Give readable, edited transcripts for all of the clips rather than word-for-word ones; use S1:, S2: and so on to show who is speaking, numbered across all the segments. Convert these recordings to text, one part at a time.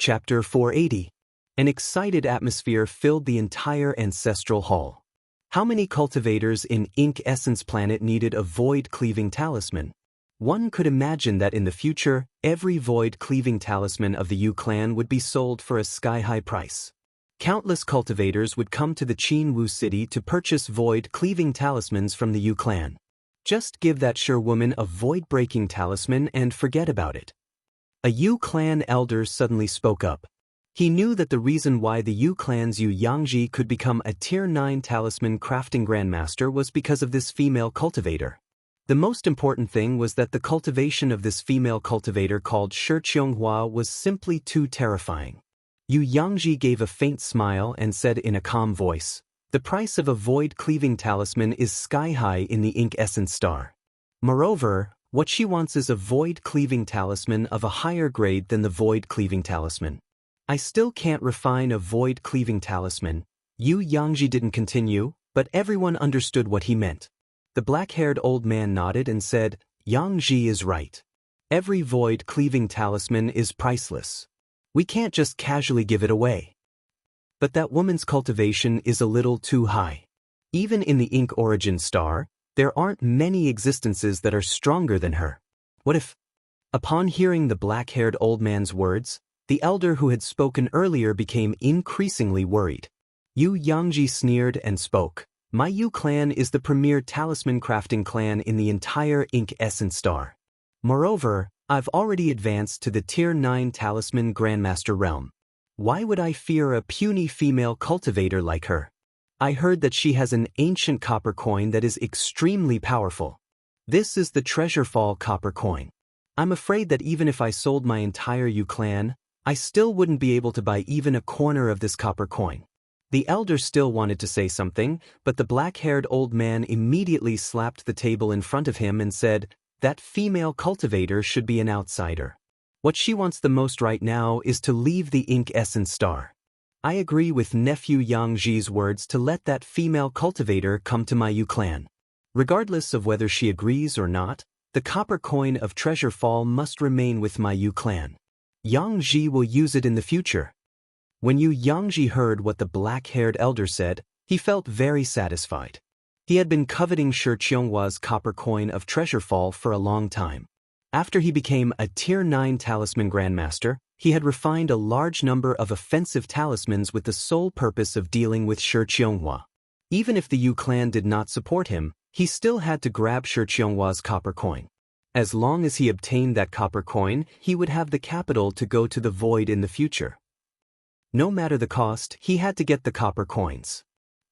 S1: Chapter 480. An excited atmosphere filled the entire ancestral hall. How many cultivators in Ink Essence Planet needed a void-cleaving talisman? One could imagine that in the future, every void-cleaving talisman of the Yu clan would be sold for a sky-high price. Countless cultivators would come to the Qin city to purchase void-cleaving talismans from the Yu clan. Just give that sure woman a void-breaking talisman and forget about it. A Yu clan elder suddenly spoke up. He knew that the reason why the Yu clan's Yu Yangji could become a Tier 9 talisman crafting grandmaster was because of this female cultivator. The most important thing was that the cultivation of this female cultivator called Shi Qianghua was simply too terrifying. Yu Yangji gave a faint smile and said in a calm voice, "The price of a void-cleaving talisman is sky-high in the Ink Essence Star. Moreover, what she wants is a void-cleaving talisman of a higher grade than the void-cleaving talisman. I still can't refine a void-cleaving talisman." Yu Yangji didn't continue, but everyone understood what he meant. The black-haired old man nodded and said, "Yangji is right. Every void-cleaving talisman is priceless. We can't just casually give it away. But that woman's cultivation is a little too high. Even in the Ink Origin Star, there aren't many existences that are stronger than her. What if?" Upon hearing the black-haired old man's words, the elder who had spoken earlier became increasingly worried. Yu Yangji sneered and spoke, "My Yu clan is the premier talisman crafting clan in the entire Ink Essence Star. Moreover, I've already advanced to the Tier 9 talisman grandmaster realm. Why would I fear a puny female cultivator like her? I heard that she has an ancient copper coin that is extremely powerful. This is the Treasure Fall copper coin. I'm afraid that even if I sold my entire Yu clan, I still wouldn't be able to buy even a corner of this copper coin." The elder still wanted to say something, but the black-haired old man immediately slapped the table in front of him and said, "That female cultivator should be an outsider. What she wants the most right now is to leave the Ink Essence Star. I agree with nephew Yangji's words to let that female cultivator come to my Yu clan. Regardless of whether she agrees or not, the copper coin of Treasure Fall must remain with my Yu clan. Yangji will use it in the future." When Yu Yangji heard what the black-haired elder said, he felt very satisfied. He had been coveting Shi Qianghua's copper coin of Treasure Fall for a long time. After he became a Tier 9 talisman grandmaster, he had refined a large number of offensive talismans with the sole purpose of dealing with Shi Qianghua. Even if the Yu clan did not support him, he still had to grab Shi Qianghua's copper coin. As long as he obtained that copper coin, he would have the capital to go to the void in the future. No matter the cost, he had to get the copper coins.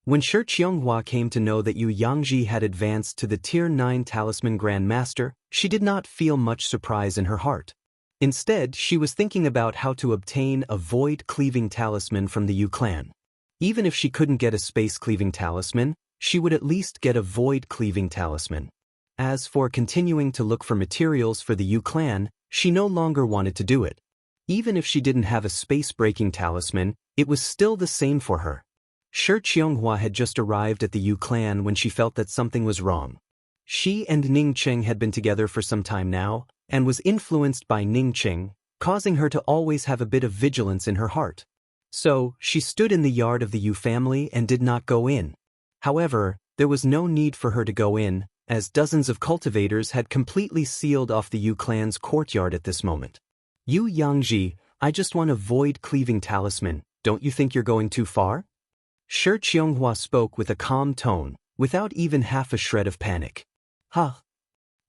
S1: When Shi Qianghua came to know that Yu Yangji had advanced to the Tier 9 talisman grandmaster, she did not feel much surprise in her heart. Instead, she was thinking about how to obtain a void-cleaving talisman from the Yu clan. Even if she couldn't get a space-cleaving talisman, she would at least get a void-cleaving talisman. As for continuing to look for materials for the Yu clan, she no longer wanted to do it. Even if she didn't have a space-breaking talisman, it was still the same for her. Shi Qianghua had just arrived at the Yu clan when she felt that something was wrong. She and Ning Cheng had been together for some time now, and was influenced by Ning Cheng, causing her to always have a bit of vigilance in her heart. So, she stood in the yard of the Yu family and did not go in. However, there was no need for her to go in, as dozens of cultivators had completely sealed off the Yu clan's courtyard at this moment. "Yu Yangji, I just want a void-cleaving talisman. Don't you think you're going too far?" Shi Qianghua spoke with a calm tone, without even half a shred of panic. "Huh?"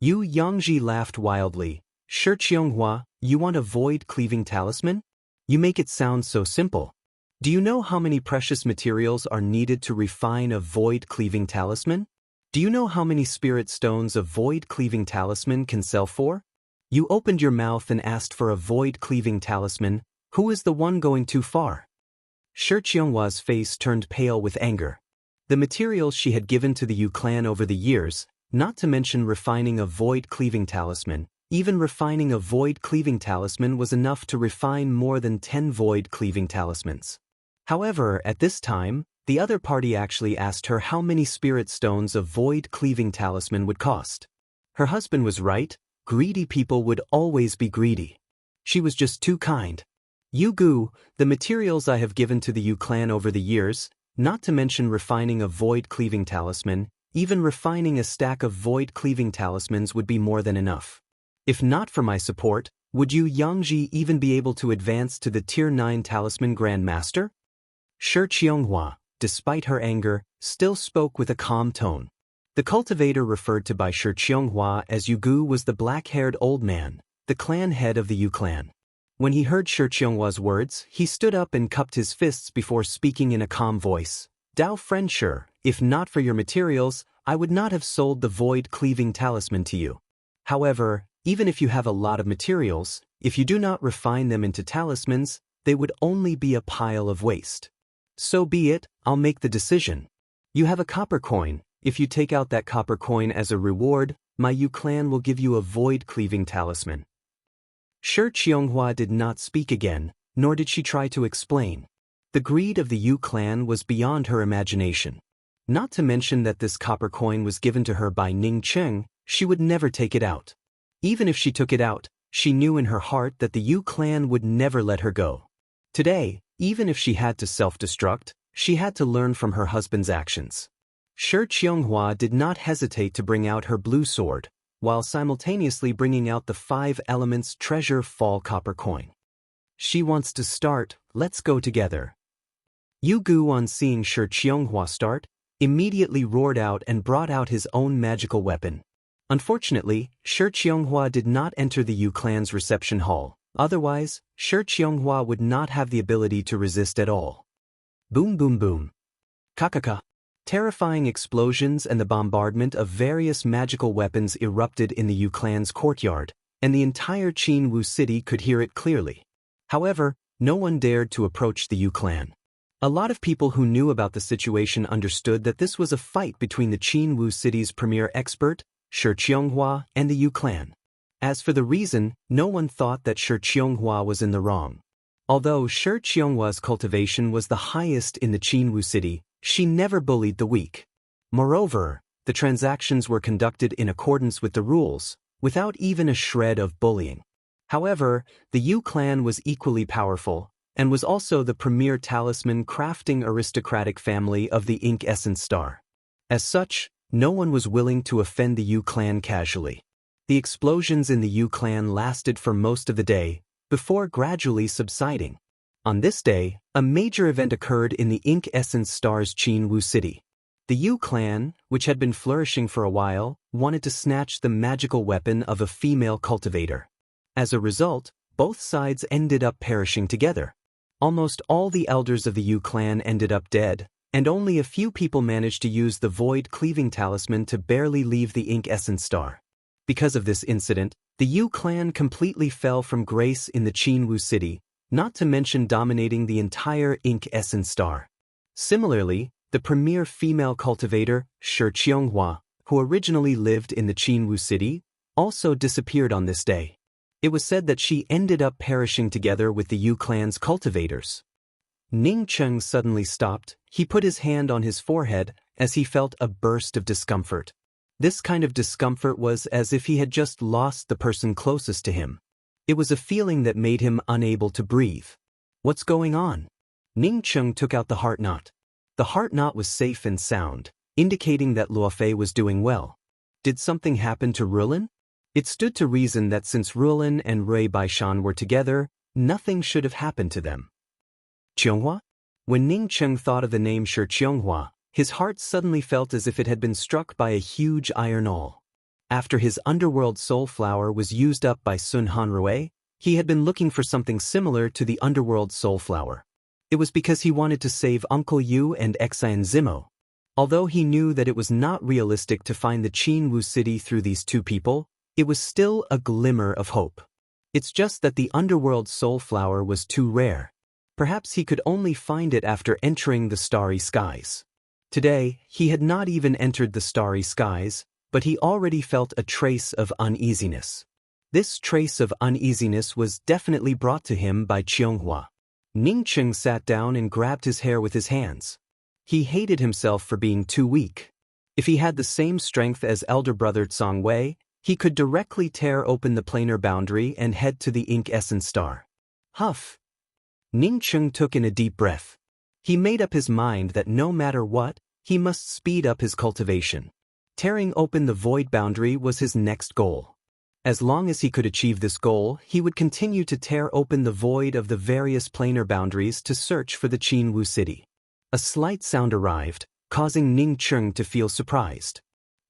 S1: Yu Yangji laughed wildly. "Shi Qianghua, you want a void-cleaving talisman? You make it sound so simple. Do you know how many precious materials are needed to refine a void-cleaving talisman? Do you know how many spirit stones a void-cleaving talisman can sell for? You opened your mouth and asked for a void-cleaving talisman. Who is the one going too far?" Shi Qianghua's face turned pale with anger. The materials she had given to the Yu clan over the years, not to mention refining a void-cleaving talisman, even refining a void-cleaving talisman was enough to refine more than 10 void-cleaving talismans. However, at this time, the other party actually asked her how many spirit stones a void-cleaving talisman would cost. Her husband was right. Greedy people would always be greedy. She was just too kind. Yugu, the materials I have given to the Yu clan over the years, not to mention refining a void-cleaving talisman, even refining a stack of void-cleaving talismans would be more than enough. If not for my support, would Yu Yangji even be able to advance to the Tier 9 Talisman Grand Master? Shi Qianghua, despite her anger, still spoke with a calm tone. The cultivator referred to by Shi Qianghua as Yugu was the black-haired old man, the clan head of the Yu clan. When he heard Shi Qianghua's words, he stood up and cupped his fists before speaking in a calm voice. Dao friend Shi, if not for your materials, I would not have sold the void-cleaving talisman to you. However, even if you have a lot of materials, if you do not refine them into talismans, they would only be a pile of waste. So be it, I'll make the decision. You have a copper coin. If you take out that copper coin as a reward, my Yu clan will give you a void-cleaving talisman. Shi Qianghua did not speak again, nor did she try to explain. The greed of the Yu clan was beyond her imagination. Not to mention that this copper coin was given to her by Ning Cheng, she would never take it out. Even if she took it out, she knew in her heart that the Yu clan would never let her go. Today, even if she had to self-destruct, she had to learn from her husband's actions. Shi Qianghua did not hesitate to bring out her blue sword, while simultaneously bringing out the 5 elements treasure fall copper coin. She wants to start, let's go together. Yugu, on seeing Shi Qianghua start, immediately roared out and brought out his own magical weapon. Unfortunately, Shi Qianghua did not enter the Yu clan's reception hall, otherwise, Shi Qianghua would not have the ability to resist at all. Boom boom boom. Kakaka. Terrifying explosions and the bombardment of various magical weapons erupted in the Yu clan's courtyard, and the entire Qinwu city could hear it clearly. However, no one dared to approach the Yu clan. A lot of people who knew about the situation understood that this was a fight between the Qinwu city's premier expert, Shi Qianghua, and the Yu clan. As for the reason, no one thought that Shi Qianghua was in the wrong. Although Shi Qianghua's cultivation was the highest in the Qinwu city, she never bullied the weak. Moreover, the transactions were conducted in accordance with the rules, without even a shred of bullying. However, the Yu clan was equally powerful, and was also the premier talisman crafting aristocratic family of the Ink Essence Star. As such, no one was willing to offend the Yu clan casually. The explosions in the Yu clan lasted for most of the day, before gradually subsiding. On this day, a major event occurred in the Ink Essence Star's Qinwu city. The Yu clan, which had been flourishing for a while, wanted to snatch the magical weapon of a female cultivator. As a result, both sides ended up perishing together. Almost all the elders of the Yu clan ended up dead, and only a few people managed to use the void-cleaving talisman to barely leave the Ink Essence Star. Because of this incident, the Yu clan completely fell from grace in the Qinwu city, not to mention dominating the entire Ink Essence Star. Similarly, the premier female cultivator, Shi Qianghua, who originally lived in the Qinwu city, also disappeared on this day. It was said that she ended up perishing together with the Yu clan's cultivators. Ning Cheng suddenly stopped. He put his hand on his forehead as he felt a burst of discomfort. This kind of discomfort was as if he had just lost the person closest to him. It was a feeling that made him unable to breathe. What's going on? Ning Cheng took out the heart knot. The heart knot was safe and sound, indicating that Luofei was doing well. Did something happen to Rulin? It stood to reason that since Rulin and Rui Baishan were together, nothing should have happened to them. Qianghua? When Ning Cheng thought of the name Shi Qianghua, his heart suddenly felt as if it had been struck by a huge iron awl. After his underworld soul flower was used up by Sun Hanrui, he had been looking for something similar to the underworld soul flower. It was because he wanted to save Uncle Yu and Xian Zimo. Although he knew that it was not realistic to find the Qinwu city through these two people, it was still a glimmer of hope. It's just that the underworld soul flower was too rare. Perhaps he could only find it after entering the starry skies. Today, he had not even entered the starry skies, but he already felt a trace of uneasiness. This trace of uneasiness was definitely brought to him by Qianghua. Ning Cheng sat down and grabbed his hair with his hands. He hated himself for being too weak. If he had the same strength as elder brother Tsang Wei, he could directly tear open the planar boundary and head to the Ink Essence Star. Huff! Ning Cheng took in a deep breath. He made up his mind that no matter what, he must speed up his cultivation. Tearing open the void boundary was his next goal. As long as he could achieve this goal, he would continue to tear open the void of the various planar boundaries to search for the Qinwu city. A slight sound arrived, causing Ning Cheng to feel surprised.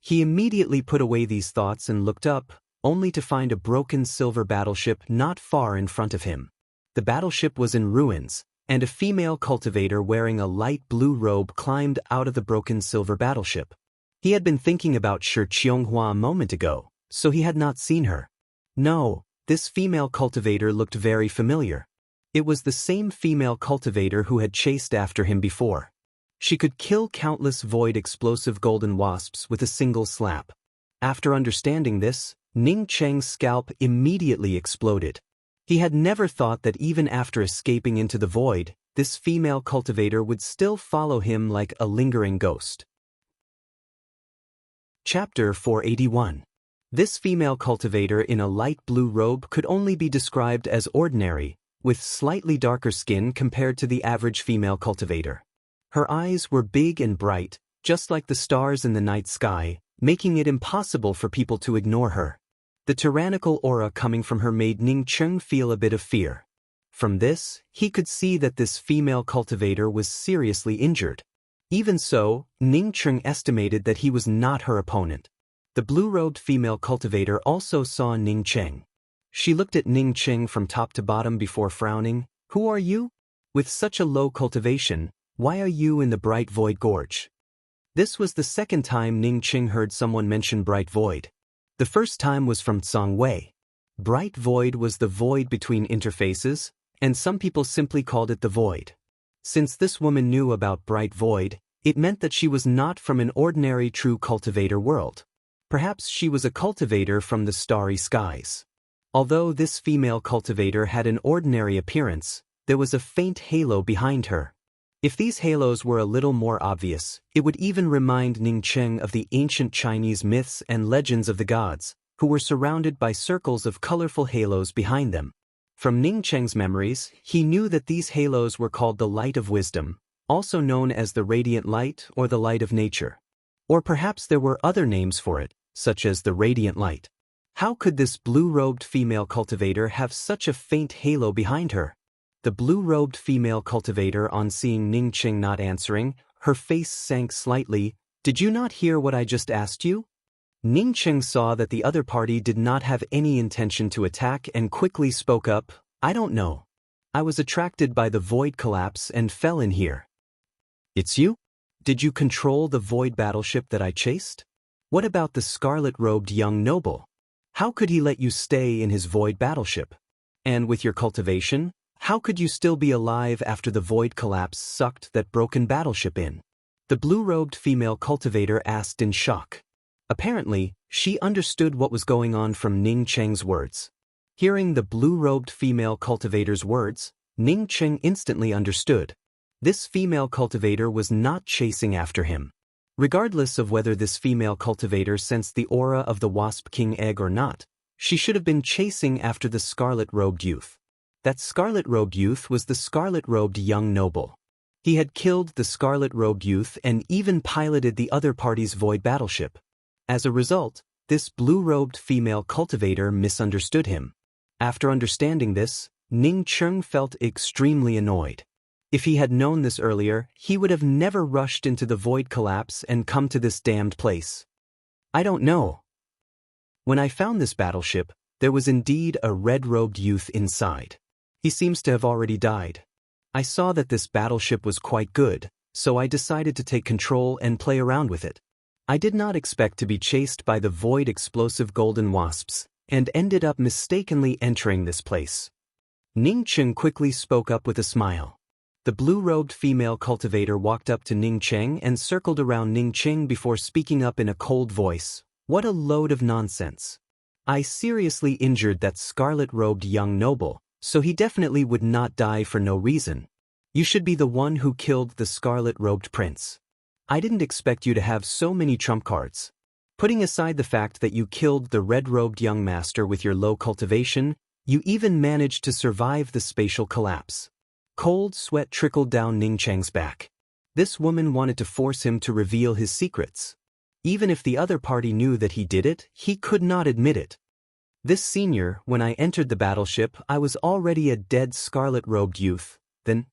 S1: He immediately put away these thoughts and looked up, only to find a broken silver battleship not far in front of him. The battleship was in ruins, and a female cultivator wearing a light blue robe climbed out of the broken silver battleship. He had been thinking about Shi Qianghua a moment ago, so he had not seen her. No, this female cultivator looked very familiar. It was the same female cultivator who had chased after him before. She could kill countless void explosive golden wasps with a single slap. After understanding this, Ning Cheng's scalp immediately exploded. He had never thought that even after escaping into the void, this female cultivator would still follow him like a lingering ghost. Chapter 481. This female cultivator in a light blue robe could only be described as ordinary, with slightly darker skin compared to the average female cultivator. Her eyes were big and bright, just like the stars in the night sky, making it impossible for people to ignore her. The tyrannical aura coming from her made Ning Cheng feel a bit of fear. From this, he could see that this female cultivator was seriously injured. Even so, Ning Cheng estimated that he was not her opponent. The blue-robed female cultivator also saw Ning Cheng. She looked at Ning Cheng from top to bottom before frowning. "Who are you? With such a low cultivation, why are you in the Bright Void Gorge?" This was the second time Ning Cheng heard someone mention Bright Void. The first time was from Tsang Wei. Bright Void was the void between interfaces, and some people simply called it the Void. Since this woman knew about Bright Void, it meant that she was not from an ordinary true cultivator world. Perhaps she was a cultivator from the starry skies. Although this female cultivator had an ordinary appearance, there was a faint halo behind her. If these halos were a little more obvious, it would even remind Ning Cheng of the ancient Chinese myths and legends of the gods, who were surrounded by circles of colorful halos behind them. From Ning Cheng's memories, he knew that these halos were called the Light of Wisdom, also known as the Radiant Light or the Light of Nature. Or perhaps there were other names for it, such as the Radiant Light. How could this blue-robed female cultivator have such a faint halo behind her? The blue-robed female cultivator, on seeing Ning Cheng not answering, her face sank slightly. "Did you not hear what I just asked you?" Ning Cheng saw that the other party did not have any intention to attack and quickly spoke up. "I don't know. I was attracted by the void collapse and fell in here." "It's you? Did you control the void battleship that I chased? What about the scarlet-robed young noble? How could he let you stay in his void battleship? And with your cultivation, how could you still be alive after the void collapse sucked that broken battleship in?" The blue-robed female cultivator asked in shock. Apparently, she understood what was going on from Ning Cheng's words. Hearing the blue-robed female cultivator's words, Ning Cheng instantly understood. This female cultivator was not chasing after him. Regardless of whether this female cultivator sensed the aura of the Wasp King egg or not, she should have been chasing after the scarlet-robed youth. That scarlet-robed youth was the scarlet-robed young noble. He had killed the scarlet-robed youth and even piloted the other party's void battleship. As a result, this blue-robed female cultivator misunderstood him. After understanding this, Ning Cheng felt extremely annoyed. If he had known this earlier, he would have never rushed into the void collapse and come to this damned place. "I don't know. When I found this battleship, there was indeed a red-robed youth inside. He seems to have already died. I saw that this battleship was quite good, so I decided to take control and play around with it. I did not expect to be chased by the void explosive golden wasps, and ended up mistakenly entering this place." Ning Cheng quickly spoke up with a smile. The blue-robed female cultivator walked up to Ning Cheng and circled around Ning Cheng before speaking up in a cold voice. "What a load of nonsense. I seriously injured that scarlet-robed young noble, so he definitely would not die for no reason. You should be the one who killed the scarlet-robed prince. I didn't expect you to have so many trump cards. Putting aside the fact that you killed the red-robed young master with your low cultivation, you even managed to survive the spatial collapse. Cold sweat trickled down Ning Cheng's back. This woman wanted to force him to reveal his secrets. Even if the other party knew that he did it, he could not admit it. This senior, when I entered the battleship, I was already a dead scarlet-robed youth. Then,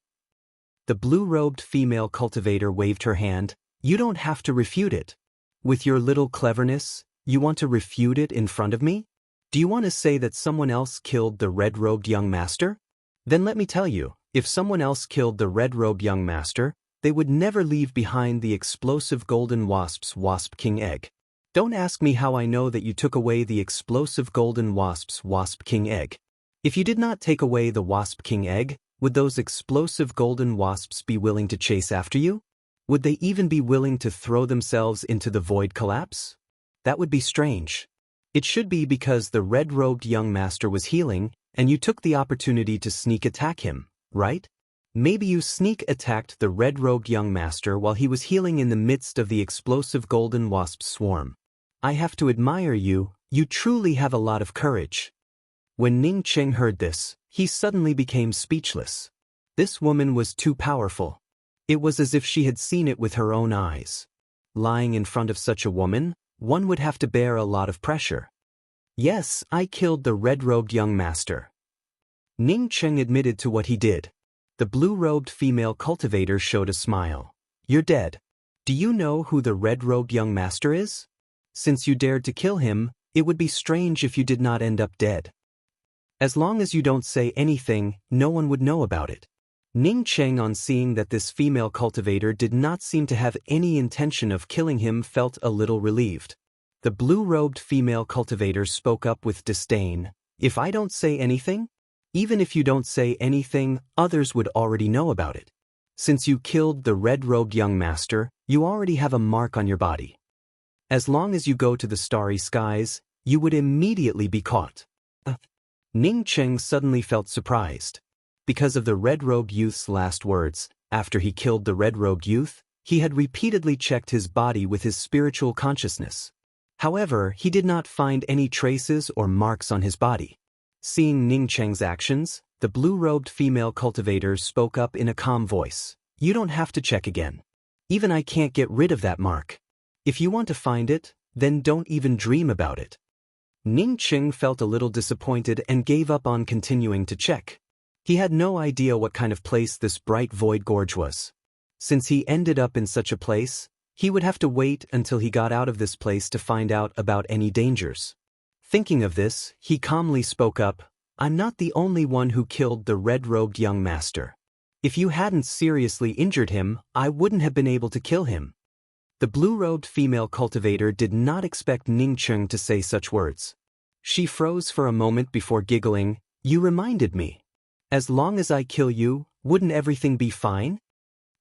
S1: the blue-robed female cultivator waved her hand. You don't have to refute it. With your little cleverness, you want to refute it in front of me? Do you want to say that someone else killed the red-robed young master? Then let me tell you, if someone else killed the red-robed young master, they would never leave behind the explosive golden wasp's wasp king egg. Don't ask me how I know that you took away the explosive golden wasp's wasp king egg. If you did not take away the wasp king egg, would those explosive golden wasps be willing to chase after you? Would they even be willing to throw themselves into the void collapse? That would be strange. It should be because the red-robed young master was healing, and you took the opportunity to sneak attack him, right? Maybe you sneak attacked the red-robed young master while he was healing in the midst of the explosive golden wasp swarm. I have to admire you, you truly have a lot of courage. When Ning Cheng heard this, he suddenly became speechless. This woman was too powerful. It was as if she had seen it with her own eyes. Lying in front of such a woman, one would have to bear a lot of pressure. Yes, I killed the red-robed young master. Ning Cheng admitted to what he did. The blue-robed female cultivator showed a smile. You're dead. Do you know who the red-robed young master is? Since you dared to kill him, it would be strange if you did not end up dead. As long as you don't say anything, no one would know about it. Ning Cheng, on seeing that this female cultivator did not seem to have any intention of killing him, felt a little relieved. The blue-robed female cultivator spoke up with disdain. If I don't say anything? Even if you don't say anything, others would already know about it. Since you killed the red-robed young master, you already have a mark on your body. As long as you go to the starry skies, you would immediately be caught. Ning Cheng suddenly felt surprised. Because of the red-robed youth's last words, after he killed the red-robed youth, he had repeatedly checked his body with his spiritual consciousness. However, he did not find any traces or marks on his body. Seeing Ning Cheng's actions, the blue-robed female cultivator spoke up in a calm voice. You don't have to check again. Even I can't get rid of that mark. If you want to find it, then don't even dream about it. Ning Cheng felt a little disappointed and gave up on continuing to check. He had no idea what kind of place this bright void gorge was. Since he ended up in such a place, he would have to wait until he got out of this place to find out about any dangers. Thinking of this, he calmly spoke up, I'm not the only one who killed the red-robed young master. If you hadn't seriously injured him, I wouldn't have been able to kill him. The blue-robed female cultivator did not expect Ning Cheng to say such words. She froze for a moment before giggling. You reminded me. As long as I kill you, wouldn't everything be fine?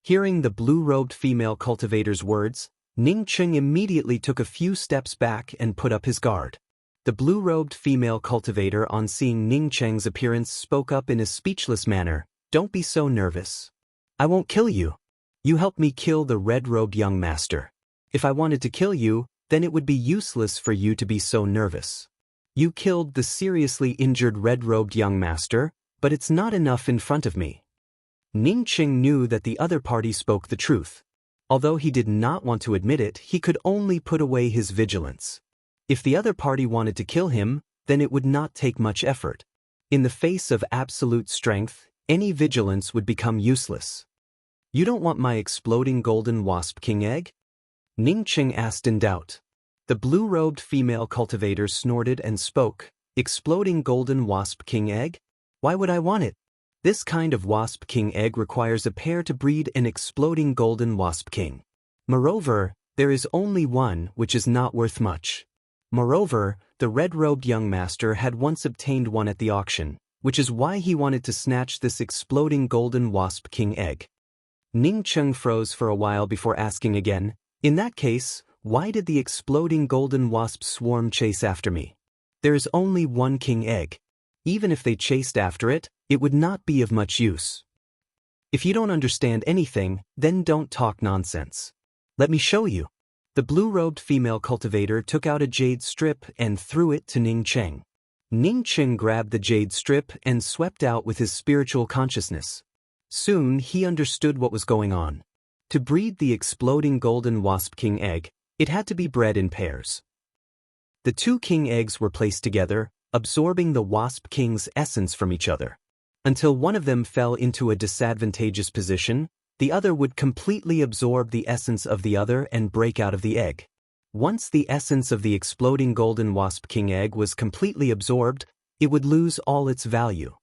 S1: Hearing the blue-robed female cultivator's words, Ning Cheng immediately took a few steps back and put up his guard. The blue-robed female cultivator, on seeing Ning Cheng's appearance, spoke up in a speechless manner. Don't be so nervous. I won't kill you. You helped me kill the red-robed young master. If I wanted to kill you, then it would be useless for you to be so nervous. You killed the seriously injured red-robed young master, but it's not enough in front of me. Ning Cheng knew that the other party spoke the truth. Although he did not want to admit it, he could only put away his vigilance. If the other party wanted to kill him, then it would not take much effort. In the face of absolute strength, any vigilance would become useless. You don't want my exploding golden wasp king egg? Ning Cheng asked in doubt. The blue-robed female cultivator snorted and spoke. Exploding golden wasp king egg? Why would I want it? This kind of wasp king egg requires a pair to breed an exploding golden wasp king. Moreover, there is only one, which is not worth much. Moreover, the red-robed young master had once obtained one at the auction, which is why he wanted to snatch this exploding golden wasp king egg. Ning Cheng froze for a while before asking again, in that case, why did the exploding golden wasp swarm chase after me? There is only one king egg. Even if they chased after it, it would not be of much use. If you don't understand anything, then don't talk nonsense. Let me show you. The blue-robed female cultivator took out a jade strip and threw it to Ning Cheng. Ning Cheng grabbed the jade strip and swept out with his spiritual consciousness. Soon he understood what was going on. To breed the exploding golden wasp king egg, it had to be bred in pairs. The two king eggs were placed together, absorbing the wasp king's essence from each other. Until one of them fell into a disadvantageous position, the other would completely absorb the essence of the other and break out of the egg. Once the essence of the exploding golden wasp king egg was completely absorbed, it would lose all its value.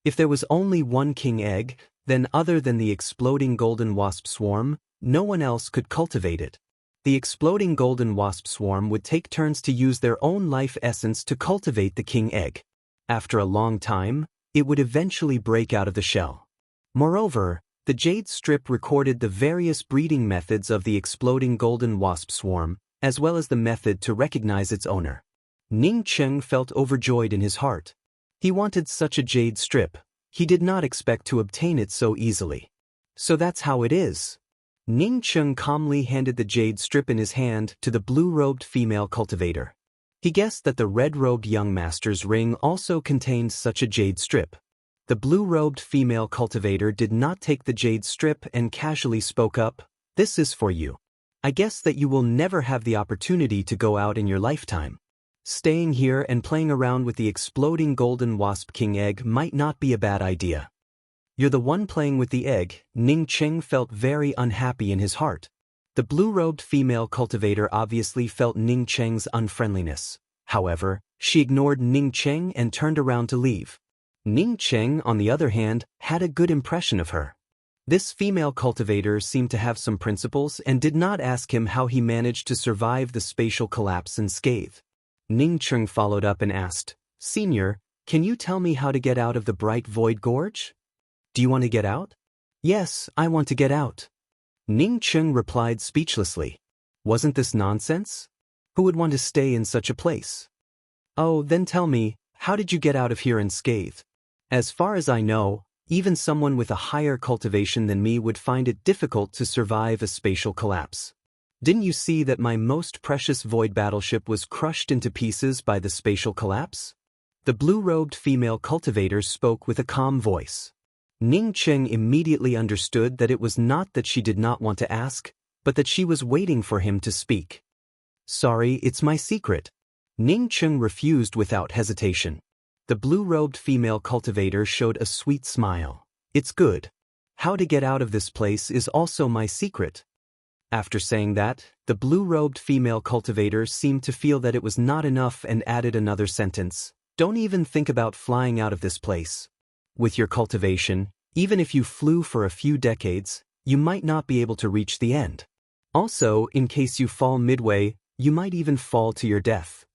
S1: If there was only one king egg, then other than the exploding golden wasp swarm, no one else could cultivate it. The exploding golden wasp swarm would take turns to use their own life essence to cultivate the king egg. After a long time, it would eventually break out of the shell. Moreover, the jade strip recorded the various breeding methods of the exploding golden wasp swarm, as well as the method to recognize its owner. Ning Cheng felt overjoyed in his heart. He wanted such a jade strip. He did not expect to obtain it so easily. So that's how it is. Ning Cheng calmly handed the jade strip in his hand to the blue-robed female cultivator. He guessed that the red-robed young master's ring also contained such a jade strip. The blue-robed female cultivator did not take the jade strip and casually spoke up, "This is for you. I guess that you will never have the opportunity to go out in your lifetime. Staying here and playing around with the exploding golden wasp king egg might not be a bad idea." "You're the one playing with the egg." Ning Cheng felt very unhappy in his heart. The blue-robed female cultivator obviously felt Ning Cheng's unfriendliness. However, she ignored Ning Cheng and turned around to leave. Ning Cheng, on the other hand, had a good impression of her. This female cultivator seemed to have some principles and did not ask him how he managed to survive the spatial collapse unscathed. Ning Cheng followed up and asked, "Senior, can you tell me how to get out of the bright void gorge?" "Do you want to get out?" "Yes, I want to get out." Ning Cheng replied speechlessly. Wasn't this nonsense? Who would want to stay in such a place? "Oh, then tell me, how did you get out of here unscathed? As far as I know, even someone with a higher cultivation than me would find it difficult to survive a spatial collapse. Didn't you see that my most precious void battleship was crushed into pieces by the spatial collapse?" The blue-robed female cultivator spoke with a calm voice. Ning Cheng immediately understood that it was not that she did not want to ask, but that she was waiting for him to speak. "Sorry, it's my secret." Ning Cheng refused without hesitation. The blue-robed female cultivator showed a sweet smile. "It's good. How to get out of this place is also my secret." After saying that, the blue-robed female cultivator seemed to feel that it was not enough and added another sentence. "Don't even think about flying out of this place. With your cultivation, even if you flew for a few decades, you might not be able to reach the end. Also, in case you fall midway, you might even fall to your death."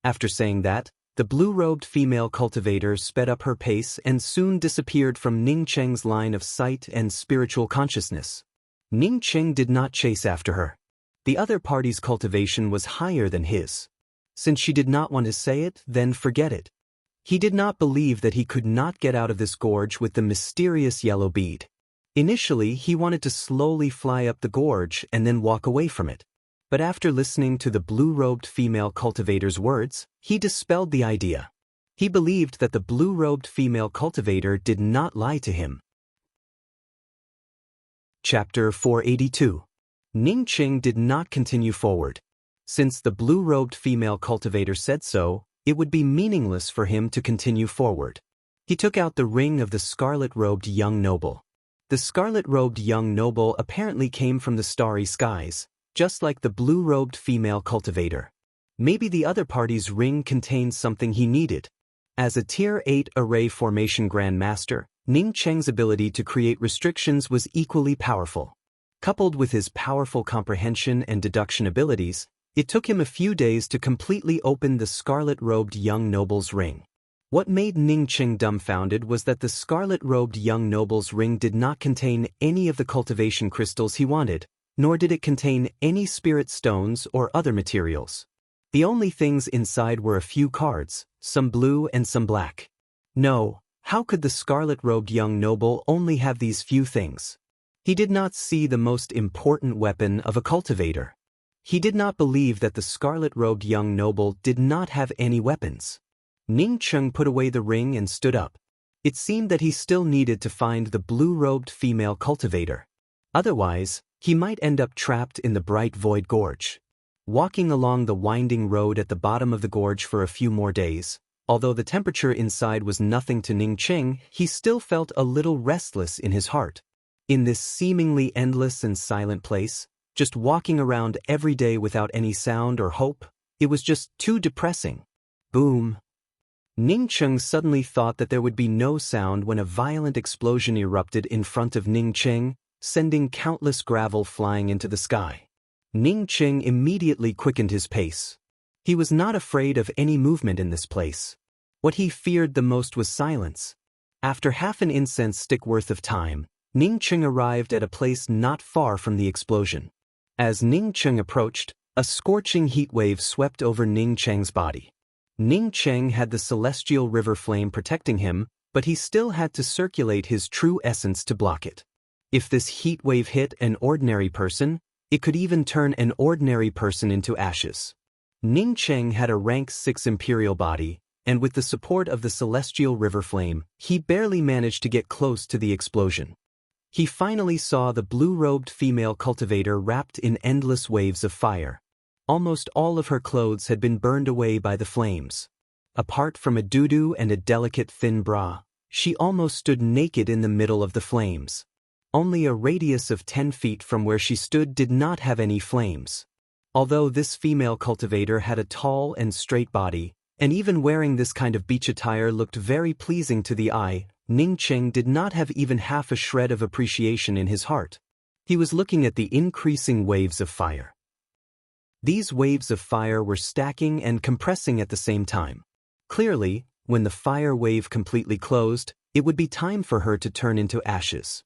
S1: After saying that, the blue-robed female cultivator sped up her pace and soon disappeared from Ning Cheng's line of sight and spiritual consciousness. Ning Cheng did not chase after her. The other party's cultivation was higher than his. Since she did not want to say it, then forget it. He did not believe that he could not get out of this gorge with the mysterious yellow bead. Initially, he wanted to slowly fly up the gorge and then walk away from it. But after listening to the blue-robed female cultivator's words, he dispelled the idea. He believed that the blue-robed female cultivator did not lie to him. Chapter 482. Ning Cheng did not continue forward. Since the blue-robed female cultivator said so, it would be meaningless for him to continue forward. He took out the ring of the scarlet-robed young noble. The scarlet-robed young noble apparently came from the starry skies, just like the blue-robed female cultivator. Maybe the other party's ring contained something he needed. As a Tier 8 array formation grandmaster, Ning Cheng's ability to create restrictions was equally powerful. Coupled with his powerful comprehension and deduction abilities, it took him a few days to completely open the scarlet-robed young noble's ring. What made Ning Cheng dumbfounded was that the scarlet-robed young noble's ring did not contain any of the cultivation crystals he wanted, nor did it contain any spirit stones or other materials. The only things inside were a few cards, some blue and some black. No, how could the scarlet-robed young noble only have these few things? He did not see the most important weapon of a cultivator. He did not believe that the scarlet-robed young noble did not have any weapons. Ning Cheng put away the ring and stood up. It seemed that he still needed to find the blue-robed female cultivator. Otherwise, he might end up trapped in the bright void gorge. Walking along the winding road at the bottom of the gorge for a few more days, although the temperature inside was nothing to Ning Cheng, he still felt a little restless in his heart. In this seemingly endless and silent place, just walking around every day without any sound or hope, it was just too depressing. Boom. Ning Cheng suddenly thought that there would be no sound when a violent explosion erupted in front of Ning Cheng, sending countless gravel flying into the sky. Ning Cheng immediately quickened his pace. He was not afraid of any movement in this place. What he feared the most was silence. After half an incense stick worth of time, Ning Cheng arrived at a place not far from the explosion. As Ning Cheng approached, a scorching heat wave swept over Ning Cheng's body. Ning Cheng had the celestial river flame protecting him, but he still had to circulate his true essence to block it. If this heat wave hit an ordinary person, it could even turn an ordinary person into ashes. Ning Cheng had a rank 6 imperial body, and with the support of the celestial river flame, he barely managed to get close to the explosion. He finally saw the blue-robed female cultivator wrapped in endless waves of fire. Almost all of her clothes had been burned away by the flames. Apart from a doo-doo and a delicate thin bra, she almost stood naked in the middle of the flames. Only a radius of 10 feet from where she stood did not have any flames. Although this female cultivator had a tall and straight body, and even wearing this kind of beach attire looked very pleasing to the eye, Ning Cheng did not have even half a shred of appreciation in his heart. He was looking at the increasing waves of fire. These waves of fire were stacking and compressing at the same time. Clearly, when the fire wave completely closed, it would be time for her to turn into ashes.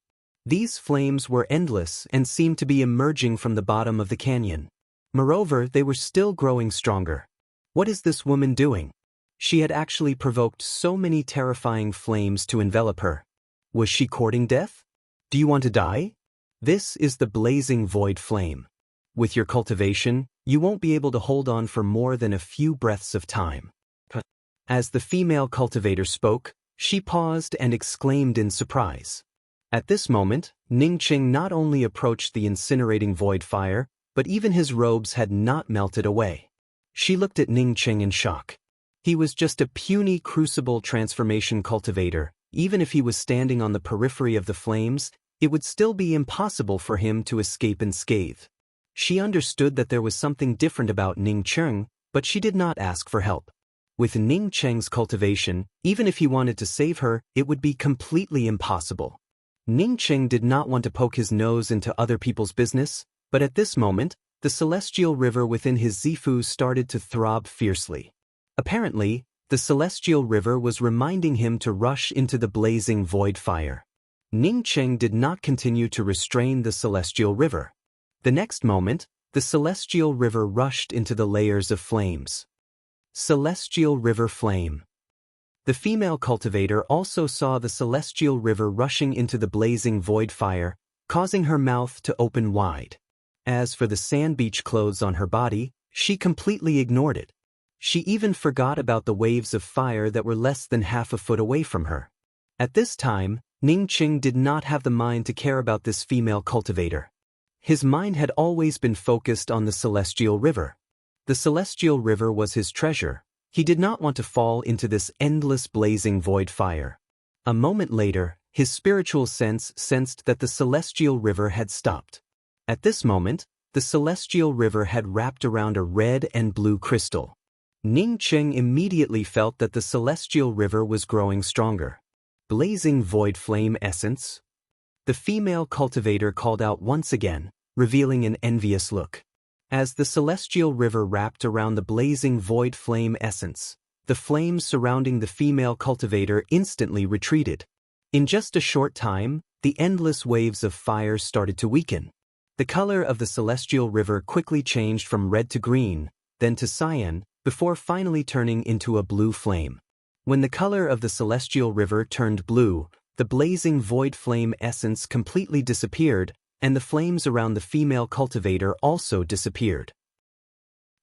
S1: These flames were endless and seemed to be emerging from the bottom of the canyon. Moreover, they were still growing stronger. What is this woman doing? She had actually provoked so many terrifying flames to envelop her. Was she courting death? Do you want to die? This is the blazing void flame. With your cultivation, you won't be able to hold on for more than a few breaths of time. As the female cultivator spoke, she paused and exclaimed in surprise. At this moment, Ning Cheng not only approached the incinerating void fire, but even his robes had not melted away. She looked at Ning Cheng in shock. He was just a puny crucible transformation cultivator. Even if he was standing on the periphery of the flames, it would still be impossible for him to escape unscathed. She understood that there was something different about Ning Cheng, but she did not ask for help. With Ning Cheng's cultivation, even if he wanted to save her, it would be completely impossible. Ning Cheng did not want to poke his nose into other people's business, but at this moment, the celestial river within his Zifu started to throb fiercely. Apparently, the celestial river was reminding him to rush into the blazing void fire. Ning Cheng did not continue to restrain the celestial river. The next moment, the celestial river rushed into the layers of flames. Celestial river flame. The female cultivator also saw the celestial river rushing into the blazing void fire, causing her mouth to open wide. As for the sand beach clothes on her body, she completely ignored it. She even forgot about the waves of fire that were less than half a foot away from her. At this time, Ning Cheng did not have the mind to care about this female cultivator. His mind had always been focused on the celestial river. The celestial river was his treasure. He did not want to fall into this endless blazing void fire. A moment later, his spiritual sense sensed that the celestial river had stopped. At this moment, the celestial river had wrapped around a red and blue crystal. Ning Cheng immediately felt that the celestial river was growing stronger. Blazing void flame essence. The female cultivator called out once again, revealing an envious look. As the celestial river wrapped around the blazing void flame essence, the flames surrounding the female cultivator instantly retreated. In just a short time, the endless waves of fire started to weaken. The color of the celestial river quickly changed from red to green, then to cyan, before finally turning into a blue flame. When the color of the celestial river turned blue, the blazing void flame essence completely disappeared, and the flames around the female cultivator also disappeared.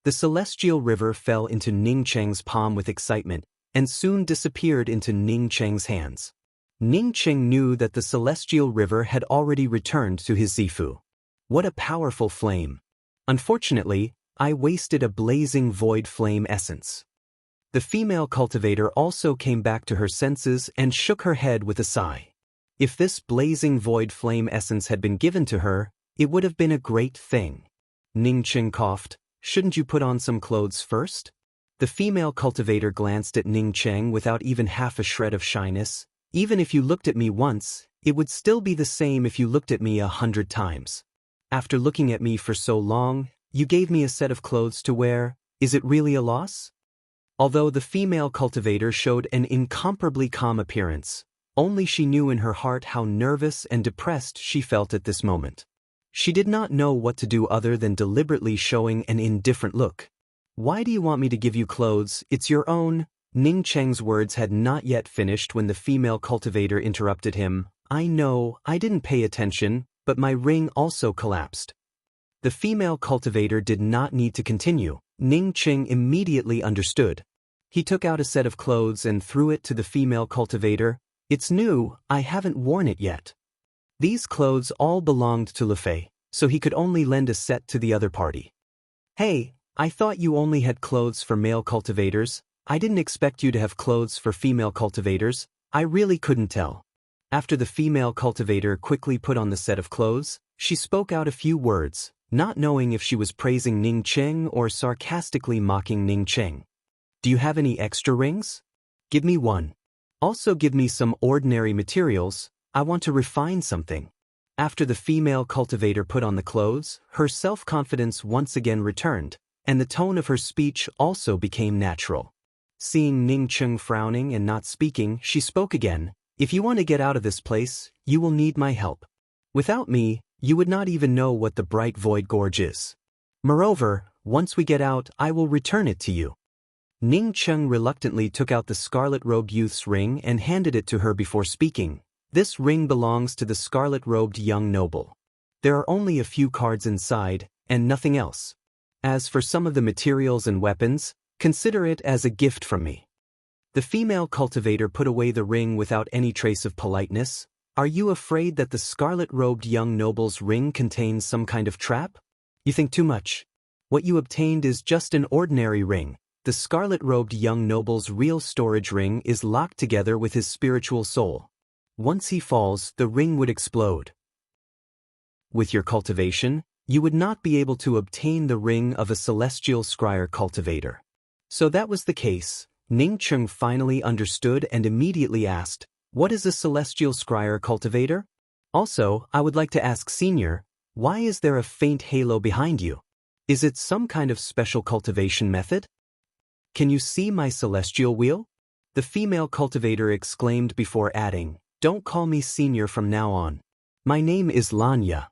S1: The celestial river fell into Ning Cheng's palm with excitement, and soon disappeared into Ning Cheng's hands. Ning Qing knew that the celestial river had already returned to his Zifu. What a powerful flame! Unfortunately, I wasted a blazing void flame essence. The female cultivator also came back to her senses and shook her head with a sigh. If this blazing void flame essence had been given to her, it would have been a great thing. Ning Qing coughed. Shouldn't you put on some clothes first? The female cultivator glanced at Ning Qing without even half a shred of shyness. Even if you looked at me once, it would still be the same if you looked at me 100 times. After looking at me for so long, you gave me a set of clothes to wear. Is it really a loss? Although the female cultivator showed an incomparably calm appearance, only she knew in her heart how nervous and depressed she felt at this moment. She did not know what to do other than deliberately showing an indifferent look. Why do you want me to give you clothes? It's your own. Ning Cheng's words had not yet finished when the female cultivator interrupted him. I know, I didn't pay attention, but my ring also collapsed. The female cultivator did not need to continue. Ning Qing immediately understood. He took out a set of clothes and threw it to the female cultivator. It's new, I haven't worn it yet. These clothes all belonged to Le Fei, so he could only lend a set to the other party. Hey, I thought you only had clothes for male cultivators. I didn't expect you to have clothes for female cultivators. I really couldn't tell. After the female cultivator quickly put on the set of clothes, she spoke out a few words, not knowing if she was praising Ning Qing or sarcastically mocking Ning Qing. Do you have any extra rings? Give me one. Also give me some ordinary materials. I want to refine something. After the female cultivator put on the clothes, her self-confidence once again returned, and the tone of her speech also became natural. Seeing Ning Qing frowning and not speaking, she spoke again. If you want to get out of this place, you will need my help. Without me, you would not even know what the bright void gorge is. Moreover, once we get out, I will return it to you. Ning Qing reluctantly took out the scarlet-robed youth's ring and handed it to her before speaking. This ring belongs to the scarlet-robed young noble. There are only a few cards inside, and nothing else. As for some of the materials and weapons, consider it as a gift from me. The female cultivator put away the ring without any trace of politeness. Are you afraid that the scarlet-robed young noble's ring contains some kind of trap? You think too much. What you obtained is just an ordinary ring. The scarlet-robed young noble's real storage ring is locked together with his spiritual soul. Once he falls, the ring would explode. With your cultivation, you would not be able to obtain the ring of a celestial scryer cultivator. So that was the case. Ning Qing finally understood and immediately asked, what is a celestial scryer cultivator? Also, I would like to ask Senior, why is there a faint halo behind you? Is it some kind of special cultivation method? Can you see my celestial wheel? The female cultivator exclaimed before adding, don't call me Senior from now on. My name is Lanya.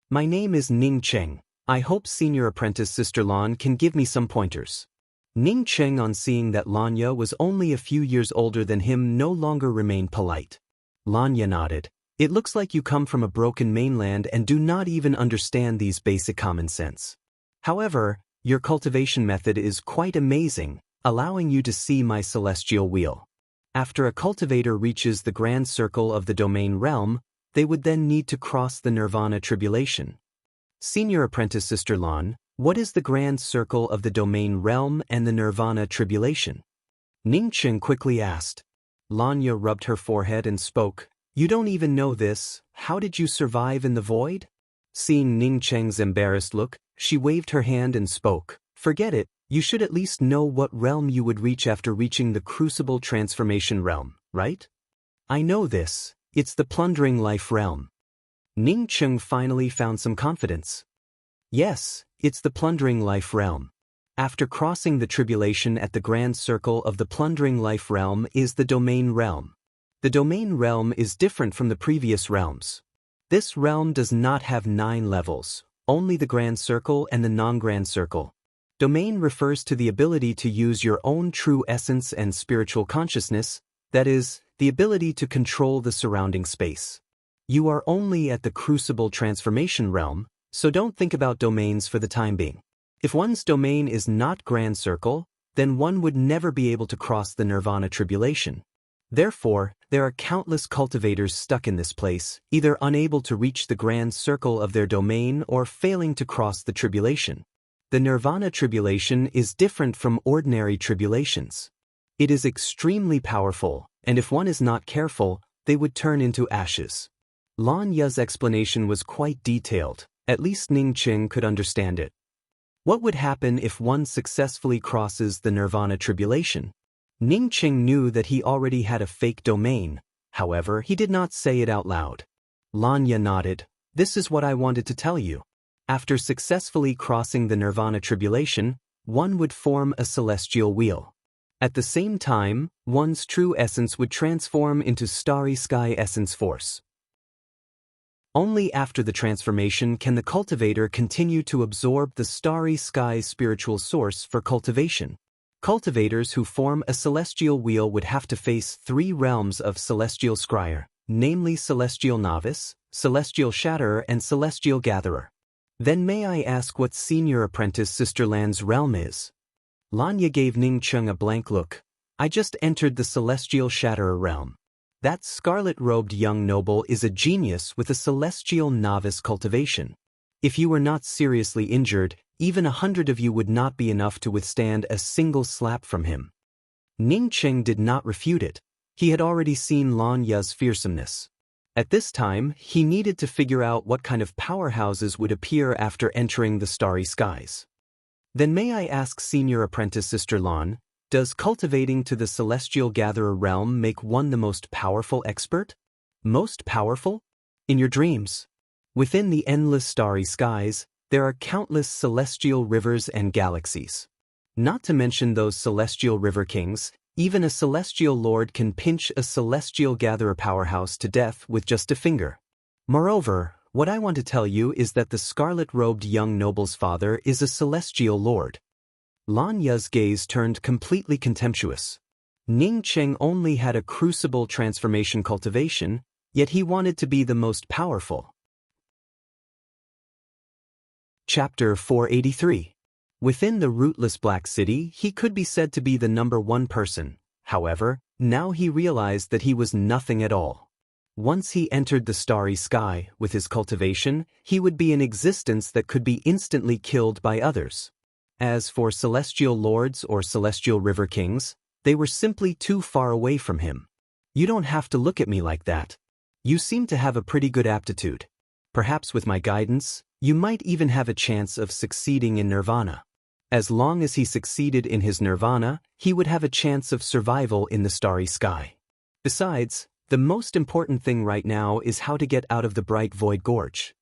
S1: My name is Ning Qing. I hope Senior Apprentice Sister Lan can give me some pointers. Ning Qing, on seeing that Lanya was only a few years older than him, no longer remained polite. Lanya nodded. It looks like you come from a broken mainland and do not even understand these basic common sense. However, your cultivation method is quite amazing, allowing you to see my celestial wheel. After a cultivator reaches the grand circle of the domain realm, they would then need to cross the nirvana tribulation. Senior Apprentice Sister Lan, what is the grand circle of the domain realm and the nirvana tribulation? Ning Qing quickly asked. Lanya rubbed her forehead and spoke. You don't even know this. How did you survive in the void? Seeing Ning Qing's embarrassed look, she waved her hand and spoke. Forget it. You should at least know what realm you would reach after reaching the crucible transformation realm, right? I know this. It's the plundering life realm. Ning Qing finally found some confidence. Yes, it's the plundering life realm. After crossing the tribulation at the grand circle of the plundering life realm is the domain realm. The domain realm is different from the previous realms. This realm does not have 9 levels, only the grand circle and the non-grand circle. Domain refers to the ability to use your own true essence and spiritual consciousness, that is, the ability to control the surrounding space. You are only at the crucible transformation realm, so don't think about domains for the time being. If one's domain is not grand circle, then one would never be able to cross the nirvana tribulation. Therefore, There are countless cultivators stuck in this place, either unable to reach the grand circle of their domain or failing to cross the tribulation. The nirvana tribulation is different from ordinary tribulations. It is extremely powerful, and if one is not careful, they would turn into ashes. Lan Ye's explanation was quite detailed. At least Ning Qing could understand it. What would happen if one successfully crosses the nirvana tribulation? Ning Qing knew that he already had a fake domain, however, he did not say it out loud. Lan Ye nodded. This is what I wanted to tell you. After successfully crossing the nirvana tribulation, one would form a celestial wheel. At the same time, one's true essence would transform into starry sky essence force. Only after the transformation can the cultivator continue to absorb the starry sky spiritual source for cultivation. Cultivators who form a celestial wheel would have to face 3 realms of celestial scryer, namely Celestial Novice, Celestial Shatterer and Celestial Gatherer. Then may I ask what Senior Apprentice Sister Lan's realm is? Lanya gave Ning Qing a blank look. I just entered the Celestial Shatterer realm. That scarlet-robed young noble is a genius with a Celestial Novice cultivation. If you were not seriously injured, even 100 of you would not be enough to withstand a single slap from him. Ning Qing did not refute it. He had already seen Lan Ye's fearsomeness. At this time, he needed to figure out what kind of powerhouses would appear after entering the starry skies. Then may I ask Senior Apprentice Sister Lan, does cultivating to the Celestial Gatherer realm make one the most powerful expert? Most powerful? In your dreams. Within the endless starry skies, there are countless celestial rivers and galaxies. Not to mention those celestial river kings, even a celestial lord can pinch a celestial gatherer powerhouse to death with just a finger. Moreover, what I want to tell you is that the scarlet-robed young noble's father is a celestial lord. Lan Ye's gaze turned completely contemptuous. Ning Qing only had a crucible transformation cultivation, yet he wanted to be the most powerful. Chapter 483. Within the rootless Black City, he could be said to be the #1 person. However, now he realized that he was nothing at all. Once he entered the starry sky, with his cultivation, he would be an existence that could be instantly killed by others. As for celestial lords or celestial river kings, they were simply too far away from him. You don't have to look at me like that. You seem to have a pretty good aptitude. Perhaps with my guidance, you might even have a chance of succeeding in nirvana. As long as he succeeded in his nirvana, he would have a chance of survival in the starry sky. Besides, the most important thing right now is how to get out of the bright void gorge.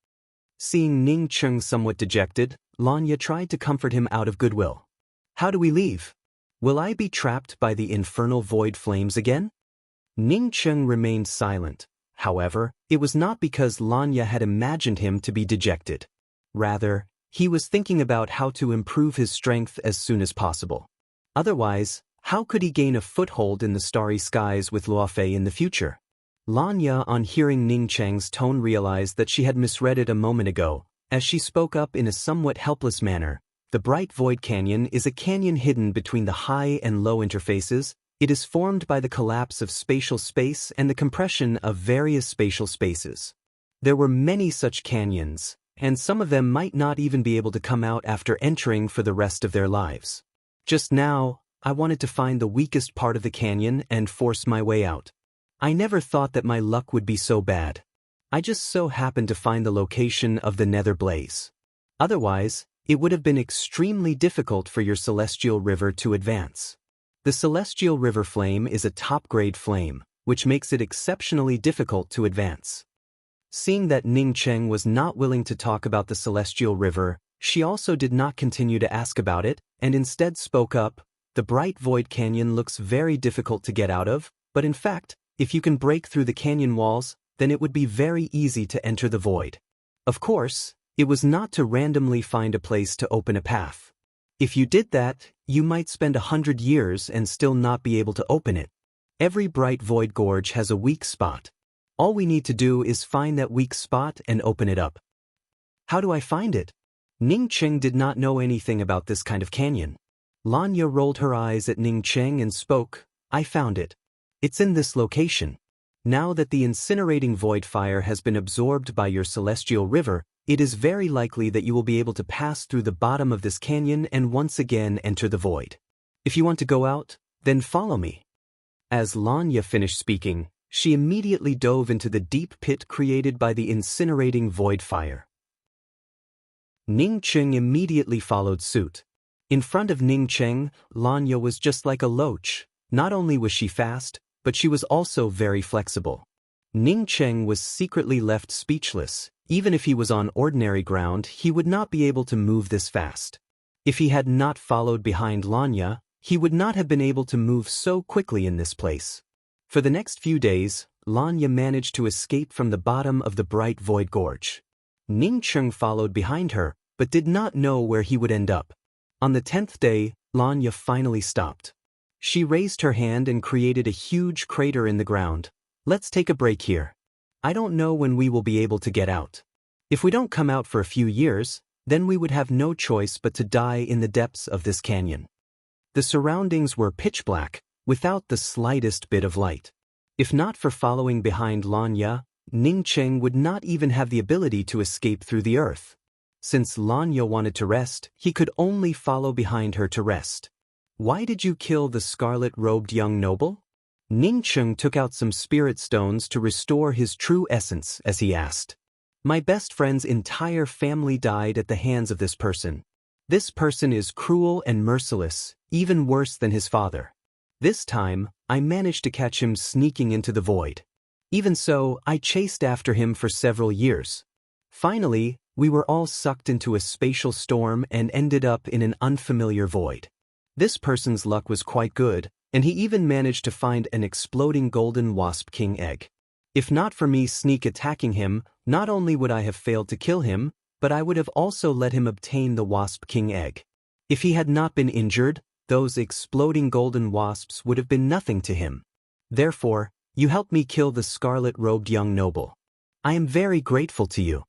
S1: Seeing Ning Qing somewhat dejected, Lanya tried to comfort him out of goodwill. How do we leave? Will I be trapped by the infernal void flames again? Ning Qing remained silent. However, it was not because Lanya had imagined him to be dejected. Rather, he was thinking about how to improve his strength as soon as possible. Otherwise, how could he gain a foothold in the starry skies with Luofei in the future? Lanya, on hearing Ning Qing's tone, realized that she had misread it a moment ago, as she spoke up in a somewhat helpless manner. The Bright Void Canyon is a canyon hidden between the high and low interfaces. It is formed by the collapse of spatial space and the compression of various spatial spaces. There were many such canyons, and some of them might not even be able to come out after entering for the rest of their lives. Just now, I wanted to find the weakest part of the canyon and force my way out. I never thought that my luck would be so bad. I just so happened to find the location of the nether blaze. Otherwise, it would have been extremely difficult for your celestial river to advance. The celestial river flame is a top-grade flame, which makes it exceptionally difficult to advance. Seeing that Ning Qing was not willing to talk about the celestial river, she also did not continue to ask about it, and instead spoke up. The Bright Void Canyon looks very difficult to get out of, but in fact, if you can break through the canyon walls, then it would be very easy to enter the void. Of course, it was not to randomly find a place to open a path. If you did that, you might spend 100 years and still not be able to open it. Every bright void gorge has a weak spot. All we need to do is find that weak spot and open it up. How do I find it? Ning Qing did not know anything about this kind of canyon. Lanya rolled her eyes at Ning Qing and spoke, I found it. It's in this location. Now that the incinerating void fire has been absorbed by your celestial river, it is very likely that you will be able to pass through the bottom of this canyon and once again enter the void. If you want to go out, then follow me." As Lanya finished speaking, she immediately dove into the deep pit created by the incinerating void fire. Ning Cheng immediately followed suit. In front of Ning Cheng, Lanya was just like a loach. Not only was she fast, but she was also very flexible. Ning Cheng was secretly left speechless. Even if he was on ordinary ground, he would not be able to move this fast. If he had not followed behind Lanya, he would not have been able to move so quickly in this place. For the next few days, Lanya managed to escape from the bottom of the bright void gorge. Ning Cheng followed behind her, but did not know where he would end up. On the 10th day, Lanya finally stopped. She raised her hand and created a huge crater in the ground. "Let's take a break here. I don't know when we will be able to get out. If we don't come out for a few years, then we would have no choice but to die in the depths of this canyon." The surroundings were pitch black, without the slightest bit of light. If not for following behind Lanya, Ning Cheng would not even have the ability to escape through the earth. Since Lanya wanted to rest, he could only follow behind her to rest. "Why did you kill the scarlet-robed young noble?" Ning Cheng took out some spirit stones to restore his true essence as he asked. "My best friend's entire family died at the hands of this person. This person is cruel and merciless, even worse than his father. This time, I managed to catch him sneaking into the void. Even so, I chased after him for several years. Finally, we were all sucked into a spatial storm and ended up in an unfamiliar void. This person's luck was quite good, and he even managed to find an exploding golden wasp king egg. If not for me sneak attacking him, not only would I have failed to kill him, but I would have also let him obtain the wasp king egg. If he had not been injured, those exploding golden wasps would have been nothing to him. Therefore, you helped me kill the scarlet-robed young noble. I am very grateful to you."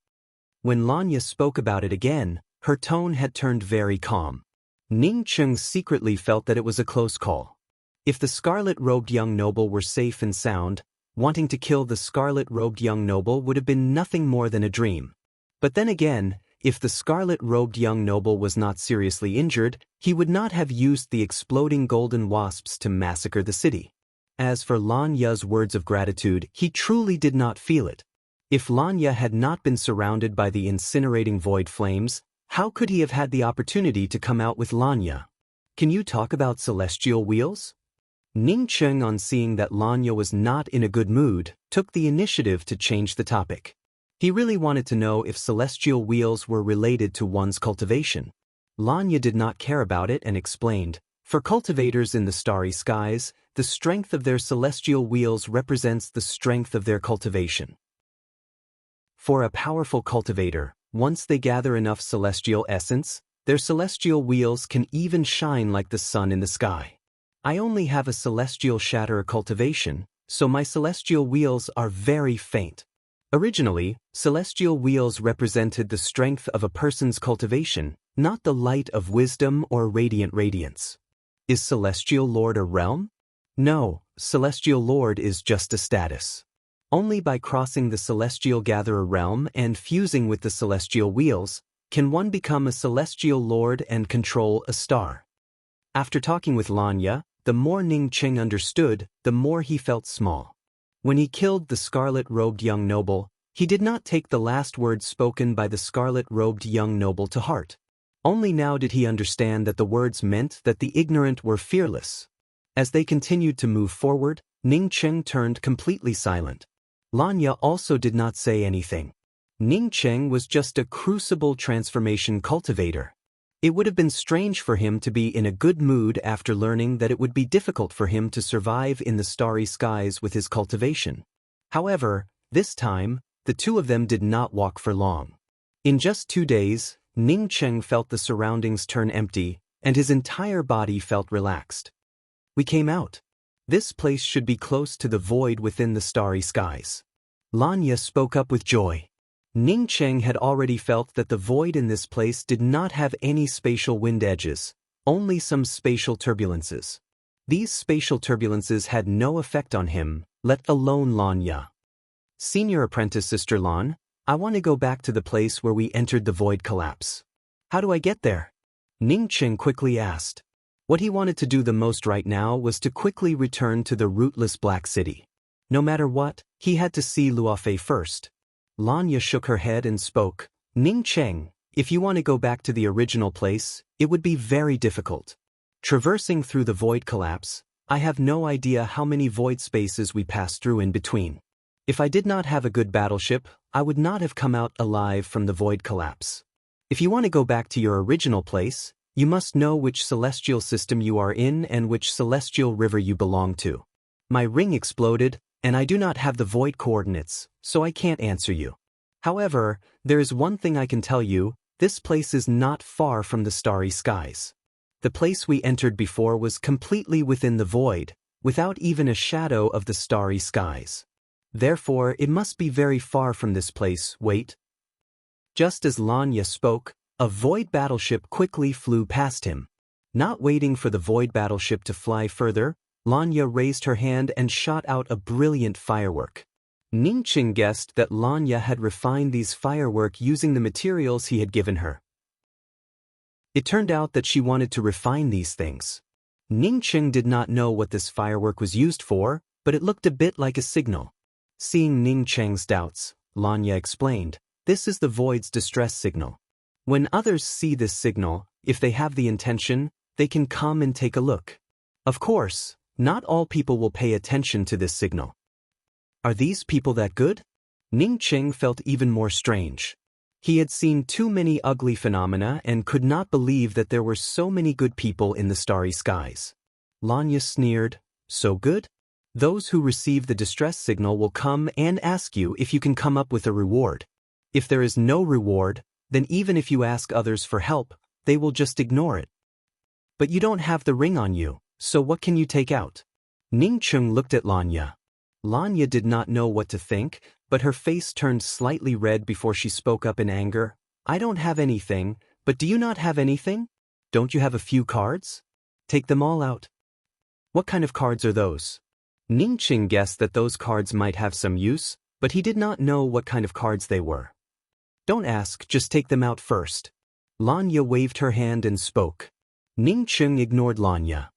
S1: When Lanya spoke about it again, her tone had turned very calm. Ning Cheng secretly felt that it was a close call. If the scarlet-robed young noble were safe and sound, wanting to kill the scarlet-robed young noble would have been nothing more than a dream. But then again, if the scarlet-robed young noble was not seriously injured, he would not have used the exploding golden wasps to massacre the city. As for Lanya's words of gratitude, he truly did not feel it. If Lanya had not been surrounded by the incinerating void flames, how could he have had the opportunity to come out with Lanya? "Can you talk about celestial wheels?" Ning Cheng, on seeing that Lanya was not in a good mood, took the initiative to change the topic. He really wanted to know if celestial wheels were related to one's cultivation. Lanya did not care about it and explained, "For cultivators in the starry skies, the strength of their celestial wheels represents the strength of their cultivation. For a powerful cultivator, once they gather enough celestial essence, their celestial wheels can even shine like the sun in the sky. I only have a celestial shatter cultivation, so my celestial wheels are very faint." Originally, celestial wheels represented the strength of a person's cultivation, not the light of wisdom or radiant radiance. Is Celestial Lord a realm? No, Celestial Lord is just a status. Only by crossing the Celestial Gatherer realm and fusing with the Celestial Wheels, can one become a Celestial Lord and control a star. After talking with Lanya, the more Ning Cheng understood, the more he felt small. When he killed the scarlet-robed young noble, he did not take the last words spoken by the scarlet-robed young noble to heart. Only now did he understand that the words meant that the ignorant were fearless. As they continued to move forward, Ning Cheng turned completely silent. Lanya also did not say anything. Ning Cheng was just a crucible transformation cultivator. It would have been strange for him to be in a good mood after learning that it would be difficult for him to survive in the starry skies with his cultivation. However, this time, the two of them did not walk for long. In just 2 days, Ning Cheng felt the surroundings turn empty, and his entire body felt relaxed. "We came out. This place should be close to the void within the starry skies." Lanya spoke up with joy. Ning Cheng had already felt that the void in this place did not have any spatial wind edges, only some spatial turbulences. These spatial turbulences had no effect on him, let alone Lanya. Senior apprentice Sister Lan, I want to go back to the place where we entered the void collapse. How do I get there? Ning Qing quickly asked. What he wanted to do the most right now was to quickly return to the rootless Black City. No matter what, he had to see Luofei first. Lanya shook her head and spoke. Ning Cheng, if you want to go back to the original place, it would be very difficult. Traversing through the void collapse, I have no idea how many void spaces we passed through in between. If I did not have a good battleship, I would not have come out alive from the void collapse. If you want to go back to your original place, you must know which celestial system you are in and which celestial river you belong to. My ring exploded, and I do not have the void coordinates, so I can't answer you. However, there is one thing I can tell you, this place is not far from the starry skies. The place we entered before was completely within the void, without even a shadow of the starry skies. Therefore, it must be very far from this place. Wait. Just as Lanya spoke, a void battleship quickly flew past him. Not waiting for the void battleship to fly further, Lanya raised her hand and shot out a brilliant firework. Ning Qing guessed that Lanya had refined these fireworks using the materials he had given her. It turned out that she wanted to refine these things. Ning Qing did not know what this firework was used for, but it looked a bit like a signal. Seeing Ning Cheng's doubts, Lanya explained, this is the void's distress signal. When others see this signal, if they have the intention, they can come and take a look. Of course, not all people will pay attention to this signal. Are these people that good? Ning Qing felt even more strange. He had seen too many ugly phenomena and could not believe that there were so many good people in the starry skies. Lanya sneered, so good? Those who receive the distress signal will come and ask you if you can come up with a reward. If there is no reward, then even if you ask others for help, they will just ignore it. But you don't have the ring on you, so what can you take out? Ning Qing looked at Lanya. Lanya did not know what to think, but her face turned slightly red before she spoke up in anger. I don't have anything, but do you not have anything? Don't you have a few cards? Take them all out. What kind of cards are those? Ning Qing guessed that those cards might have some use, but he did not know what kind of cards they were. Don't ask, just take them out first. Lanya waved her hand and spoke. Ning Qing ignored Lanya.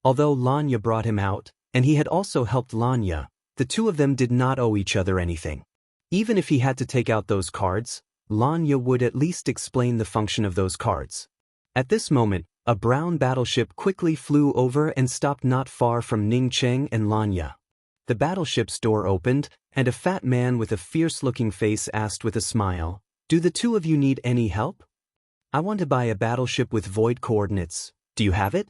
S1: Although Lanya brought him out, and he had also helped Lanya, the two of them did not owe each other anything. Even if he had to take out those cards, Lanya would at least explain the function of those cards. At this moment, a brown battleship quickly flew over and stopped not far from Ning Qing and Lanya. The battleship's door opened, and a fat man with a fierce-looking face asked with a smile, do the two of you need any help? I want to buy a battleship with void coordinates. Do you have it?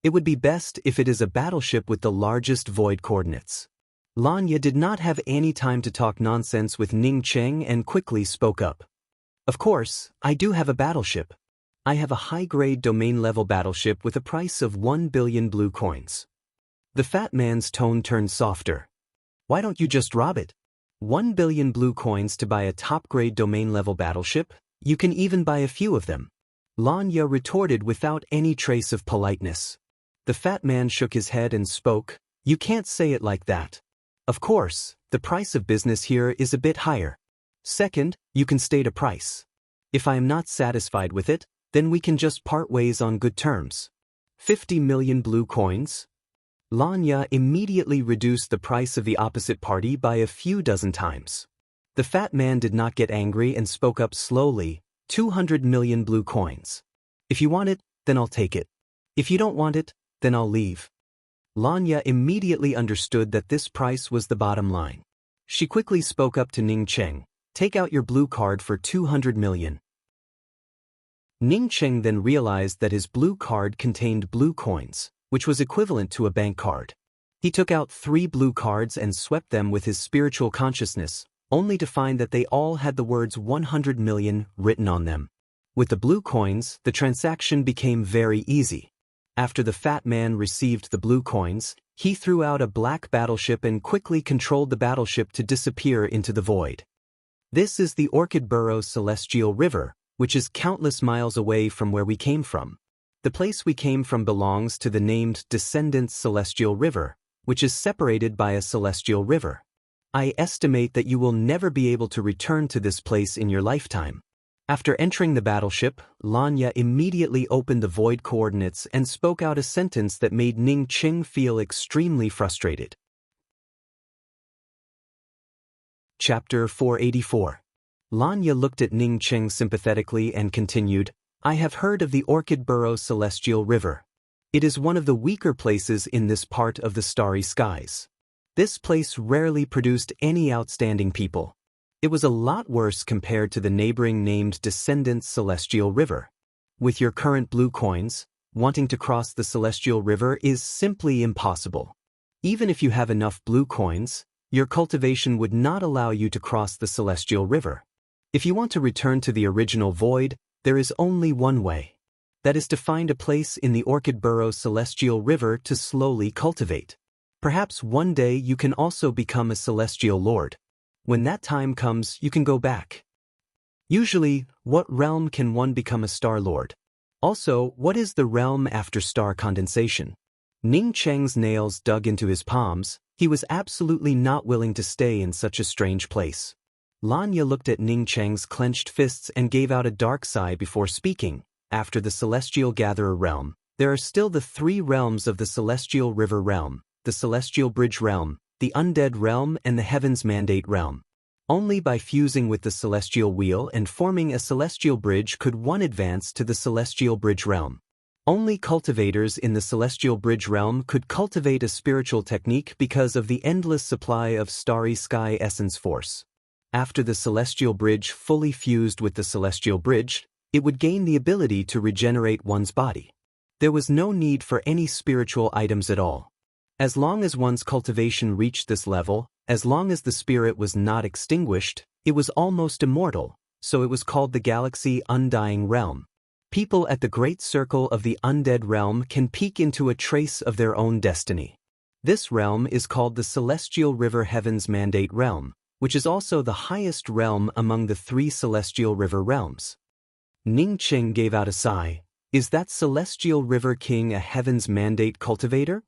S1: It would be best if it is a battleship with the largest void coordinates. Lanya did not have any time to talk nonsense with Ning Qing and quickly spoke up. Of course, I do have a battleship. I have a high-grade domain-level battleship with a price of 1 billion blue coins. The fat man's tone turned softer. Why don't you just rob it? 1 billion blue coins to buy a top-grade domain-level battleship? You can even buy a few of them. Lanya retorted without any trace of politeness. The fat man shook his head and spoke, you can't say it like that. Of course, the price of business here is a bit higher. Second, you can state a price. If I am not satisfied with it, then we can just part ways on good terms. 50 million blue coins? Lanya immediately reduced the price of the opposite party by a few dozen times. The fat man did not get angry and spoke up slowly, 200 million blue coins. If you want it, then I'll take it. If you don't want it, then I'll leave. Lanya immediately understood that this price was the bottom line. She quickly spoke up to Ning Qing, take out your blue card for 200 million. Ning Qing then realized that his blue card contained blue coins, which was equivalent to a bank card. He took out 3 blue cards and swept them with his spiritual consciousness, only to find that they all had the words 100 million written on them. With the blue coins, the transaction became very easy. After the fat man received the blue coins, he threw out a black battleship and quickly controlled the battleship to disappear into the void. This is the Orchid Burrow's Celestial River, which is countless miles away from where we came from. The place we came from belongs to the named Descendants Celestial River, which is separated by a celestial river. I estimate that you will never be able to return to this place in your lifetime. After entering the battleship, Lanya immediately opened the void coordinates and spoke out a sentence that made Ning Qing feel extremely frustrated. Chapter 484. Lanya looked at Ning Qing sympathetically and continued, I have heard of the Orchid Burrow Celestial River. It is one of the weaker places in this part of the starry skies. This place rarely produced any outstanding people. It was a lot worse compared to the neighboring named Descendants Celestial River. With your current blue coins, wanting to cross the Celestial River is simply impossible. Even if you have enough blue coins, your cultivation would not allow you to cross the Celestial River. If you want to return to the original void, there is only one way. That is to find a place in the Orchid Burrow Celestial River to slowly cultivate. Perhaps one day you can also become a Celestial Lord. When that time comes, you can go back. Usually, what realm can one become a Star Lord? Also, what is the realm after star condensation? Ning Cheng's nails dug into his palms. He was absolutely not willing to stay in such a strange place. Lanya looked at Ning Cheng's clenched fists and gave out a dark sigh before speaking. After the Celestial Gatherer realm, there are still the 3 realms of the Celestial River realm, the Celestial Bridge realm, the Undead realm and the Heaven's Mandate realm. Only by fusing with the Celestial Wheel and forming a Celestial Bridge could one advance to the Celestial Bridge realm. Only cultivators in the Celestial Bridge realm could cultivate a spiritual technique because of the endless supply of starry sky essence force. After the Celestial Bridge fully fused with the Celestial Bridge, it would gain the ability to regenerate one's body. There was no need for any spiritual items at all. As long as one's cultivation reached this level, as long as the spirit was not extinguished, it was almost immortal, so it was called the Galaxy Undying Realm. People at the Great Circle of the Undead Realm can peek into a trace of their own destiny. This realm is called the Celestial River Heaven's Mandate Realm, which is also the highest realm among the 3 Celestial River realms. Ning Qing gave out a sigh. Is that Celestial River King a Heaven's Mandate cultivator?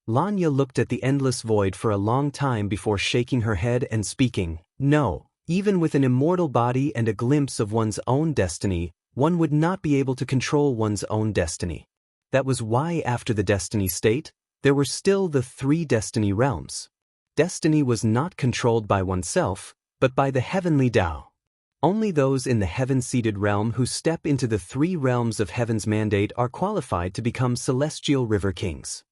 S1: Lanya looked at the endless void for a long time before shaking her head and speaking, No, even with an immortal body and a glimpse of one's own destiny, one would not be able to control one's own destiny. That was why after the destiny state, there were still the 3 destiny realms. Destiny was not controlled by oneself, but by the heavenly Tao. Only those in the heaven-seated realm who step into the 3 realms of Heaven's Mandate are qualified to become Celestial River Kings.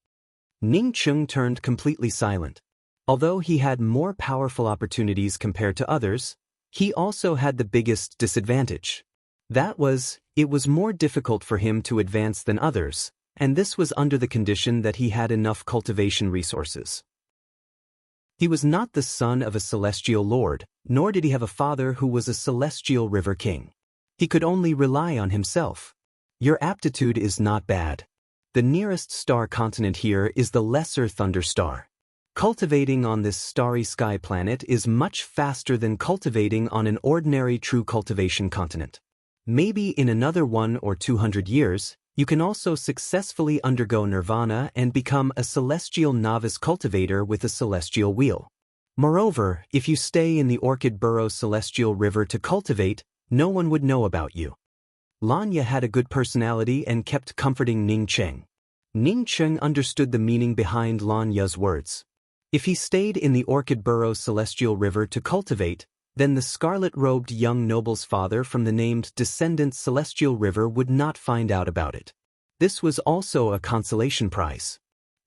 S1: Ning Qing turned completely silent. Although he had more powerful opportunities compared to others, he also had the biggest disadvantage. That was, it was more difficult for him to advance than others, and this was under the condition that he had enough cultivation resources. He was not the son of a Celestial Lord, nor did he have a father who was a Celestial River King. He could only rely on himself. Your aptitude is not bad. The nearest star continent here is the Lesser Thunder Star. Cultivating on this starry sky planet is much faster than cultivating on an ordinary true cultivation continent. Maybe in another 100 or 200 years, you can also successfully undergo nirvana and become a celestial novice cultivator with a celestial wheel. Moreover, if you stay in the Orchid Burrow Celestial River to cultivate, no one would know about you. Lanya had a good personality and kept comforting Ning Qing. Ning Qing understood the meaning behind Lanya's words. If he stayed in the Orchid Burrow Celestial River to cultivate, then the scarlet-robed young noble's father from the named Descendants Celestial River would not find out about it. This was also a consolation prize.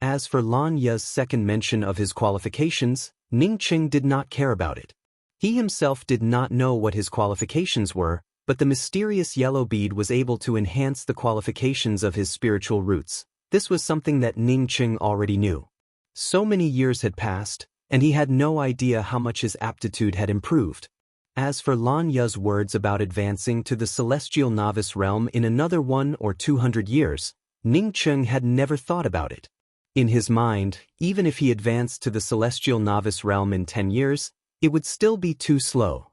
S1: As for Lanya's second mention of his qualifications, Ning Qing did not care about it. He himself did not know what his qualifications were, but the mysterious yellow bead was able to enhance the qualifications of his spiritual roots. This was something that Ning Qing already knew. So many years had passed, and he had no idea how much his aptitude had improved. As for Lanya's words about advancing to the celestial novice realm in another 100 or 200 years, Ning Qing had never thought about it. In his mind, even if he advanced to the celestial novice realm in 10 years, it would still be too slow.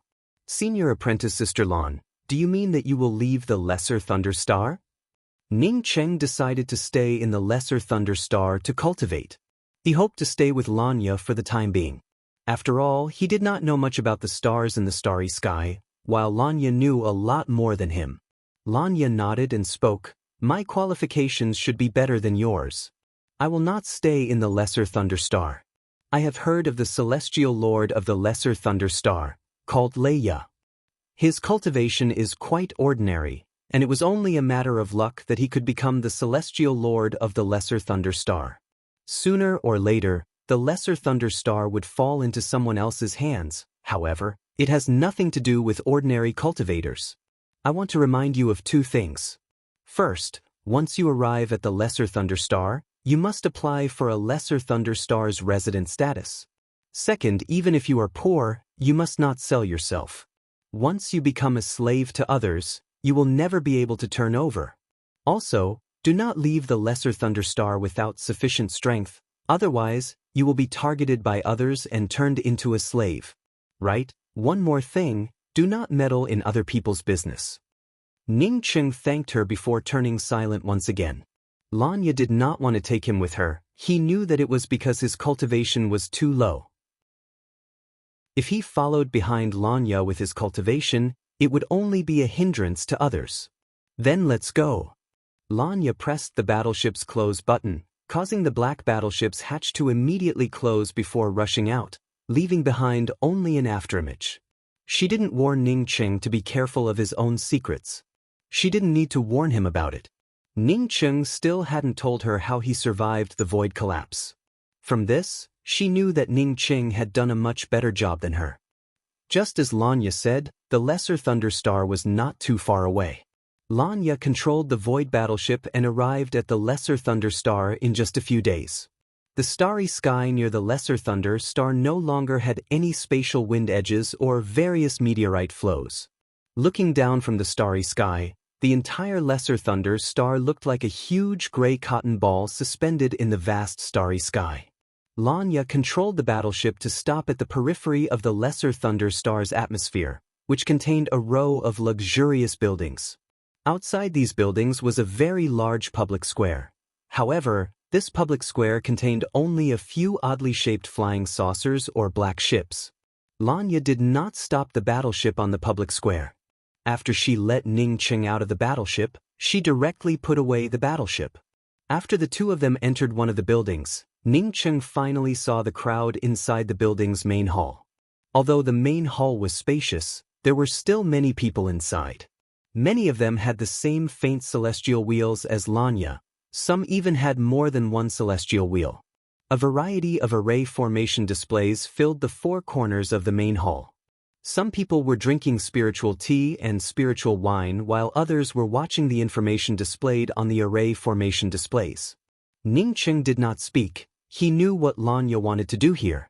S1: Senior Apprentice Sister Lan, do you mean that you will leave the Lesser Thunder Star? Ning Qing decided to stay in the Lesser Thunder Star to cultivate. He hoped to stay with Lanya for the time being. After all, he did not know much about the stars in the starry sky, while Lanya knew a lot more than him. Lanya nodded and spoke, "My qualifications should be better than yours. I will not stay in the Lesser Thunder Star. I have heard of the celestial lord of the Lesser Thunder Star, called Leia. His cultivation is quite ordinary, and it was only a matter of luck that he could become the celestial lord of the Lesser Thunder Star. Sooner or later, the Lesser Thunder Star would fall into someone else's hands. However, it has nothing to do with ordinary cultivators. I want to remind you of two things. First, once you arrive at the Lesser Thunder Star, you must apply for a Lesser Thunder Star's resident status. Second, even if you are poor, you must not sell yourself. Once you become a slave to others, you will never be able to turn over. Also, do not leave the Lesser Thunder Star without sufficient strength, otherwise, you will be targeted by others and turned into a slave. Right? One more thing, do not meddle in other people's business." Ning Cheng thanked her before turning silent once again. Lanya did not want to take him with her. He knew that it was because his cultivation was too low. If he followed behind Lanya with his cultivation, it would only be a hindrance to others. "Then let's go." Lanya pressed the battleship's close button, causing the black battleship's hatch to immediately close before rushing out, leaving behind only an afterimage. She didn't warn Ning Cheng to be careful of his own secrets. She didn't need to warn him about it. Ning Cheng still hadn't told her how he survived the void collapse. From this, she knew that Ning Cheng had done a much better job than her. Just as Lanya said, the Lesser Thunder Star was not too far away. Lanya controlled the void battleship and arrived at the Lesser Thunder Star in just a few days. The starry sky near the Lesser Thunder Star no longer had any spatial wind edges or various meteorite flows. Looking down from the starry sky, the entire Lesser Thunder Star looked like a huge gray cotton ball suspended in the vast starry sky. Lanya controlled the battleship to stop at the periphery of the Lesser Thunder Star's atmosphere, which contained a row of luxurious buildings. Outside these buildings was a very large public square. However, this public square contained only a few oddly shaped flying saucers or black ships. Lanya did not stop the battleship on the public square. After she let Ning Cheng out of the battleship, she directly put away the battleship. After the two of them entered one of the buildings, Ning Cheng finally saw the crowd inside the building's main hall. Although the main hall was spacious, there were still many people inside. Many of them had the same faint celestial wheels as Lanya. Some even had more than one celestial wheel. A variety of array formation displays filled the four corners of the main hall. Some people were drinking spiritual tea and spiritual wine while others were watching the information displayed on the array formation displays. Ning Cheng did not speak. He knew what Lanya wanted to do here.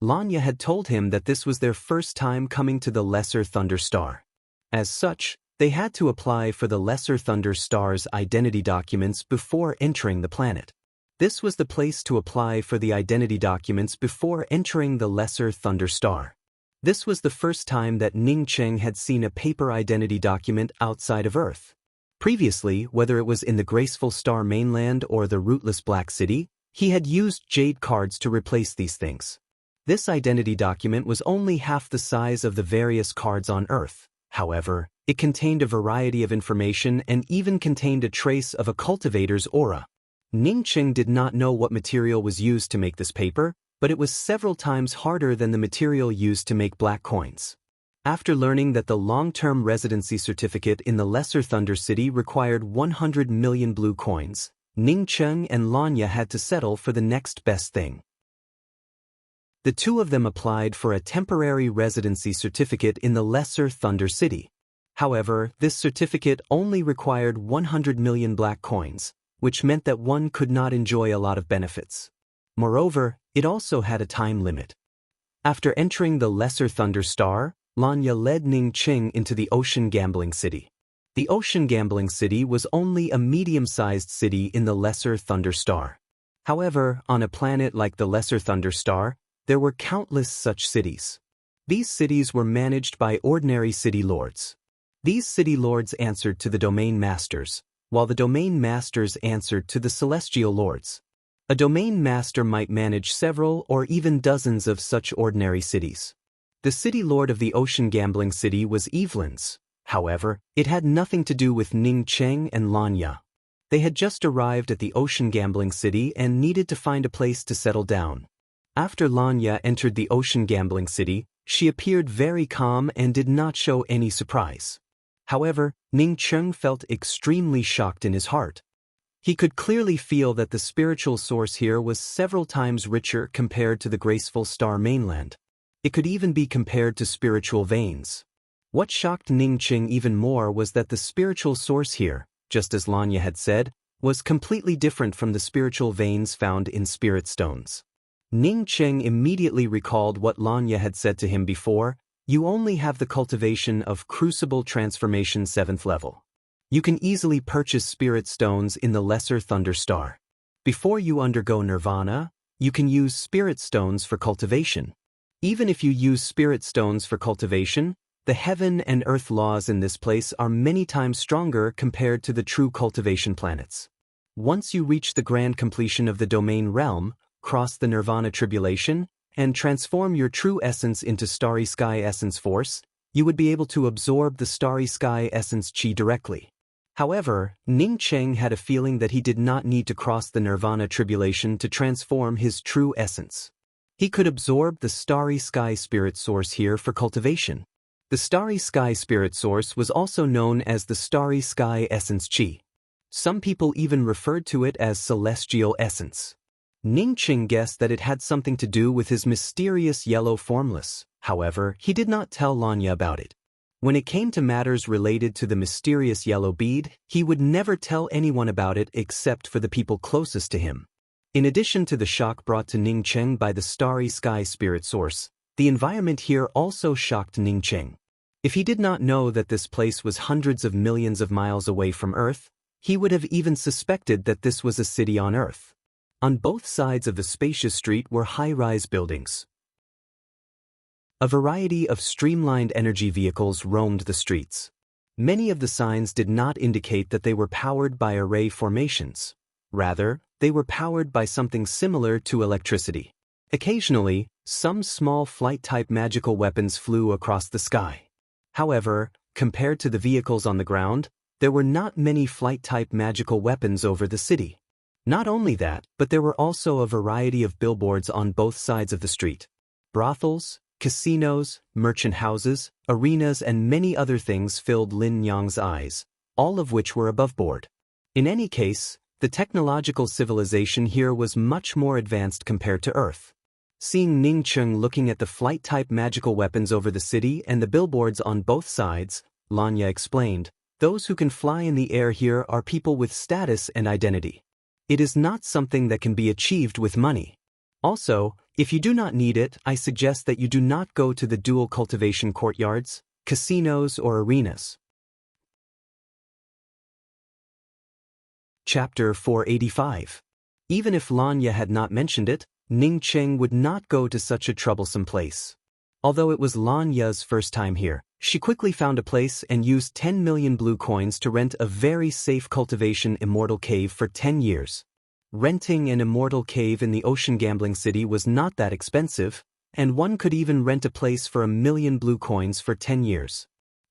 S1: Lanya had told him that this was their first time coming to the Lesser Thunder Star. As such, they had to apply for the Lesser Thunder Star's identity documents before entering the planet. This was the place to apply for the identity documents before entering the Lesser Thunder Star. This was the first time that Ning Cheng had seen a paper identity document outside of Earth. Previously, whether it was in the Graceful Star mainland or the Rootless Black City, he had used jade cards to replace these things. This identity document was only half the size of the various cards on Earth. However, it contained a variety of information and even contained a trace of a cultivator's aura. Ning Cheng did not know what material was used to make this paper, but it was several times harder than the material used to make black coins. After learning that the long-term residency certificate in the Lesser Thunder City required 100 million blue coins, Ning Cheng and Lanya had to settle for the next best thing. The two of them applied for a temporary residency certificate in the Lesser Thunder City. However, this certificate only required 100 million black coins, which meant that one could not enjoy a lot of benefits. Moreover, it also had a time limit. After entering the Lesser Thunder Star, Lanya led Ning Cheng into the Ocean Gambling City. The Ocean Gambling City was only a medium-sized city in the Lesser Thunder Star. However, on a planet like the Lesser Thunder Star, there were countless such cities. These cities were managed by ordinary city lords. These city lords answered to the domain masters, while the domain masters answered to the celestial lords. A domain master might manage several or even dozens of such ordinary cities. The city lord of the ocean gambling city was Evelyn's. However, it had nothing to do with Ning Cheng and Lanya. They had just arrived at the ocean gambling city and needed to find a place to settle down. After Lanya entered the ocean gambling city, she appeared very calm and did not show any surprise. However, Ning Cheng felt extremely shocked in his heart. He could clearly feel that the spiritual source here was several times richer compared to the graceful star mainland. It could even be compared to spiritual veins. What shocked Ning Cheng even more was that the spiritual source here, just as Lanya had said, was completely different from the spiritual veins found in spirit stones. Ning Cheng immediately recalled what Lanya had said to him before: "You only have the cultivation of Crucible Transformation 7th level. You can easily purchase spirit stones in the Lesser Thunder Star. Before you undergo nirvana, you can use spirit stones for cultivation. Even if you use spirit stones for cultivation, the heaven and earth laws in this place are many times stronger compared to the true cultivation planets. Once you reach the grand completion of the domain realm, cross the nirvana tribulation, and transform your true essence into starry sky essence force, you would be able to absorb the starry sky essence chi directly." However, Ning Cheng had a feeling that he did not need to cross the nirvana tribulation to transform his true essence. He could absorb the starry sky spirit source here for cultivation. The starry sky spirit source was also known as the starry sky essence chi. Some people even referred to it as celestial essence. Ning Cheng guessed that it had something to do with his mysterious yellow formless. However, he did not tell Lanya about it. When it came to matters related to the mysterious yellow bead, he would never tell anyone about it except for the people closest to him. In addition to the shock brought to Ning Cheng by the starry sky spirit source, the environment here also shocked Ning Cheng. If he did not know that this place was hundreds of millions of miles away from Earth, he would have even suspected that this was a city on Earth. On both sides of the spacious street were high-rise buildings. A variety of streamlined energy vehicles roamed the streets. Many of the signs did not indicate that they were powered by array formations. Rather, they were powered by something similar to electricity. Occasionally, some small flight-type magical weapons flew across the sky. However, compared to the vehicles on the ground, there were not many flight-type magical weapons over the city. Not only that, but there were also a variety of billboards on both sides of the street. Brothels, casinos, merchant houses, arenas and many other things filled Lin Yang's eyes, all of which were above board. In any case, the technological civilization here was much more advanced compared to Earth. Seeing Ning Cheng looking at the flight-type magical weapons over the city and the billboards on both sides, Lanya explained, "Those who can fly in the air here are people with status and identity. It is not something that can be achieved with money. Also, if you do not need it, I suggest that you do not go to the dual cultivation courtyards, casinos or arenas." Chapter 485. Even if Lanya had not mentioned it, Ning Cheng would not go to such a troublesome place. Although it was Lanya's first time here, she quickly found a place and used 10 million blue coins to rent a very safe cultivation immortal cave for 10 years. Renting an immortal cave in the ocean gambling city was not that expensive, and one could even rent a place for 1 million blue coins for 10 years.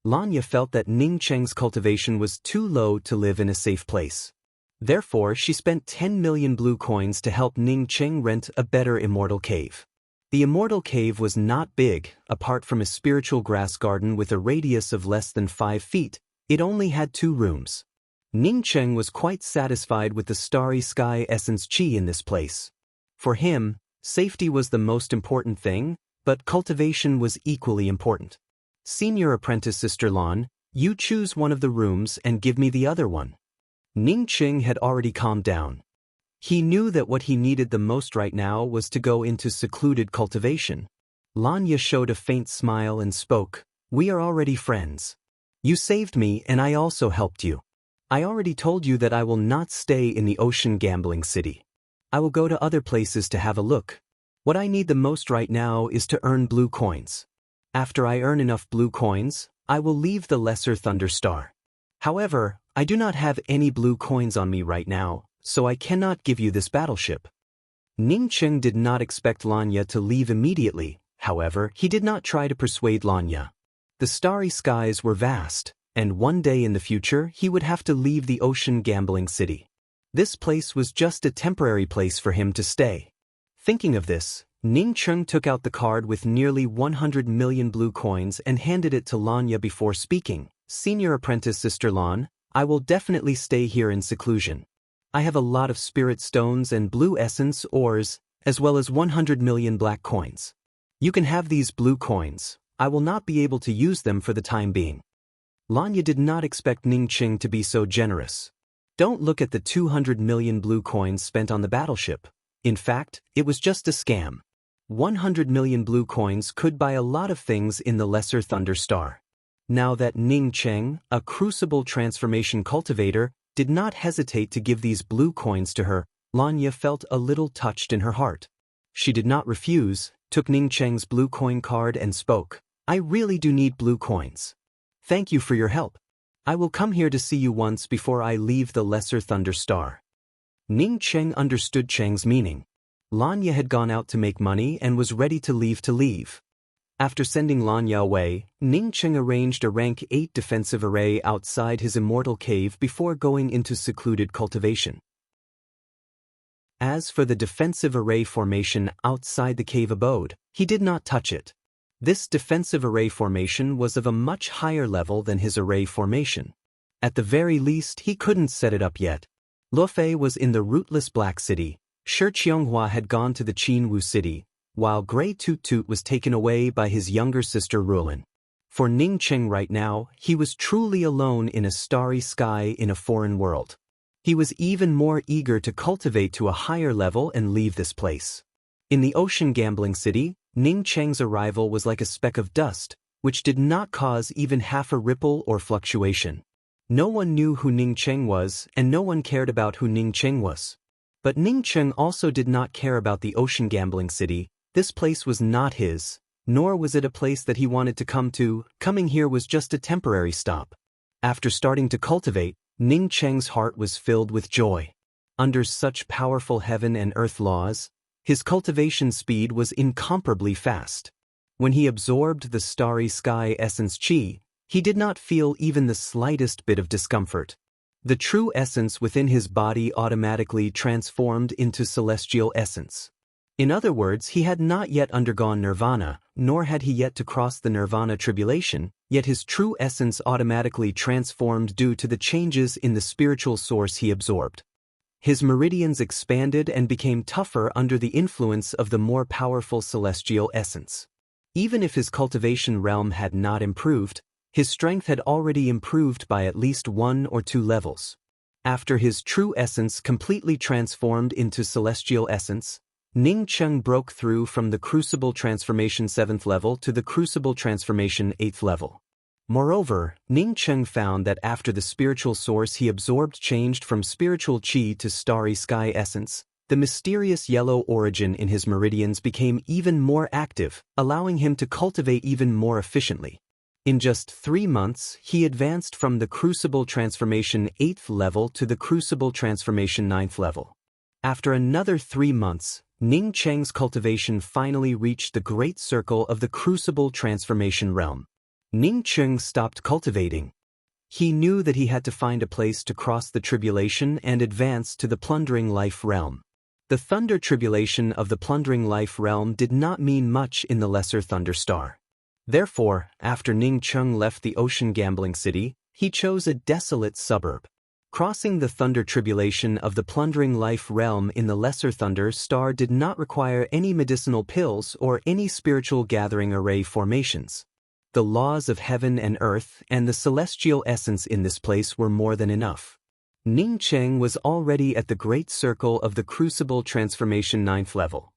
S1: Lanya felt that Ning Cheng's cultivation was too low to live in a safe place. Therefore, she spent 10 million blue coins to help Ning Cheng rent a better immortal cave. The immortal cave was not big. Apart from a spiritual grass garden with a radius of less than 5 feet, it only had 2 rooms. Ning Cheng was quite satisfied with the starry sky essence chi in this place. For him, safety was the most important thing, but cultivation was equally important. "Senior apprentice Sister Lan, you choose one of the rooms and give me the other one." Ning Cheng had already calmed down. He knew that what he needed the most right now was to go into secluded cultivation. Lanya showed a faint smile and spoke, "We are already friends. You saved me and I also helped you. I already told you that I will not stay in the ocean gambling city. I will go to other places to have a look. What I need the most right now is to earn blue coins. After I earn enough blue coins, I will leave the Lesser Thunder Star. However, I do not have any blue coins on me right now, so I cannot give you this battleship. Ning Cheng did not expect Lanya to leave immediately, however, he did not try to persuade Lanya. The starry skies were vast, and one day in the future he would have to leave the ocean gambling city. This place was just a temporary place for him to stay. Thinking of this, Ning Cheng took out the card with nearly 100 million blue coins and handed it to Lanya before speaking. Senior apprentice Sister Lan, I will definitely stay here in seclusion. I have a lot of spirit stones and blue essence ores, as well as 100 million black coins. You can have these blue coins. I will not be able to use them for the time being. Lanya did not expect Ning Cheng to be so generous. Don't look at the 200 million blue coins spent on the battleship. In fact, it was just a scam. 100 million blue coins could buy a lot of things in the Lesser Thunder Star. Now that Ning Cheng, a crucible transformation cultivator, did not hesitate to give these blue coins to her, Lanya felt a little touched in her heart. She did not refuse, took Ning Cheng's blue coin card and spoke. I really do need blue coins. Thank you for your help. I will come here to see you once before I leave the Lesser Thunder Star. Ning Cheng understood Cheng's meaning. Lanya had gone out to make money and was ready to leave. After sending Lanya away, Ning Cheng arranged a rank 8 defensive array outside his immortal cave before going into secluded cultivation. As for the defensive array formation outside the cave abode, he did not touch it. This defensive array formation was of a much higher level than his array formation. At the very least, he couldn't set it up yet. Lufei was in the rootless Black City, Shi Qianghua had gone to the Qinwu City, while Gray Toot Toot was taken away by his younger sister Rulin. For Ning Cheng right now, he was truly alone in a starry sky in a foreign world. He was even more eager to cultivate to a higher level and leave this place. In the ocean gambling city, Ning Cheng's arrival was like a speck of dust, which did not cause even half a ripple or fluctuation. No one knew who Ning Cheng was, and no one cared about who Ning Cheng was. But Ning Cheng also did not care about the ocean gambling city. This place was not his, nor was it a place that he wanted to come to. Coming here was just a temporary stop. After starting to cultivate, Ning Cheng's heart was filled with joy. Under such powerful heaven and earth laws, his cultivation speed was incomparably fast. When he absorbed the starry sky essence chi, he did not feel even the slightest bit of discomfort. The true essence within his body automatically transformed into celestial essence. In other words, he had not yet undergone nirvana, nor had he yet to cross the nirvana tribulation, yet his true essence automatically transformed due to the changes in the spiritual source he absorbed. His meridians expanded and became tougher under the influence of the more powerful celestial essence. Even if his cultivation realm had not improved, his strength had already improved by at least 1 or 2 levels. After his true essence completely transformed into celestial essence, Ning Cheng broke through from the Crucible Transformation 7th level to the Crucible Transformation 8th level. Moreover, Ning Cheng found that after the spiritual source he absorbed changed from spiritual chi to starry sky essence, the mysterious yellow origin in his meridians became even more active, allowing him to cultivate even more efficiently. In just 3 months, he advanced from the Crucible Transformation 8th level to the Crucible Transformation 9th level. After another 3 months, Ning Cheng's cultivation finally reached the great circle of the Crucible Transformation realm. Ning Cheng stopped cultivating. He knew that he had to find a place to cross the tribulation and advance to the plundering life realm. The thunder tribulation of the plundering life realm did not mean much in the Lesser Thunder Star. Therefore, after Ning Cheng left the ocean gambling city, he chose a desolate suburb. Crossing the thunder tribulation of the plundering life realm in the Lesser Thunder Star did not require any medicinal pills or any spiritual gathering array formations. The laws of heaven and earth and the celestial essence in this place were more than enough. Ning Cheng was already at the great circle of the Crucible Transformation 9th level.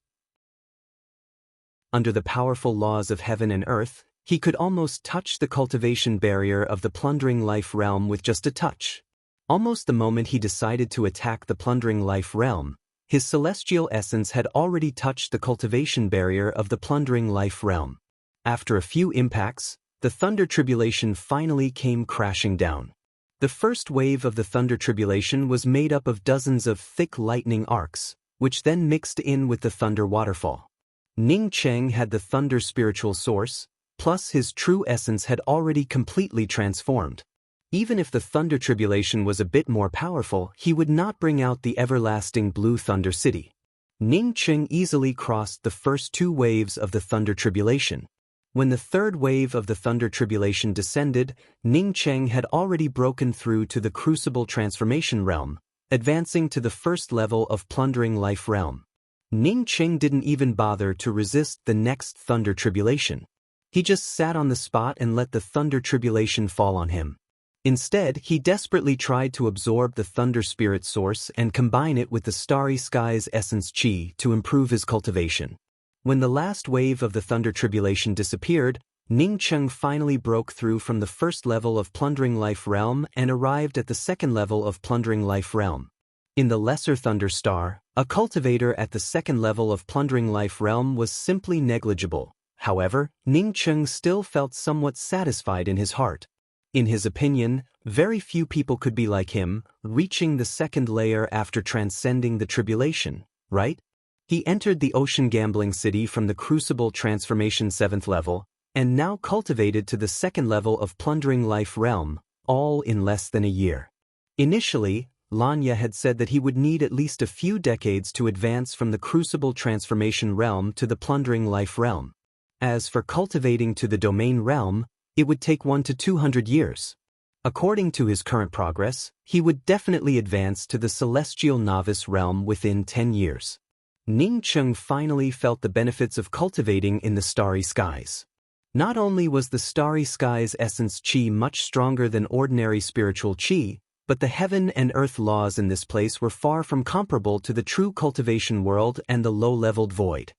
S1: Under the powerful laws of heaven and earth, he could almost touch the cultivation barrier of the plundering life realm with just a touch. Almost the moment he decided to attack the plundering life realm, his celestial essence had already touched the cultivation barrier of the plundering life realm. After a few impacts, the thunder tribulation finally came crashing down. The first wave of the thunder tribulation was made up of dozens of thick lightning arcs, which then mixed in with the thunder waterfall. Ning Cheng had the thunder spiritual source, plus his true essence had already completely transformed. Even if the thunder tribulation was a bit more powerful, he would not bring out the everlasting blue thunder city. Ning Cheng easily crossed the first two waves of the thunder tribulation. When the third wave of the thunder tribulation descended, Ning Cheng had already broken through to the crucible transformation realm, advancing to the first level of plundering life realm. Ning Cheng didn't even bother to resist the next thunder tribulation. He just sat on the spot and let the thunder tribulation fall on him. Instead, he desperately tried to absorb the thunder spirit source and combine it with the starry sky's essence chi to improve his cultivation. When the last wave of the thunder tribulation disappeared, Ning Cheng finally broke through from the first level of plundering life realm and arrived at the second level of plundering life realm. In the lesser thunder star, a cultivator at the second level of plundering life realm was simply negligible. However, Ning Cheng still felt somewhat satisfied in his heart. In his opinion, very few people could be like him, reaching the second layer after transcending the tribulation, right? He entered the ocean gambling city from the crucible transformation 7th level, and now cultivated to the second level of plundering life realm, all in less than a year. Initially, Lanya had said that he would need at least a few decades to advance from the crucible transformation realm to the plundering life realm. As for cultivating to the domain realm, it would take 1 to 200 years. According to his current progress, he would definitely advance to the celestial novice realm within 10 years. Ning Cheng finally felt the benefits of cultivating in the starry skies. Not only was the starry skies essence chi much stronger than ordinary spiritual chi, but the heaven and earth laws in this place were far from comparable to the true cultivation world and the low-leveled void.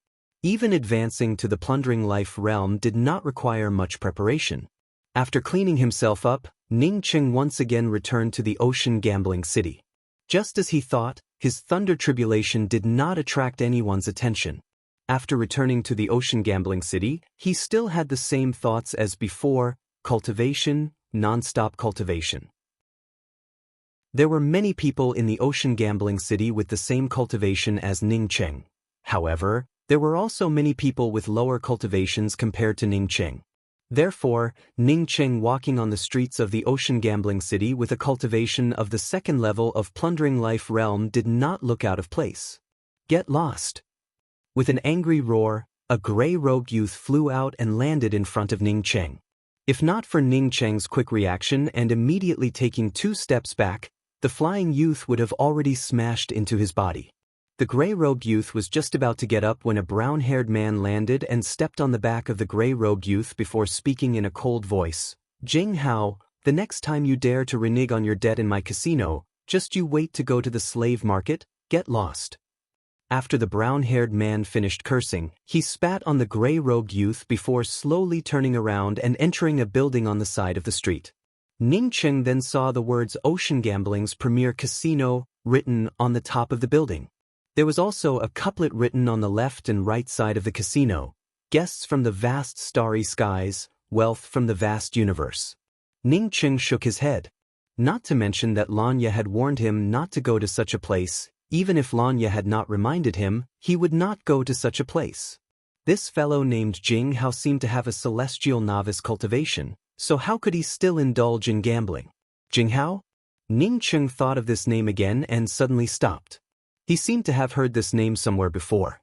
S1: Even advancing to the plundering life realm did not require much preparation. After cleaning himself up, Ning Cheng once again returned to the ocean gambling city. Just as he thought, his thunder tribulation did not attract anyone's attention. After returning to the ocean gambling city, he still had the same thoughts as before: cultivation, non-stop cultivation. There were many people in the ocean gambling city with the same cultivation as Ning Cheng. However, there were also many people with lower cultivations compared to Ning Cheng. Therefore, Ning Cheng walking on the streets of the ocean gambling city with a cultivation of the second level of plundering life realm did not look out of place. Get lost. With an angry roar, a gray-robed youth flew out and landed in front of Ning Cheng. If not for Ning Cheng's quick reaction and immediately taking 2 steps back, the flying youth would have already smashed into his body. The gray-robed youth was just about to get up when a brown-haired man landed and stepped on the back of the gray-robed youth before speaking in a cold voice. "Jing Hao, the next time you dare to renege on your debt in my casino, just you wait to go to the slave market, get lost." After the brown-haired man finished cursing, he spat on the gray-robed youth before slowly turning around and entering a building on the side of the street. Ning Cheng then saw the words "Ocean Gambling's Premier Casino" written on the top of the building. There was also a couplet written on the left and right side of the casino: "Guests from the vast starry skies, wealth from the vast universe." Ning Cheng shook his head. Not to mention that Lanya had warned him not to go to such a place. Even if Lanya had not reminded him, he would not go to such a place. This fellow named Jing Hao seemed to have a celestial novice cultivation, so how could he still indulge in gambling? Jing Hao? Ning Cheng thought of this name again and suddenly stopped. He seemed to have heard this name somewhere before.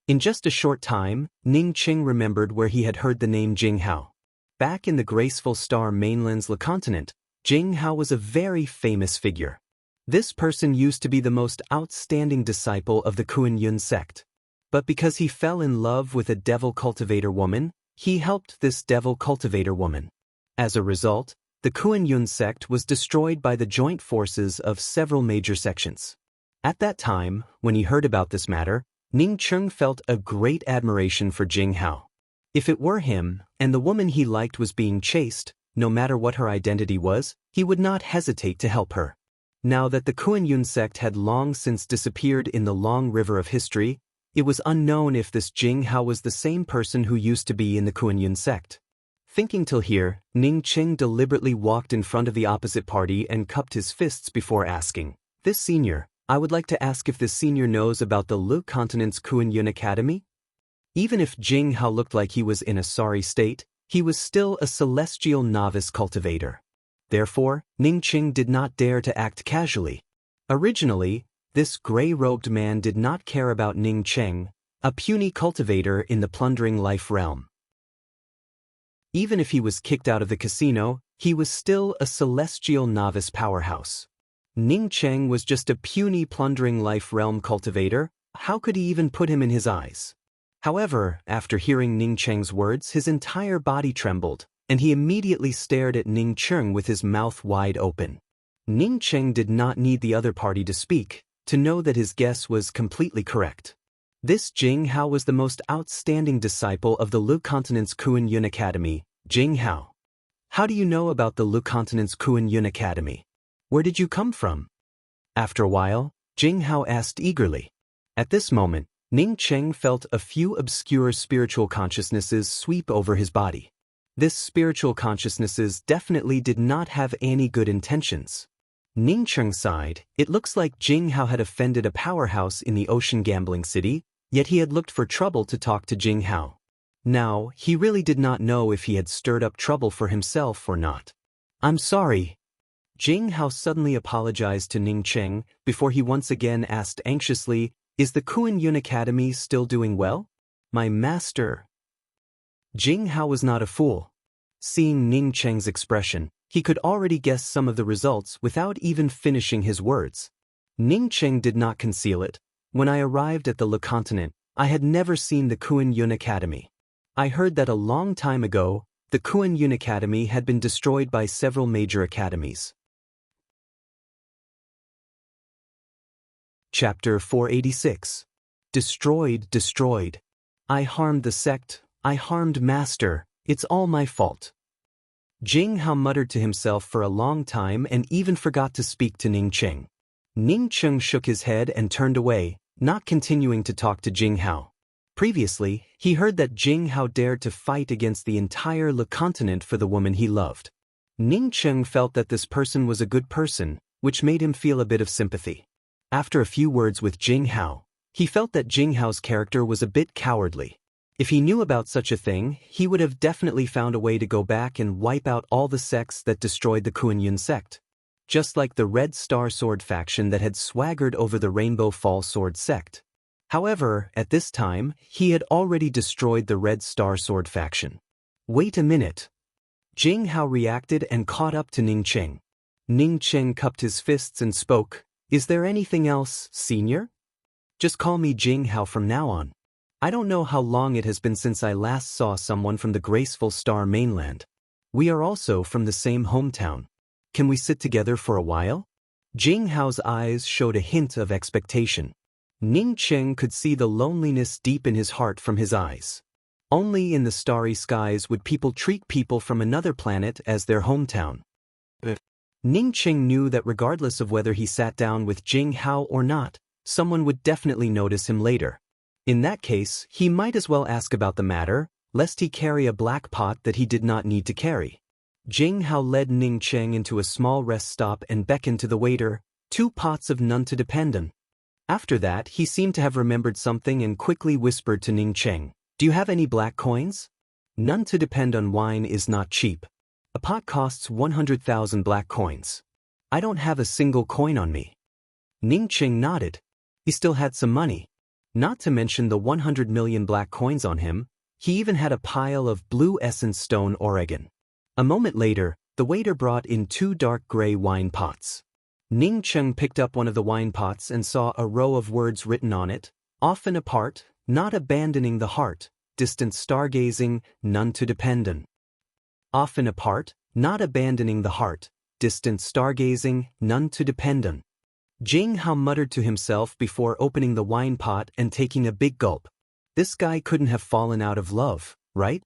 S1: In just a short time, Ning Cheng remembered where he had heard the name Jing Hao. Back in the graceful star mainland's Le Continent, Jing Hao was a very famous figure. This person used to be the most outstanding disciple of the Kuan Yun sect. But because he fell in love with a devil cultivator woman, he helped this devil cultivator woman. As a result, the Kuan Yun sect was destroyed by the joint forces of several major sections. At that time, when he heard about this matter, Ning Cheng felt a great admiration for Jing Hao. If it were him, and the woman he liked was being chased, no matter what her identity was, he would not hesitate to help her. Now that the Kuan Yun sect had long since disappeared in the long river of history, it was unknown if this Jing Hao was the same person who used to be in the Kuan Yun sect. Thinking till here, Ning Cheng deliberately walked in front of the opposite party and cupped his fists before asking, "This senior, I would like to ask if the senior knows about the Le Continent's Kuan Yin Academy? Even if Jing Hao looked like he was in a sorry state, he was still a celestial novice cultivator. Therefore, Ning Qing did not dare to act casually. Originally, this gray-robed man did not care about Ning Qing, a puny cultivator in the plundering life realm. Even if he was kicked out of the casino, he was still a celestial novice powerhouse. Ning Qing was just a puny plundering life realm cultivator. How could he even put him in his eyes? However, after hearing Ning Qing's words, his entire body trembled, and he immediately stared at Ning Qing with his mouth wide open. Ning Qing did not need the other party to speak to know that his guess was completely correct. This Jing Hao was the most outstanding disciple of the Le Continent's Kuan Yin Academy. Jing Hao. How do you know about the Le Continent's Kuan Yin Academy? Where did you come from? After a while, Jing Hao asked eagerly. At this moment, Ning Qing felt a few obscure spiritual consciousnesses sweep over his body. This spiritual consciousnesses definitely did not have any good intentions. Ning Qing sighed. It looks like Jing Hao had offended a powerhouse in the ocean gambling city, yet he had looked for trouble to talk to Jing Hao. Now, he really did not know if he had stirred up trouble for himself or not. I'm sorry. Jing Hao suddenly apologized to Ning Qing before he once again asked anxiously, is the Kuan Yin Academy still doing well? My master. Jing Hao was not a fool. Seeing Ning Qing's expression, he could already guess some of the results without even finishing his words. Ning Qing did not conceal it. When I arrived at the Le Continent, I had never seen the Kuan Yin Academy. I heard that a long time ago, the Kuan Yin Academy had been destroyed by several major academies. Chapter 486. Destroyed. I harmed the sect, I harmed master, it's all my fault. Jing Hao muttered to himself for a long time and even forgot to speak to Ning Qing. Ning Qing shook his head and turned away, not continuing to talk to Jing Hao. Previously, he heard that Jing Hao dared to fight against the entire Le Continent for the woman he loved. Ning Qing felt that this person was a good person, which made him feel a bit of sympathy. After a few words with Jing Hao, he felt that Jing Hao's character was a bit cowardly. If he knew about such a thing, he would have definitely found a way to go back and wipe out all the sects that destroyed the Kuan Yin sect. Just like the Red Star Sword faction that had swaggered over the Rainbow Fall Sword sect. However, at this time, he had already destroyed the Red Star Sword faction. Wait a minute. Jing Hao reacted and caught up to Ning Qing. Ning Qing cupped his fists and spoke, is there anything else, senior? Just call me Jing Hao from now on. I don't know how long it has been since I last saw someone from the graceful Star Mainland. We are also from the same hometown. Can we sit together for a while? Jing Hao's eyes showed a hint of expectation. Ning Qing could see the loneliness deep in his heart from his eyes. Only in the starry skies would people treat people from another planet as their hometown. Ning Qing knew that regardless of whether he sat down with Jing Hao or not, someone would definitely notice him later. In that case, he might as well ask about the matter, lest he carry a black pot that he did not need to carry. Jing Hao led Ning Qing into a small rest stop and beckoned to the waiter, 2 pots of none to depend on. After that, he seemed to have remembered something and quickly whispered to Ning Qing, do you have any black coins? None to depend on wine is not cheap. A pot costs 100,000 black coins. I don't have a single coin on me. Ning Qing nodded. He still had some money. Not to mention the 100 million black coins on him, he even had a pile of blue essence stone Oregon. A moment later, the waiter brought in 2 dark gray wine pots. Ning Qing picked up one of the wine pots and saw a row of words written on it, often apart, not abandoning the heart, distant stargazing, none to depend on. Often apart, not abandoning the heart, distant stargazing, none to depend on. Jing Hao muttered to himself before opening the wine pot and taking a big gulp. This guy couldn't have fallen out of love, right?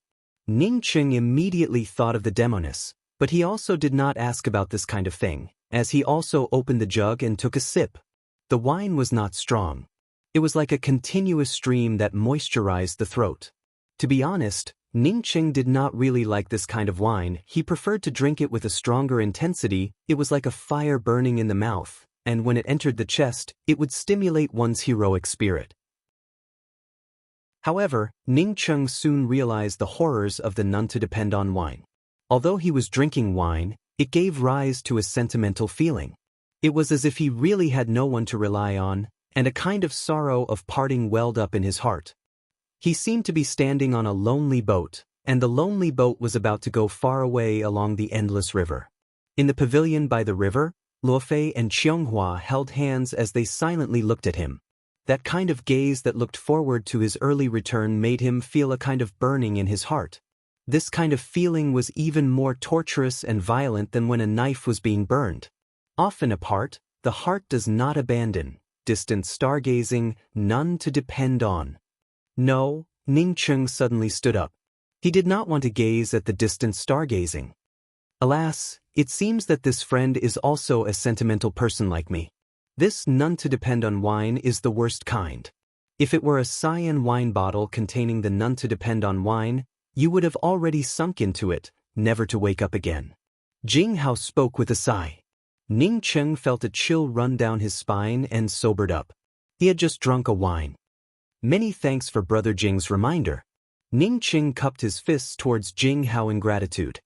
S1: Ning Qing immediately thought of the demoness, but he also did not ask about this kind of thing, as he also opened the jug and took a sip. The wine was not strong. It was like a continuous stream that moisturized the throat. To be honest, Ning Qing did not really like this kind of wine. He preferred to drink it with a stronger intensity. It was like a fire burning in the mouth, and when it entered the chest, it would stimulate one's heroic spirit. However, Ning Cheng soon realized the horrors of the none to depend on wine. Although he was drinking wine, it gave rise to a sentimental feeling. It was as if he really had no one to rely on, and a kind of sorrow of parting welled up in his heart. He seemed to be standing on a lonely boat, and the lonely boat was about to go far away along the endless river. In the pavilion by the river, Luofei and Qianghua held hands as they silently looked at him. That kind of gaze that looked forward to his early return made him feel a kind of burning in his heart. This kind of feeling was even more torturous and violent than when a knife was being burned. Often apart, the heart does not abandon. Distant stargazing, none to depend on. No, Ning Cheng suddenly stood up. He did not want to gaze at the distant stargazing. Alas, it seems that this friend is also a sentimental person like me. This none to depend on wine is the worst kind. If it were a cyan wine bottle containing the none to depend on wine, you would have already sunk into it, never to wake up again. Jing Hao spoke with a sigh. Ning Cheng felt a chill run down his spine and sobered up. He had just drunk a wine. Many thanks for Brother Jing's reminder. Ning Cheng cupped his fists towards Jing Hao in gratitude.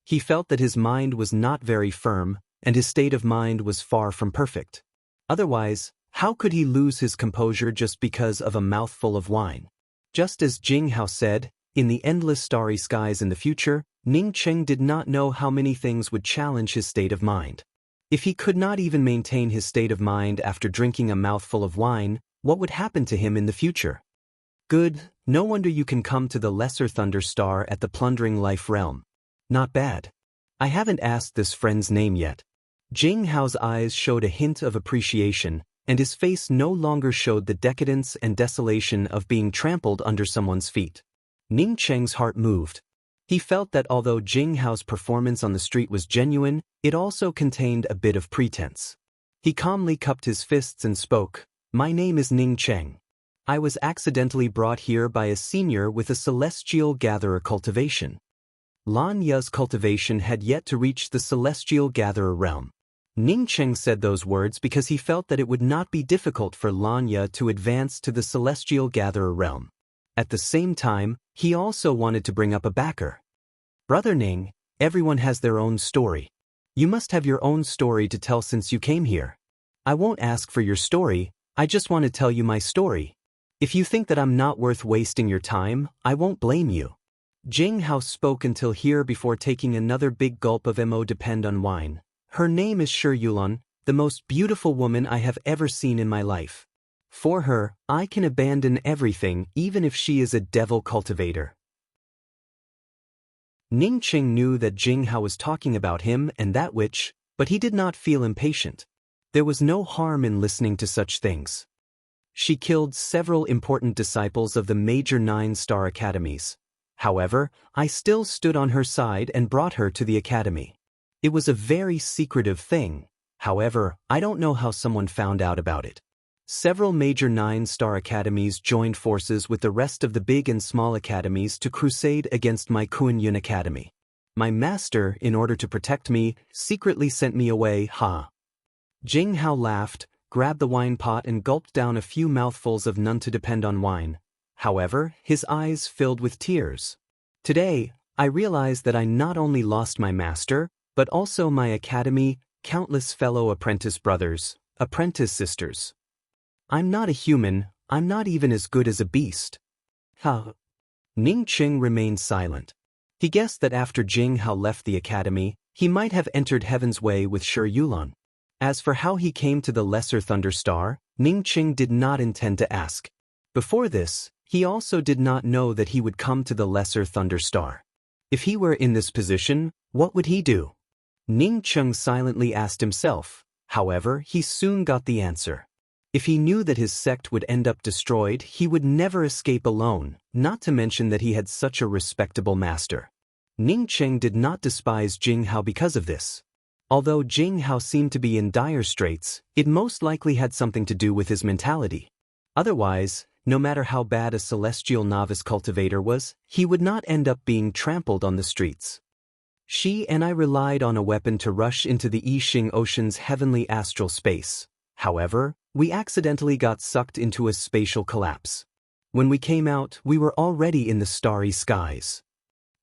S1: He felt that his mind was not very firm, and his state of mind was far from perfect. Otherwise, how could he lose his composure just because of a mouthful of wine? Just as Jing Hao said, in the endless starry skies in the future, Ning Cheng did not know how many things would challenge his state of mind. If he could not even maintain his state of mind after drinking a mouthful of wine, what would happen to him in the future? Good, no wonder you can come to the Lesser Thunder Star at the Plundering Life Realm. Not bad. I haven't asked this friend's name yet. Jing Hao's eyes showed a hint of appreciation, and his face no longer showed the decadence and desolation of being trampled under someone's feet. Ning Cheng's heart moved. He felt that although Jing Hao's performance on the street was genuine, it also contained a bit of pretense. He calmly cupped his fists and spoke, "My name is Ning Cheng. I was accidentally brought here by a senior with a celestial gatherer cultivation." Lan Ya's cultivation had yet to reach the celestial gatherer realm. Ning Cheng said those words because he felt that it would not be difficult for Lan Ya to advance to the celestial gatherer realm. At the same time, he also wanted to bring up a backer. "Brother Ning, everyone has their own story. You must have your own story to tell since you came here. I won't ask for your story, I just want to tell you my story. If you think that I'm not worth wasting your time, I won't blame you." Jing Hao spoke until here before taking another big gulp of mo depend on wine. "Her name is Shi Yulan, the most beautiful woman I have ever seen in my life. For her, I can abandon everything even if she is a devil cultivator." Ning Cheng knew that Jing Hao was talking about him and that witch, but he did not feel impatient. There was no harm in listening to such things. She killed several important disciples of the major 9-star academies. However, I still stood on her side and brought her to the academy. It was a very secretive thing. However, I don't know how someone found out about it. Several major 9-star academies joined forces with the rest of the big and small academies to crusade against my Kuan-Yun Academy. My master, in order to protect me, secretly sent me away, ha. Jing Hao laughed, grabbed the wine pot and gulped down a few mouthfuls of none to depend on wine. However, his eyes filled with tears. "Today, I realized that I not only lost my master, but also my academy, countless fellow apprentice brothers, apprentice sisters. I'm not a human, I'm not even as good as a beast." Ha. Ning Cheng remained silent. He guessed that after Jing Hao left the academy, he might have entered Heaven's Way with Shi Yulan. As for how he came to the Lesser Thunder Star, Ning Cheng did not intend to ask. Before this, he also did not know that he would come to the Lesser Thunder Star. If he were in this position, what would he do? Ning Cheng silently asked himself. However, he soon got the answer. If he knew that his sect would end up destroyed, he would never escape alone, not to mention that he had such a respectable master. Ning Cheng did not despise Jing Hao because of this. Although Jing Hao seemed to be in dire straits, it most likely had something to do with his mentality. Otherwise, no matter how bad a celestial novice cultivator was, he would not end up being trampled on the streets. She and I relied on a weapon to rush into the Yixing Ocean's heavenly astral space. However, we accidentally got sucked into a spatial collapse. When we came out, we were already in the starry skies.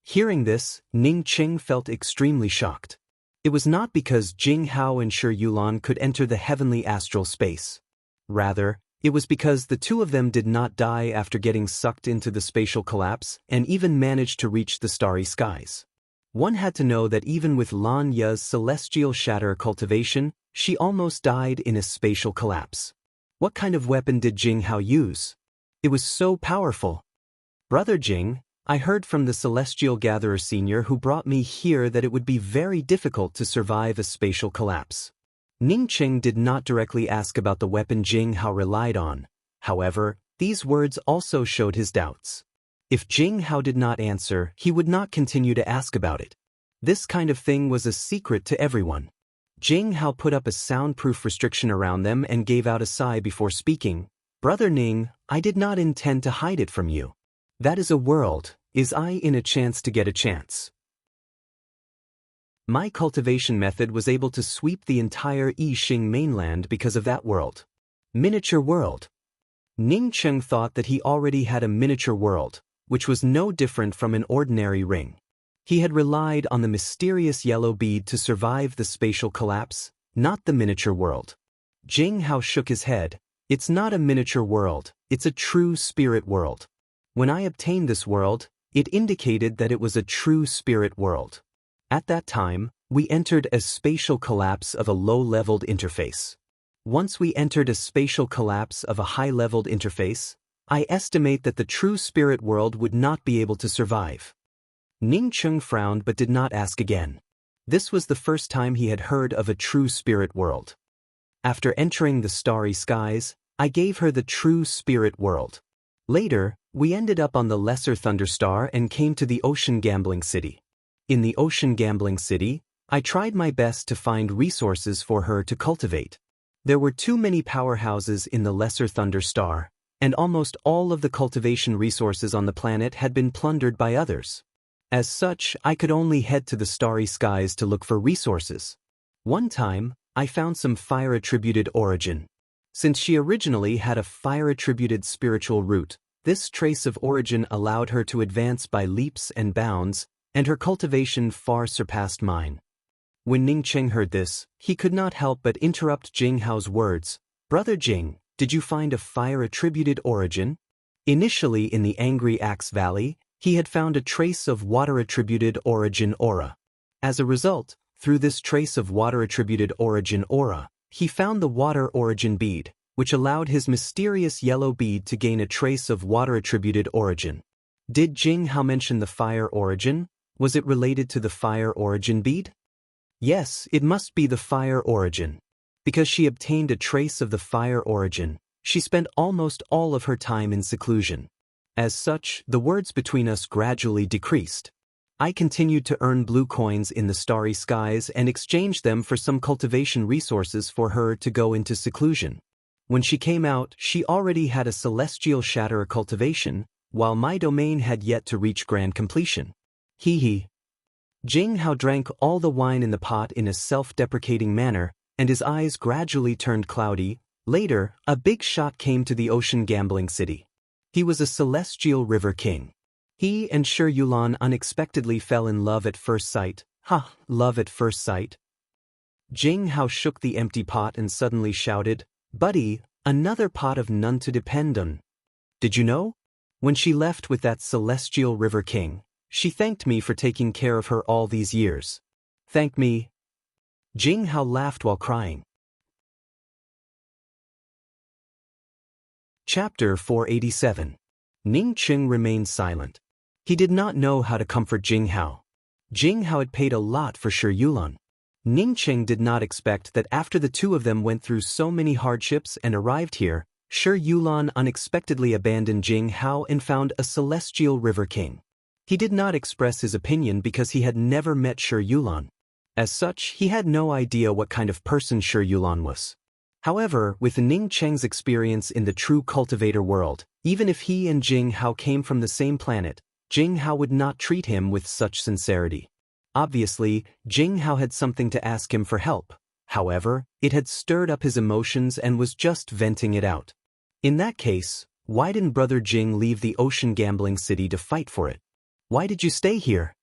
S1: Hearing this, Ning Qing felt extremely shocked. It was not because Jing Hao and Shi Yulan could enter the heavenly astral space. Rather, it was because the two of them did not die after getting sucked into the spatial collapse and even managed to reach the starry skies. One had to know that even with Lan Ye's celestial shatter cultivation, she almost died in a spatial collapse. What kind of weapon did Jing Hao use? It was so powerful. Brother Jing, I heard from the Celestial Gatherer Senior who brought me here that it would be very difficult to survive a spatial collapse. Ning Qing did not directly ask about the weapon Jing Hao relied on. However, these words also showed his doubts. If Jing Hao did not answer, he would not continue to ask about it. This kind of thing was a secret to everyone. Jing Hao put up a soundproof restriction around them and gave out a sigh before speaking. Brother Ning, I did not intend to hide it from you. That is a world. Is I in a chance to get a chance? My cultivation method was able to sweep the entire Yixing mainland because of that world. Miniature world. Ning Qing thought that he already had a miniature world, which was no different from an ordinary ring. He had relied on the mysterious yellow bead to survive the spatial collapse, not the miniature world. Jing Hao shook his head. It's not a miniature world, it's a true spirit world. When I obtained this world, it indicated that it was a true spirit world. At that time, we entered a spatial collapse of a low-leveled interface. Once we entered a spatial collapse of a high-leveled interface, I estimate that the true spirit world would not be able to survive. Ning Qing frowned but did not ask again. This was the first time he had heard of a true spirit world. After entering the starry skies, I gave her the true spirit world. Later, we ended up on the Lesser Thunderstar and came to the Ocean Gambling City. In the Ocean Gambling City, I tried my best to find resources for her to cultivate. There were too many powerhouses in the Lesser Thunderstar, and almost all of the cultivation resources on the planet had been plundered by others. As such, I could only head to the starry skies to look for resources. One time, I found some fire-attributed origin. Since she originally had a fire-attributed spiritual root, this trace of origin allowed her to advance by leaps and bounds, and her cultivation far surpassed mine. When Ning Qing heard this, he could not help but interrupt Jing Hao's words. Brother Jing, did you find a fire-attributed origin? Initially in the Angry Axe Valley, he had found a trace of water-attributed origin aura. As a result, through this trace of water-attributed origin aura, he found the water origin bead, which allowed his mysterious yellow bead to gain a trace of water-attributed origin. Did Jing Hao mention the fire origin? Was it related to the fire origin bead? Yes, it must be the fire origin. Because she obtained a trace of the fire origin, she spent almost all of her time in seclusion. As such, the words between us gradually decreased. I continued to earn blue coins in the starry skies and exchanged them for some cultivation resources for her to go into seclusion. When she came out, she already had a celestial shatterer cultivation, while my domain had yet to reach grand completion. Hee hee. Jing Hao drank all the wine in the pot in a self-deprecating manner, and his eyes gradually turned cloudy. Later, a big shot came to the Ocean Gambling City. He was a celestial river king. He and Shi Yulan unexpectedly fell in love at first sight. Ha, love at first sight. Jing Hao shook the empty pot and suddenly shouted, Buddy, another pot of none to depend on. Did you know? When she left with that celestial river king, she thanked me for taking care of her all these years. Thank me? Jing Hao laughed while crying. Chapter 487. Ning Qing remained silent. He did not know how to comfort Jing Hao. Jing Hao had paid a lot for Shi Yulan. Ning Qing did not expect that after the two of them went through so many hardships and arrived here, Shi Yulan unexpectedly abandoned Jing Hao and found a celestial river king. He did not express his opinion because he had never met Shi Yulan. As such, he had no idea what kind of person Shi Yulan was. However, with Ning Qing's experience in the true cultivator world, even if he and Jing Hao came from the same planet, Jing Hao would not treat him with such sincerity. Obviously, Jing Hao had something to ask him for help. However, it had stirred up his emotions and was just venting it out. In that case, why didn't Brother Jing leave the ocean gambling city to fight for it? Why did you stay here?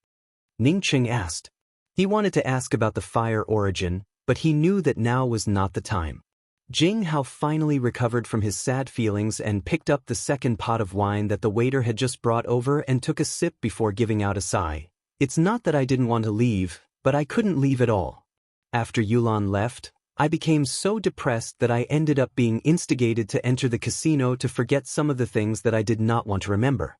S1: Ning Cheng asked. He wanted to ask about the fire origin, but he knew that now was not the time. Jing Hao finally recovered from his sad feelings and picked up the second pot of wine that the waiter had just brought over and took a sip before giving out a sigh. It's not that I didn't want to leave, but I couldn't leave at all. After Yulan left, I became so depressed that I ended up being instigated to enter the casino to forget some of the things that I did not want to remember.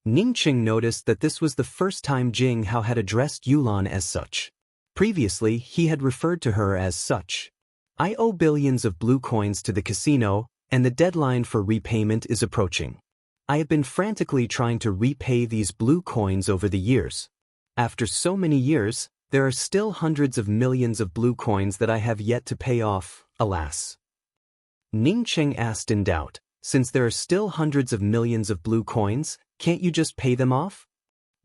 S1: Ning Cheng noticed that this was the first time Jing Hao had addressed Yulan as such. Previously, he had referred to her as such. I owe billions of blue coins to the casino, and the deadline for repayment is approaching. I have been frantically trying to repay these blue coins over the years. After so many years, there are still hundreds of millions of blue coins that I have yet to pay off, alas. Ning Cheng asked in doubt, since there are still hundreds of millions of blue coins, can't you just pay them off?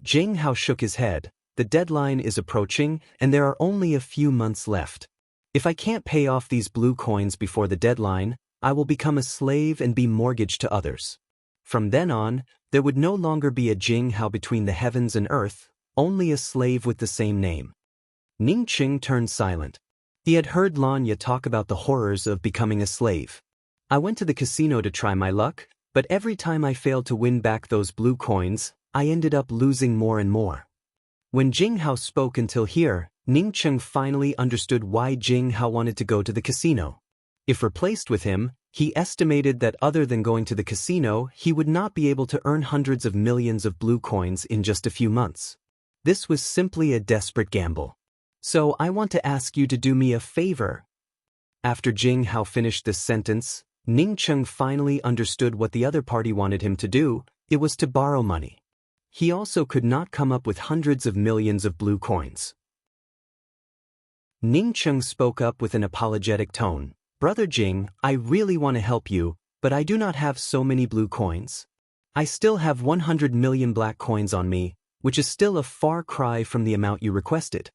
S1: Jing Hao shook his head. The deadline is approaching, and there are only a few months left. If I can't pay off these blue coins before the deadline, I will become a slave and be mortgaged to others. From then on, there would no longer be a Jing Hao between the heavens and earth, only a slave with the same name. Ning Cheng turned silent. He had heard Lanya talk about the horrors of becoming a slave. I went to the casino to try my luck, but every time I failed to win back those blue coins, I ended up losing more and more. When Jing Hao spoke until here, Ning Cheng finally understood why Jing Hao wanted to go to the casino. If replaced with him, he estimated that other than going to the casino, he would not be able to earn hundreds of millions of blue coins in just a few months. This was simply a desperate gamble. So I want to ask you to do me a favor. After Jing Hao finished this sentence, Ning Cheng finally understood what the other party wanted him to do. It was to borrow money. He also could not come up with hundreds of millions of blue coins. Ning Cheng spoke up with an apologetic tone. Brother Jing, I really want to help you, but I do not have so many blue coins. I still have 100 million black coins on me, which is still a far cry from the amount you requested.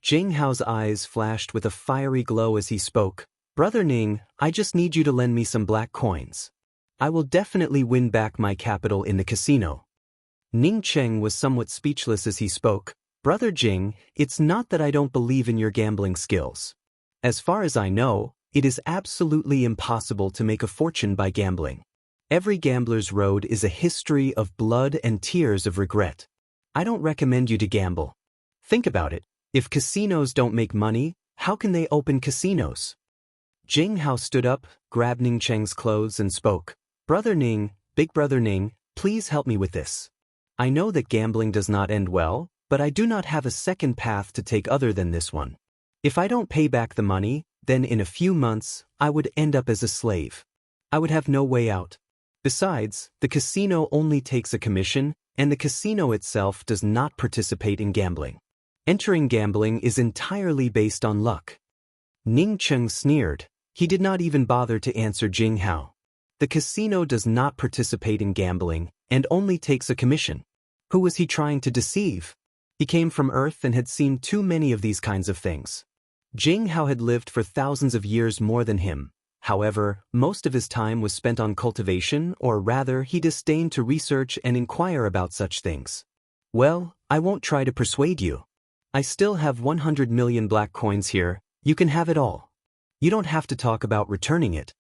S1: Jing Hao's eyes flashed with a fiery glow as he spoke. Brother Ning, I just need you to lend me some black coins. I will definitely win back my capital in the casino. Ning Cheng was somewhat speechless as he spoke. Brother Jing, it's not that I don't believe in your gambling skills. As far as I know, it is absolutely impossible to make a fortune by gambling. Every gambler's road is a history of blood and tears of regret. I don't recommend you to gamble. Think about it. If casinos don't make money, how can they open casinos? Jing Hao stood up, grabbed Ning Cheng's clothes and spoke. Brother Ning, Big Brother Ning, please help me with this. I know that gambling does not end well, but I do not have a second path to take other than this one. If I don't pay back the money, then in a few months, I would end up as a slave. I would have no way out. Besides, the casino only takes a commission, and the casino itself does not participate in gambling. Entering gambling is entirely based on luck. Ning Cheng sneered. He did not even bother to answer Jing Hao. The casino does not participate in gambling, and only takes a commission. Who was he trying to deceive? He came from Earth and had seen too many of these kinds of things. Jing Hao had lived for thousands of years more than him. However, most of his time was spent on cultivation, or rather, he disdained to research and inquire about such things. Well, I won't try to persuade you. I still have 100 million black coins here. You can have it all. You don't have to talk about returning it.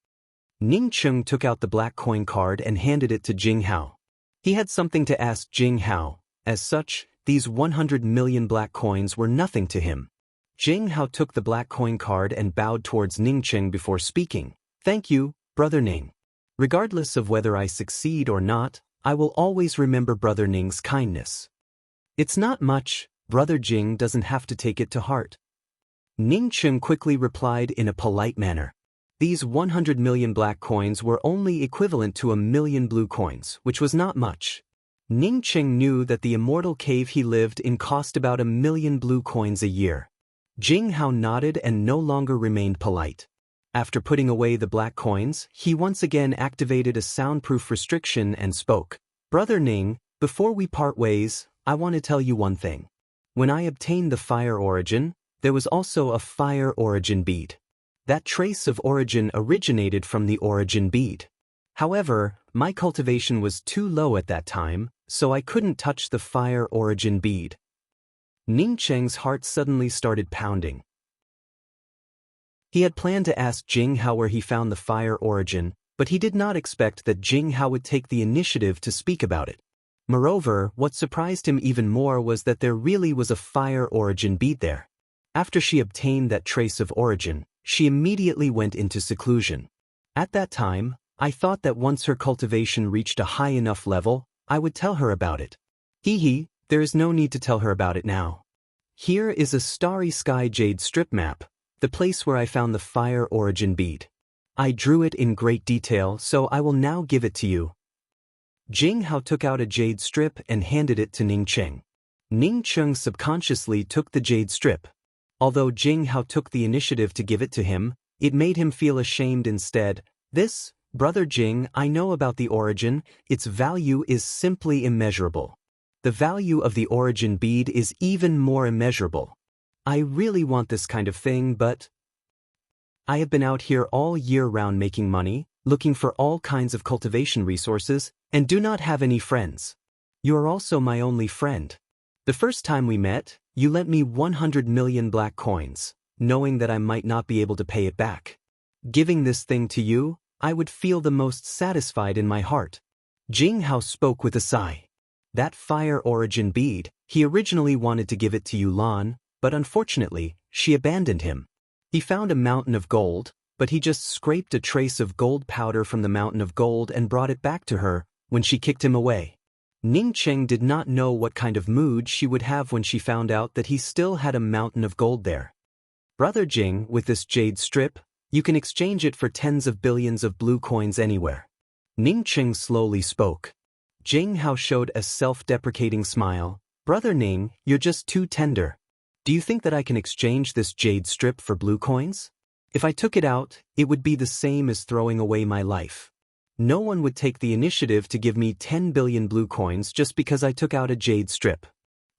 S1: Ning Cheng took out the black coin card and handed it to Jing Hao. He had something to ask Jing Hao. As such, these 100 million black coins were nothing to him. Jing Hao took the black coin card and bowed towards Ning Cheng before speaking. Thank you, Brother Ning. Regardless of whether I succeed or not, I will always remember Brother Ning's kindness. It's not much. Brother Jing doesn't have to take it to heart. Ning Cheng quickly replied in a polite manner. These 100 million black coins were only equivalent to 1 million blue coins, which was not much. Ning Cheng knew that the immortal cave he lived in cost about 1 million blue coins a year. Jing Hao nodded and no longer remained polite. After putting away the black coins, he once again activated a soundproof restriction and spoke. Brother Ning, before we part ways, I want to tell you one thing. When I obtained the fire origin, there was also a fire origin bead. That trace of origin originated from the origin bead. However, my cultivation was too low at that time, so I couldn't touch the fire origin bead. Ning Cheng's heart suddenly started pounding. He had planned to ask Jing Hao where he found the fire origin, but he did not expect that Jing Hao would take the initiative to speak about it. Moreover, what surprised him even more was that there really was a fire origin bead there. After she obtained that trace of origin, she immediately went into seclusion. At that time, I thought that once her cultivation reached a high enough level, I would tell her about it. There is no need to tell her about it now. Here is a starry sky jade strip map, the place where I found the fire origin bead. I drew it in great detail, so I will now give it to you. Jing Hao took out a jade strip and handed it to Ning Cheng. Ning Cheng subconsciously took the jade strip. Although Jing Hao took the initiative to give it to him, it made him feel ashamed instead. This, Brother Jing, I know about the origin, its value is simply immeasurable. The value of the origin bead is even more immeasurable. I really want this kind of thing, but I have been out here all year round making money, looking for all kinds of cultivation resources, and do not have any friends. You are also my only friend. The first time we met, you lent me 100 million black coins, knowing that I might not be able to pay it back. Giving this thing to you, I would feel the most satisfied in my heart. Jing Hao spoke with a sigh. That fire origin bead, he originally wanted to give it to Yulan, but unfortunately, she abandoned him. He found a mountain of gold, but he just scraped a trace of gold powder from the mountain of gold and brought it back to her when she kicked him away. Ning Cheng did not know what kind of mood she would have when she found out that he still had a mountain of gold there. Brother Jing, with this jade strip, you can exchange it for tens of billions of blue coins anywhere. Ning Cheng slowly spoke. Jing Hao showed a self-deprecating smile. Brother Ning, you're just too tender. Do you think that I can exchange this jade strip for blue coins? If I took it out, it would be the same as throwing away my life. No one would take the initiative to give me 10 billion blue coins just because I took out a jade strip.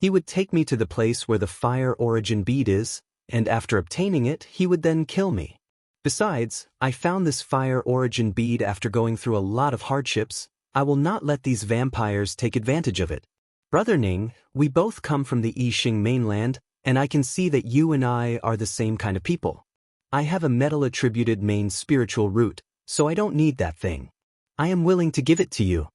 S1: He would take me to the place where the fire origin bead is, and after obtaining it, he would then kill me. Besides, I found this fire origin bead after going through a lot of hardships. I will not let these vampires take advantage of it. Brother Ning, we both come from the Yixing mainland, and I can see that you and I are the same kind of people. I have a metal-attributed main spiritual root, so I don't need that thing. I am willing to give it to you.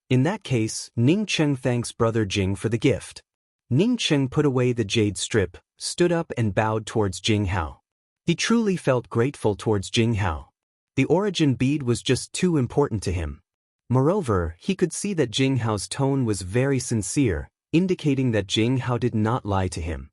S1: In that case, Ning Cheng thanks Brother Jing for the gift. Ning Cheng put away the jade strip, stood up and bowed towards Jing Hao. He truly felt grateful towards Jing Hao. The origin bead was just too important to him. Moreover, he could see that Jing Hao's tone was very sincere, indicating that Jing Hao did not lie to him.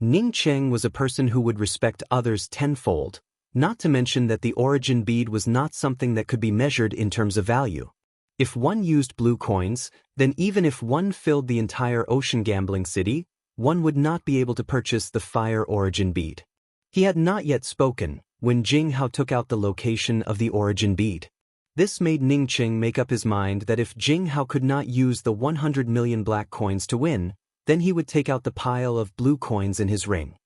S1: Ning Cheng was a person who would respect others tenfold, not to mention that the origin bead was not something that could be measured in terms of value. If one used blue coins, then even if one filled the entire ocean gambling city, one would not be able to purchase the fire origin bead. He had not yet spoken when Jing Hao took out the location of the origin bead. This made Ning Cheng make up his mind that if Jing Hao could not use the 100 million black coins to win, then he would take out the pile of blue coins in his ring.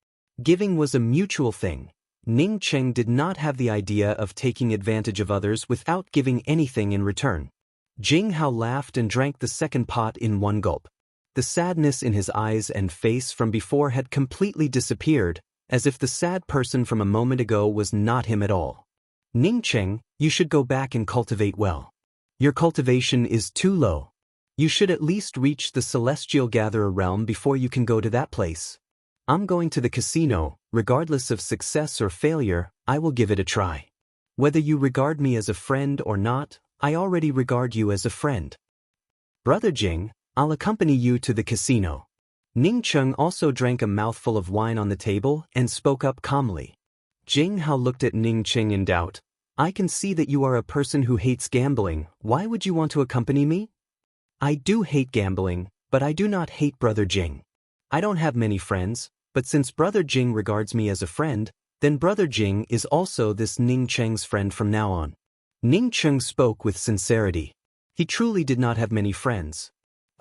S1: Giving was a mutual thing. Ning Cheng did not have the idea of taking advantage of others without giving anything in return. Jing Hao laughed and drank the second pot in one gulp. The sadness in his eyes and face from before had completely disappeared, as if the sad person from a moment ago was not him at all. Ning Cheng, you should go back and cultivate well. Your cultivation is too low. You should at least reach the Celestial Gatherer realm before you can go to that place. I'm going to the casino, regardless of success or failure, I will give it a try. Whether you regard me as a friend or not, I already regard you as a friend. Brother Jing, I'll accompany you to the casino. Ning Cheng also drank a mouthful of wine on the table and spoke up calmly. Jing Hao looked at Ning Cheng in doubt. I can see that you are a person who hates gambling. Why would you want to accompany me? I do hate gambling, but I do not hate Brother Jing. I don't have many friends, but since Brother Jing regards me as a friend, then Brother Jing is also this Ning Cheng's friend from now on. Ning Cheng spoke with sincerity. He truly did not have many friends.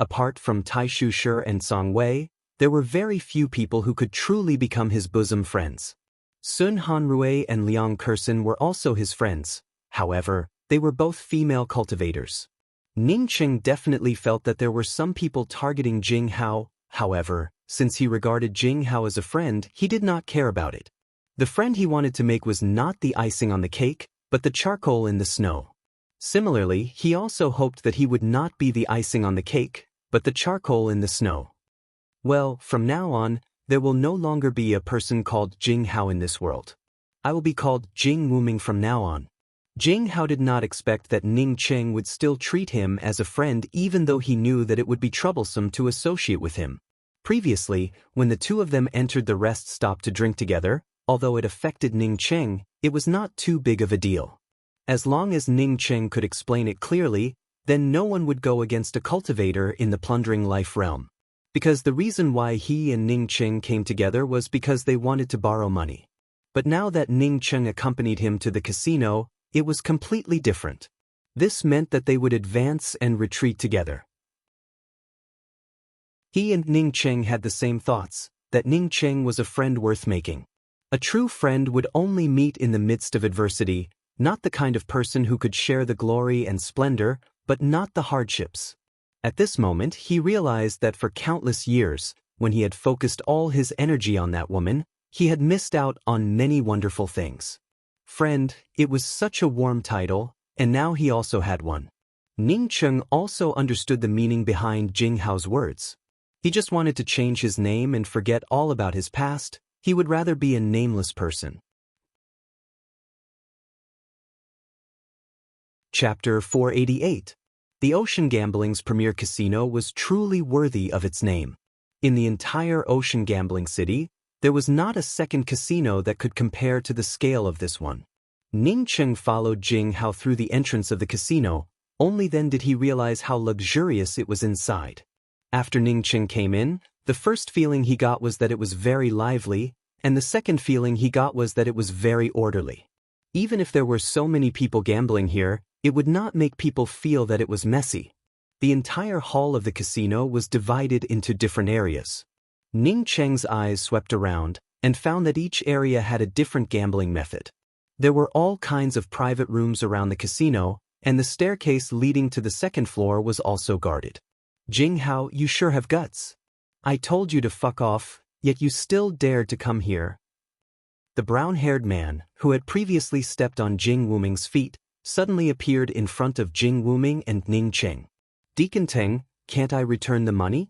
S1: Apart from Taishu Shi and Song Wei, there were very few people who could truly become his bosom friends. Sun Hanrui and Liang Kersen were also his friends, however, they were both female cultivators. Ning Qing definitely felt that there were some people targeting Jing Hao, however, since he regarded Jing Hao as a friend, he did not care about it. The friend he wanted to make was not the icing on the cake, but the charcoal in the snow. Similarly, he also hoped that he would not be the icing on the cake, but the charcoal in the snow. Well, from now on, there will no longer be a person called Jing Hao in this world. I will be called Jing Wuming from now on. Jing Hao did not expect that Ning Qing would still treat him as a friend even though he knew that it would be troublesome to associate with him. Previously, when the two of them entered the rest stop to drink together, although it affected Ning Qing, it was not too big of a deal. As long as Ning Qing could explain it clearly, then no one would go against a cultivator in the plundering life realm. Because the reason why he and Ning Qing came together was because they wanted to borrow money. But now that Ning Qing accompanied him to the casino, it was completely different. This meant that they would advance and retreat together. He and Ning Qing had the same thoughts, that Ning Qing was a friend worth making. A true friend would only meet in the midst of adversity, not the kind of person who could share the glory and splendor, but not the hardships. At this moment, he realized that for countless years, when he had focused all his energy on that woman, he had missed out on many wonderful things. Friend, it was such a warm title, and now he also had one. Ning Qing also understood the meaning behind Jing Hao's words. He just wanted to change his name and forget all about his past. He would rather be a nameless person. Chapter 488. The Ocean Gambling's premier casino was truly worthy of its name. In the entire Ocean Gambling City, there was not a second casino that could compare to the scale of this one. Ning Qing followed Jing Hao through the entrance of the casino, only then did he realize how luxurious it was inside. After Ning Qing came in, the first feeling he got was that it was very lively, and the second feeling he got was that it was very orderly. Even if there were so many people gambling here, it would not make people feel that it was messy. The entire hall of the casino was divided into different areas. Ning Qing's eyes swept around and found that each area had a different gambling method. There were all kinds of private rooms around the casino, and the staircase leading to the second floor was also guarded. Jing Hao, you sure have guts. I told you to fuck off, yet you still dared to come here. The brown-haired man, who had previously stepped on Jing Wuming's feet, suddenly appeared in front of Jing Wuming and Ning Qing. Deacon Teng, can't I return the money?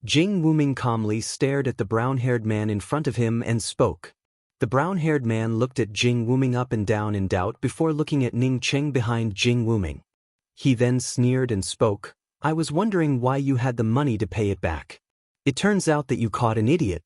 S1: Jing Wuming calmly stared at the brown-haired man in front of him and spoke. The brown-haired man looked at Jing Wuming up and down in doubt before looking at Ning Qing behind Jing Wuming. He then sneered and spoke, I was wondering why you had the money to pay it back. It turns out that you caught an idiot.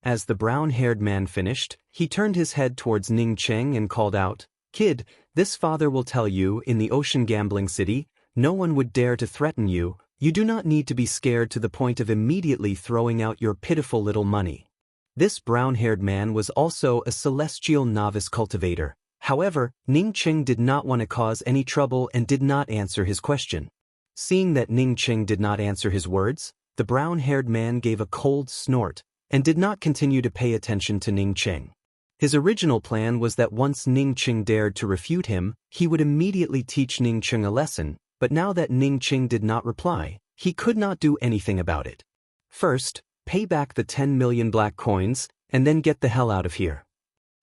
S1: As the brown-haired man finished, he turned his head towards Ning Qing and called out, Kid, this father will tell you, in the Ocean Gambling City, no one would dare to threaten you. You do not need to be scared to the point of immediately throwing out your pitiful little money. This brown-haired man was also a celestial novice cultivator. However, Ning Qing did not want to cause any trouble and did not answer his question. Seeing that Ning Qing did not answer his words, the brown-haired man gave a cold snort and did not continue to pay attention to Ning Qing. His original plan was that once Ning Qing dared to refute him, he would immediately teach Ning Qing a lesson, but now that Ning Qing did not reply, he could not do anything about it. First, pay back the 10 million black coins, and then get the hell out of here.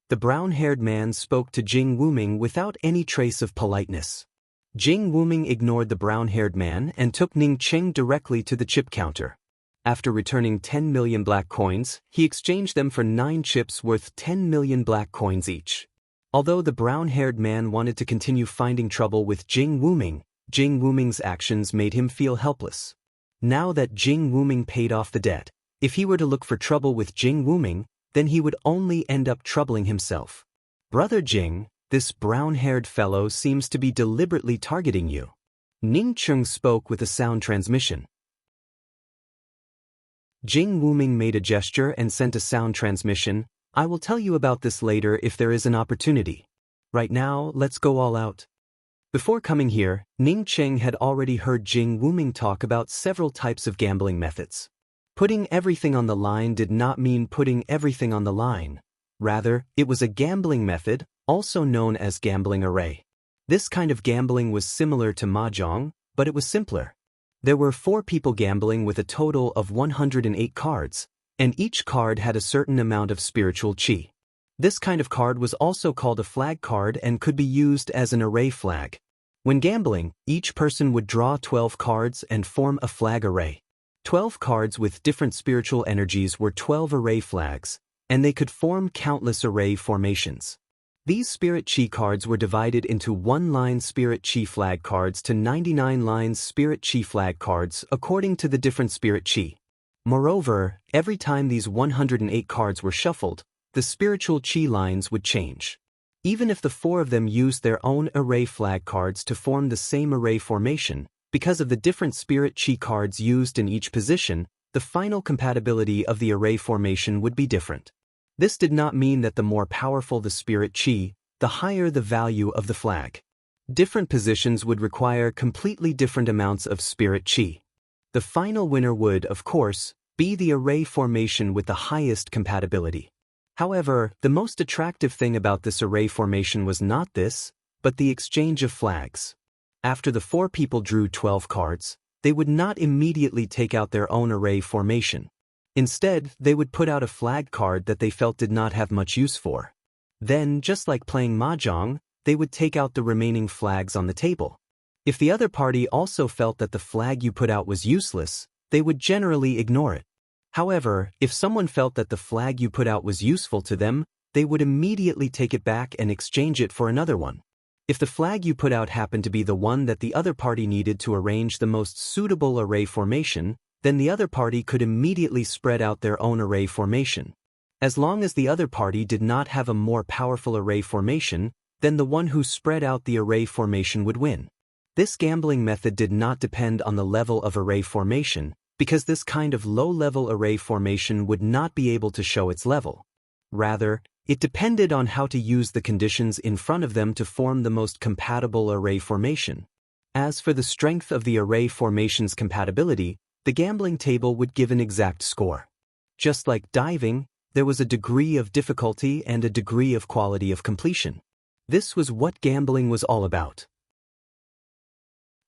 S1: The brown-haired man spoke to Jing Wuming without any trace of politeness. Jing Wuming ignored the brown-haired man and took Ning Qing directly to the chip counter. After returning 10 million black coins, he exchanged them for 9 chips worth 10 million black coins each. Although the brown-haired man wanted to continue finding trouble with Jing Wuming's actions made him feel helpless. Now that Jing Wuming paid off the debt, if he were to look for trouble with Jing Wuming, then he would only end up troubling himself. Brother Jing, this brown-haired fellow seems to be deliberately targeting you. Ning Qing spoke with a sound transmission. Jing Wuming made a gesture and sent a sound transmission. I will tell you about this later if there is an opportunity. Right now, let's go all out. Before coming here, Ning Cheng had already heard Jing Wuming talk about several types of gambling methods. Putting everything on the line did not mean putting everything on the line. Rather, it was a gambling method, also known as gambling array. This kind of gambling was similar to mahjong, but it was simpler. There were 4 people gambling with a total of 108 cards, and each card had a certain amount of spiritual qi. This kind of card was also called a flag card and could be used as an array flag. When gambling, each person would draw 12 cards and form a flag array. 12 cards with different spiritual energies were 12 array flags, and they could form countless array formations. These spirit qi cards were divided into 1-line spirit qi flag cards to 99 lines spirit qi flag cards according to the different spirit qi. Moreover, every time these 108 cards were shuffled, the spiritual qi lines would change. Even if the 4 of them used their own array flag cards to form the same array formation, because of the different spirit qi cards used in each position, the final compatibility of the array formation would be different. This did not mean that the more powerful the spirit qi, the higher the value of the flag. Different positions would require completely different amounts of spirit qi. The final winner would, of course, be the array formation with the highest compatibility. However, the most attractive thing about this array formation was not this, but the exchange of flags. After the 4 people drew 12 cards, they would not immediately take out their own array formation. Instead, they would put out a flag card that they felt did not have much use for. Then, just like playing mahjong, they would take out the remaining flags on the table. If the other party also felt that the flag you put out was useless, they would generally ignore it. However, if someone felt that the flag you put out was useful to them, they would immediately take it back and exchange it for another one. If the flag you put out happened to be the one that the other party needed to arrange the most suitable array formation, then the other party could immediately spread out their own array formation. As long as the other party did not have a more powerful array formation, then the one who spread out the array formation would win. This gambling method did not depend on the level of array formation, because this kind of low-level array formation would not be able to show its level. Rather, it depended on how to use the conditions in front of them to form the most compatible array formation. As for the strength of the array formation's compatibility, the gambling table would give an exact score. Just like diving, there was a degree of difficulty and a degree of quality of completion. This was what gambling was all about.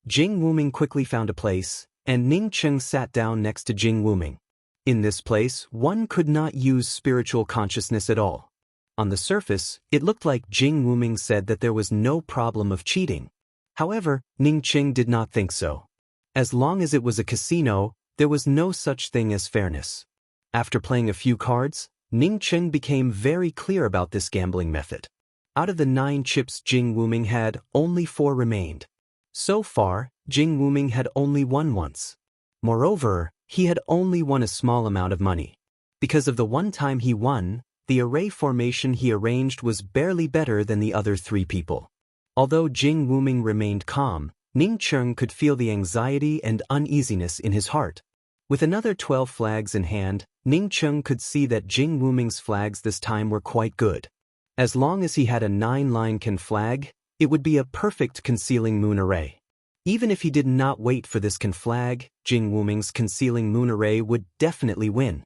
S1: Jing Wuming quickly found a place, and Ning Cheng sat down next to Jing Wuming. In this place, one could not use spiritual consciousness at all. On the surface, it looked like Jing Wuming said that there was no problem of cheating. However, Ning Cheng did not think so. As long as it was a casino, there was no such thing as fairness. After playing a few cards, Ning Cheng became very clear about this gambling method. Out of the 9 chips Jing Wuming had, only 4 remained. So far, Jing Wuming had only won once. Moreover, he had only won a small amount of money. Because of the one time he won, the array formation he arranged was barely better than the other 3 people. Although Jing Wuming remained calm, Ning Cheng could feel the anxiety and uneasiness in his heart. With another 12 flags in hand, Ning Cheng could see that Jing Wuming's flags this time were quite good. As long as he had a 9-line can flag, it would be a perfect concealing moon array. Even if he did not wait for this can flag, Jing Wuming's concealing moon array would definitely win.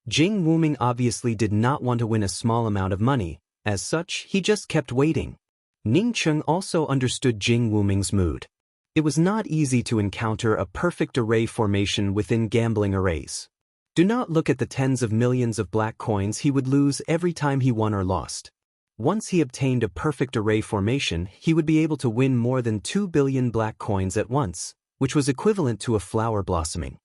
S1: Jing Wuming obviously did not want to win a small amount of money. As such, he just kept waiting. Ning Cheng also understood Jing Wuming's mood. It was not easy to encounter a perfect array formation within gambling arrays. Do not look at the tens of millions of black coins he would lose every time he won or lost. Once he obtained a perfect array formation, he would be able to win more than 2 billion black coins at once, which was equivalent to a flower blossoming.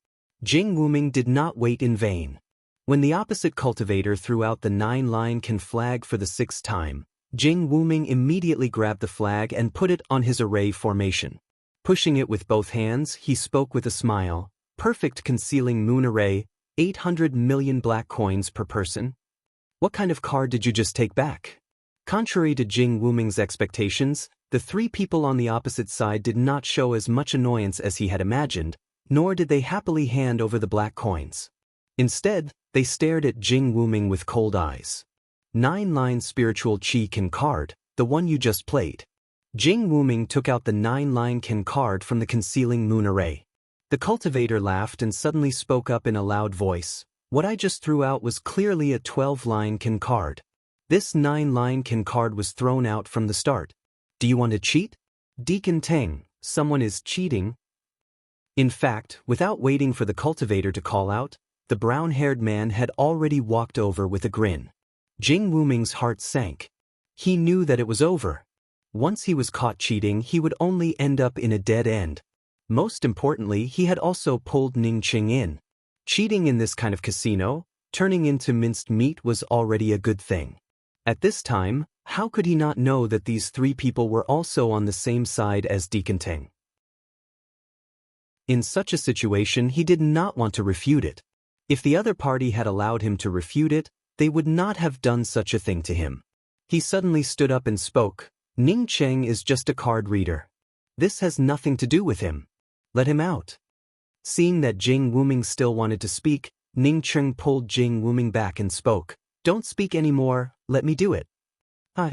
S1: Jing Wuming did not wait in vain. When the opposite cultivator threw out the 9-line can flag for the 6th time, Jing Wuming immediately grabbed the flag and put it on his array formation. Pushing it with both hands, he spoke with a smile. Perfect concealing moon array, 800 million black coins per person. What kind of card did you just take back? Contrary to Jing Wuming's expectations, the 3 people on the opposite side did not show as much annoyance as he had imagined, nor did they happily hand over the black coins. Instead, they stared at Jing Wuming with cold eyes. 9-line spiritual qi can card, the one you just played. Jing Wuming took out the 9-line Ken card from the concealing moon array. The cultivator laughed and suddenly spoke up in a loud voice. What I just threw out was clearly a 12-line Ken card. This 9-line Ken card was thrown out from the start. Do you want to cheat? Deacon Teng, someone is cheating. In fact, without waiting for the cultivator to call out, the brown-haired man had already walked over with a grin. Jing Wuming's heart sank. He knew that it was over. Once he was caught cheating, he would only end up in a dead end. Most importantly, he had also pulled Ning Qing in. Cheating in this kind of casino, turning into minced meat was already a good thing. At this time, how could he not know that these three people were also on the same side as Deacon Teng? In such a situation, he did not want to refute it. If the other party had allowed him to refute it, they would not have done such a thing to him. He suddenly stood up and spoke. Ning Cheng is just a card reader. This has nothing to do with him. Let him out. Seeing that Jing Wuming still wanted to speak, Ning Cheng pulled Jing Wuming back and spoke. Don't speak anymore, let me do it.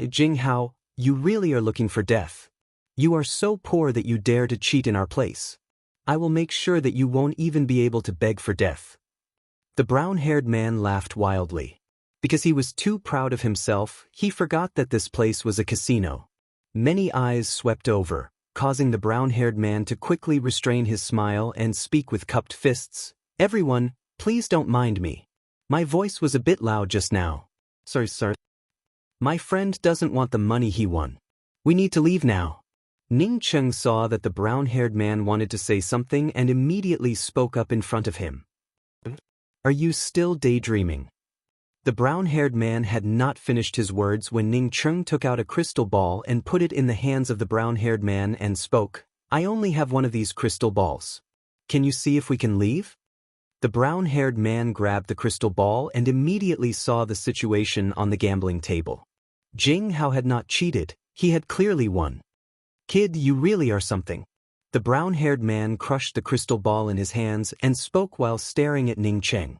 S1: Jing Hao, you really are looking for death. You are so poor that you dare to cheat in our place. I will make sure that you won't even be able to beg for death. The brown-haired man laughed wildly. Because he was too proud of himself, he forgot that this place was a casino. Many eyes swept over, causing the brown-haired man to quickly restrain his smile and speak with cupped fists. Everyone, please don't mind me. My voice was a bit loud just now. Sorry, sir. My friend doesn't want the money he won. We need to leave now. Ning Cheng saw that the brown-haired man wanted to say something and immediately spoke up in front of him. Are you still daydreaming? The brown-haired man had not finished his words when Ning Cheng took out a crystal ball and put it in the hands of the brown-haired man and spoke. I only have one of these crystal balls. Can you see if we can leave? The brown-haired man grabbed the crystal ball and immediately saw the situation on the gambling table. Jing Hao had not cheated, he had clearly won. Kid, you really are something. The brown-haired man crushed the crystal ball in his hands and spoke while staring at Ning Cheng.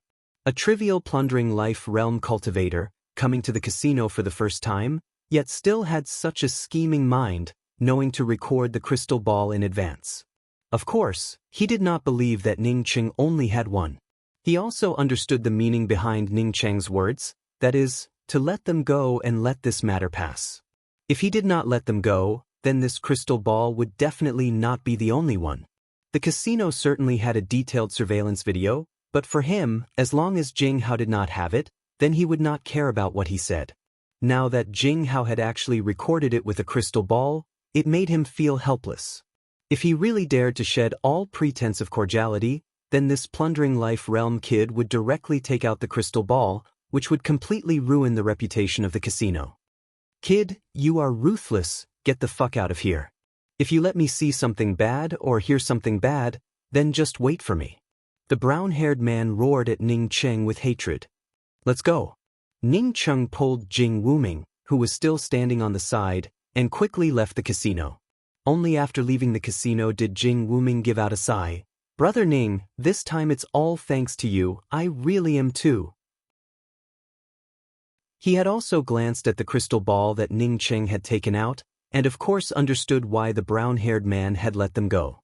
S1: A trivial plundering life realm cultivator, coming to the casino for the first time, yet still had such a scheming mind, knowing to record the crystal ball in advance. Of course, he did not believe that Ning Cheng only had one. He also understood the meaning behind Ning Cheng's words, that is, to let them go and let this matter pass. If he did not let them go, then this crystal ball would definitely not be the only one. The casino certainly had a detailed surveillance video, but for him, as long as Jing Hao did not have it, then he would not care about what he said. Now that Jing Hao had actually recorded it with a crystal ball, it made him feel helpless. If he really dared to shed all pretense of cordiality, then this plundering life realm kid would directly take out the crystal ball, which would completely ruin the reputation of the casino. Kid, you are ruthless, get the fuck out of here. If you let me see something bad or hear something bad, then just wait for me. The brown-haired man roared at Ning Cheng with hatred. Let's go. Ning Cheng pulled Jing Wuming, who was still standing on the side, and quickly left the casino. Only after leaving the casino did Jing Wuming give out a sigh. Brother Ning, this time it's all thanks to you, I really am too. He had also glanced at the crystal ball that Ning Cheng had taken out, and of course understood why the brown-haired man had let them go.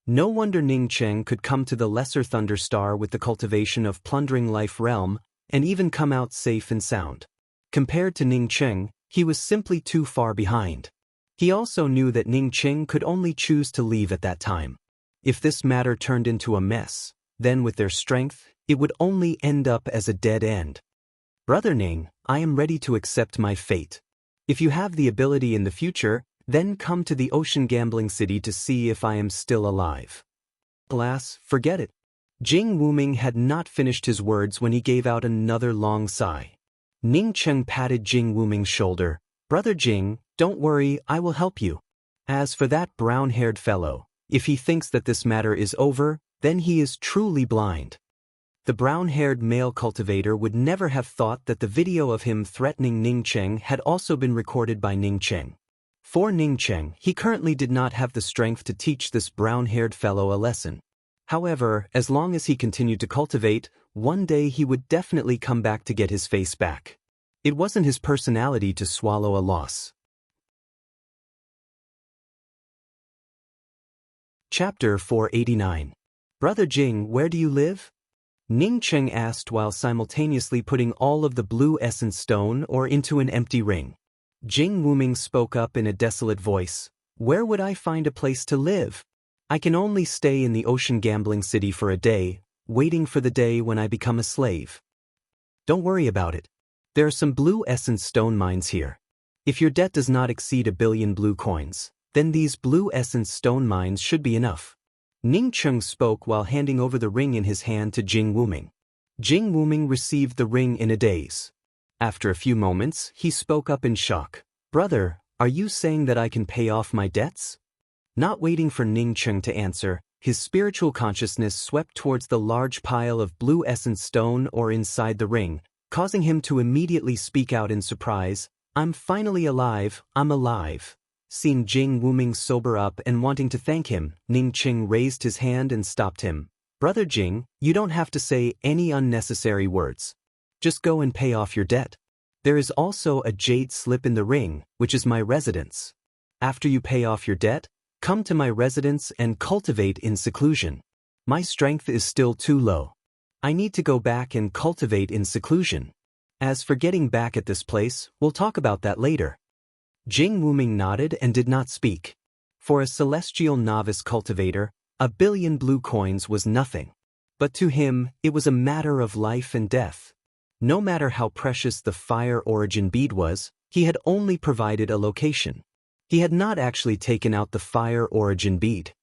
S1: No wonder Ning Cheng could come to the Lesser Thunder Star with the cultivation of plundering life realm, and even come out safe and sound. Compared to Ning Cheng, he was simply too far behind. He also knew that Ning Cheng could only choose to leave at that time. If this matter turned into a mess, then with their strength, it would only end up as a dead end. Brother Ning, I am ready to accept my fate. If you have the ability in the future, then come to the Ocean Gambling City to see if I am still alive. Alas, forget it. Jing Wuming had not finished his words when he gave out another long sigh. Ning Cheng patted Jing Wuming's shoulder. Brother Jing, don't worry, I will help you. As for that brown-haired fellow, if he thinks that this matter is over, then he is truly blind. The brown-haired male cultivator would never have thought that the video of him threatening Ning Cheng had also been recorded by Ning Cheng. For Ning Cheng, he currently did not have the strength to teach this brown-haired fellow a lesson. However, as long as he continued to cultivate, one day he would definitely come back to get his face back. It wasn't his personality to swallow a loss. Chapter 489. Brother Jing, where do you live? Ning Cheng asked while simultaneously putting all of the blue essence stone ore into an empty ring. Jing Wuming spoke up in a desolate voice. Where would I find a place to live? I can only stay in the ocean gambling city for a day, waiting for the day when I become a slave. Don't worry about it. There are some blue essence stone mines here. If your debt does not exceed 1 billion blue coins, then these blue essence stone mines should be enough. Ning Cheng spoke while handing over the ring in his hand to Jing Wuming. Jing Wuming received the ring in a daze. After a few moments, he spoke up in shock. Brother, are you saying that I can pay off my debts? Not waiting for Ning Cheng to answer, his spiritual consciousness swept towards the large pile of blue essence stone ore inside the ring, causing him to immediately speak out in surprise. I'm finally alive, I'm alive. Seeing Jing Wuming sober up and wanting to thank him, Ning Cheng raised his hand and stopped him. Brother Jing, you don't have to say any unnecessary words. Just go and pay off your debt. There is also a jade slip in the ring, which is my residence. After you pay off your debt, come to my residence and cultivate in seclusion. My strength is still too low. I need to go back and cultivate in seclusion. As for getting back at this place, we'll talk about that later. Jing Wuming nodded and did not speak. For a celestial novice cultivator, 1 billion blue coins was nothing. But to him, it was a matter of life and death. No matter how precious the fire origin bead was, he had only provided a location. He had not actually taken out the fire origin bead.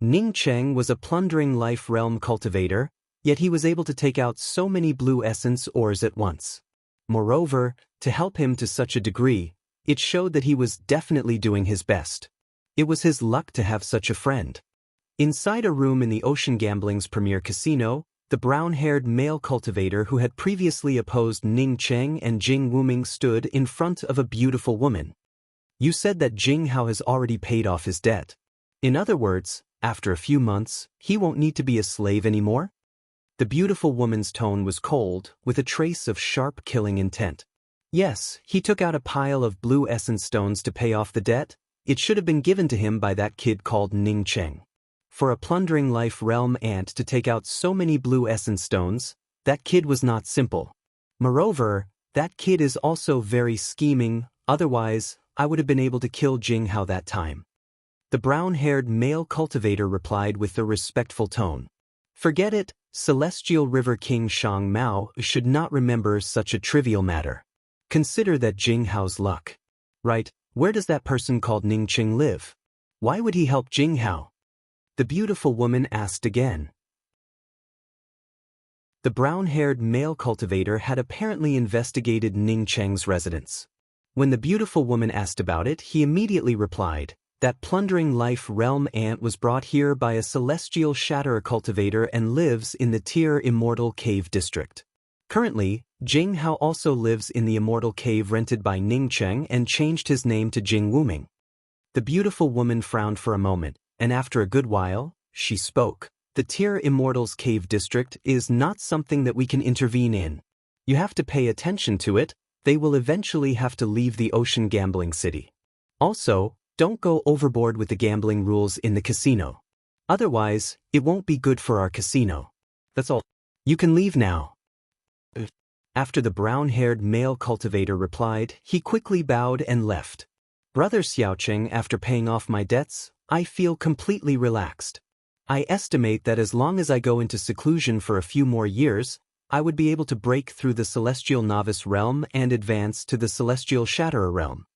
S1: Ning Cheng was a plundering life realm cultivator, yet he was able to take out so many blue essence ores at once. Moreover, to help him to such a degree, it showed that he was definitely doing his best. It was his luck to have such a friend. Inside a room in the Ocean Gambling's premier casino, the brown-haired male cultivator who had previously opposed Ning Cheng and Jing Wuming stood in front of a beautiful woman. You said that Jing Hao has already paid off his debt. In other words, after a few months, he won't need to be a slave anymore? The beautiful woman's tone was cold, with a trace of sharp killing intent. Yes, he took out a pile of blue essence stones to pay off the debt. It should have been given to him by that kid called Ning Cheng. For a plundering life realm ant to take out so many blue essence stones, that kid was not simple. Moreover, that kid is also very scheming, otherwise, I would have been able to kill Jing Hao that time. The brown-haired male cultivator replied with a respectful tone. Forget it, Celestial River King Shang Mao should not remember such a trivial matter. Consider that Jing Hao's luck. Right, where does that person called Ning Cheng live? Why would he help Jing Hao? The beautiful woman asked again. The brown-haired male cultivator had apparently investigated Ning Cheng's residence. When the beautiful woman asked about it, he immediately replied, that plundering life realm ant was brought here by a celestial shatterer cultivator and lives in the Tier Immortal Cave district. Currently, Jing Hao also lives in the Immortal Cave rented by Ning Cheng and changed his name to Jing Wuming. The beautiful woman frowned for a moment, and after a good while, she spoke. The Tier Immortal's Cave district is not something that we can intervene in. You have to pay attention to it. They will eventually have to leave the ocean gambling city. Also, don't go overboard with the gambling rules in the casino. Otherwise, it won't be good for our casino. That's all. You can leave now. After the brown-haired male cultivator replied, he quickly bowed and left. Brother Xiaocheng, after paying off my debts, I feel completely relaxed. I estimate that as long as I go into seclusion for a few more years, I would be able to break through the Celestial Novice realm and advance to the Celestial Shatterer realm.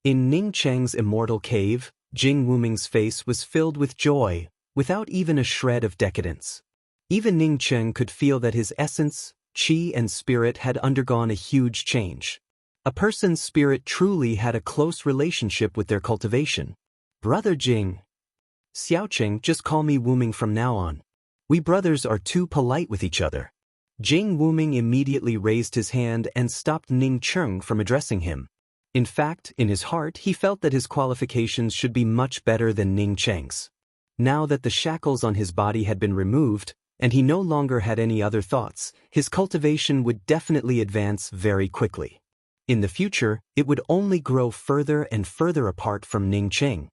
S1: In Ning Cheng's Immortal Cave, Jing Wuming's face was filled with joy, without even a shred of decadence. Even Ning Cheng could feel that his essence, qi and spirit had undergone a huge change. A person's spirit truly had a close relationship with their cultivation. Brother Jing. Xiaocheng, just call me Wuming from now on. We brothers are too polite with each other. Jing Wuming immediately raised his hand and stopped Ning Cheng from addressing him. In fact, in his heart, he felt that his qualifications should be much better than Ning Cheng's. Now that the shackles on his body had been removed, and he no longer had any other thoughts, his cultivation would definitely advance very quickly. In the future, it would only grow further and further apart from Ning Cheng.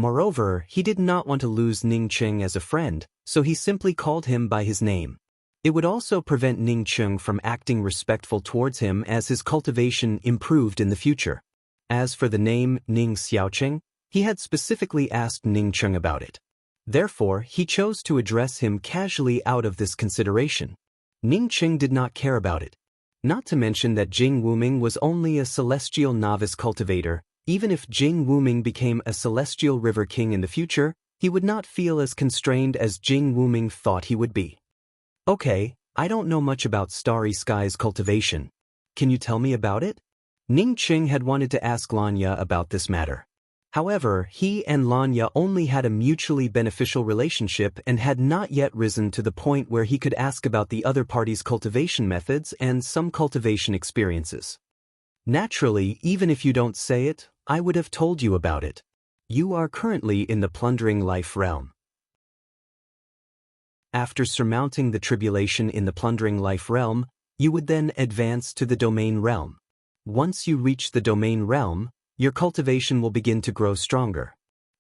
S1: Moreover, he did not want to lose Ning Cheng as a friend, so he simply called him by his name. It would also prevent Ning Cheng from acting respectful towards him as his cultivation improved in the future. As for the name Ning Xiaocheng, he had specifically asked Ning Cheng about it. Therefore, he chose to address him casually out of this consideration. Ning Cheng did not care about it. Not to mention that Jing Wuming was only a celestial novice cultivator. Even if Jing Wuming became a celestial river king in the future, he would not feel as constrained as Jing Wuming thought he would be. Okay, I don't know much about Starry Sky's cultivation. Can you tell me about it? Ning Cheng had wanted to ask Lanya about this matter. However, he and Lanya only had a mutually beneficial relationship and had not yet risen to the point where he could ask about the other party's cultivation methods and some cultivation experiences. Naturally, even if you don't say it, I would have told you about it. You are currently in the plundering life realm. After surmounting the tribulation in the plundering life realm, you would then advance to the domain realm. Once you reach the domain realm, your cultivation will begin to grow stronger.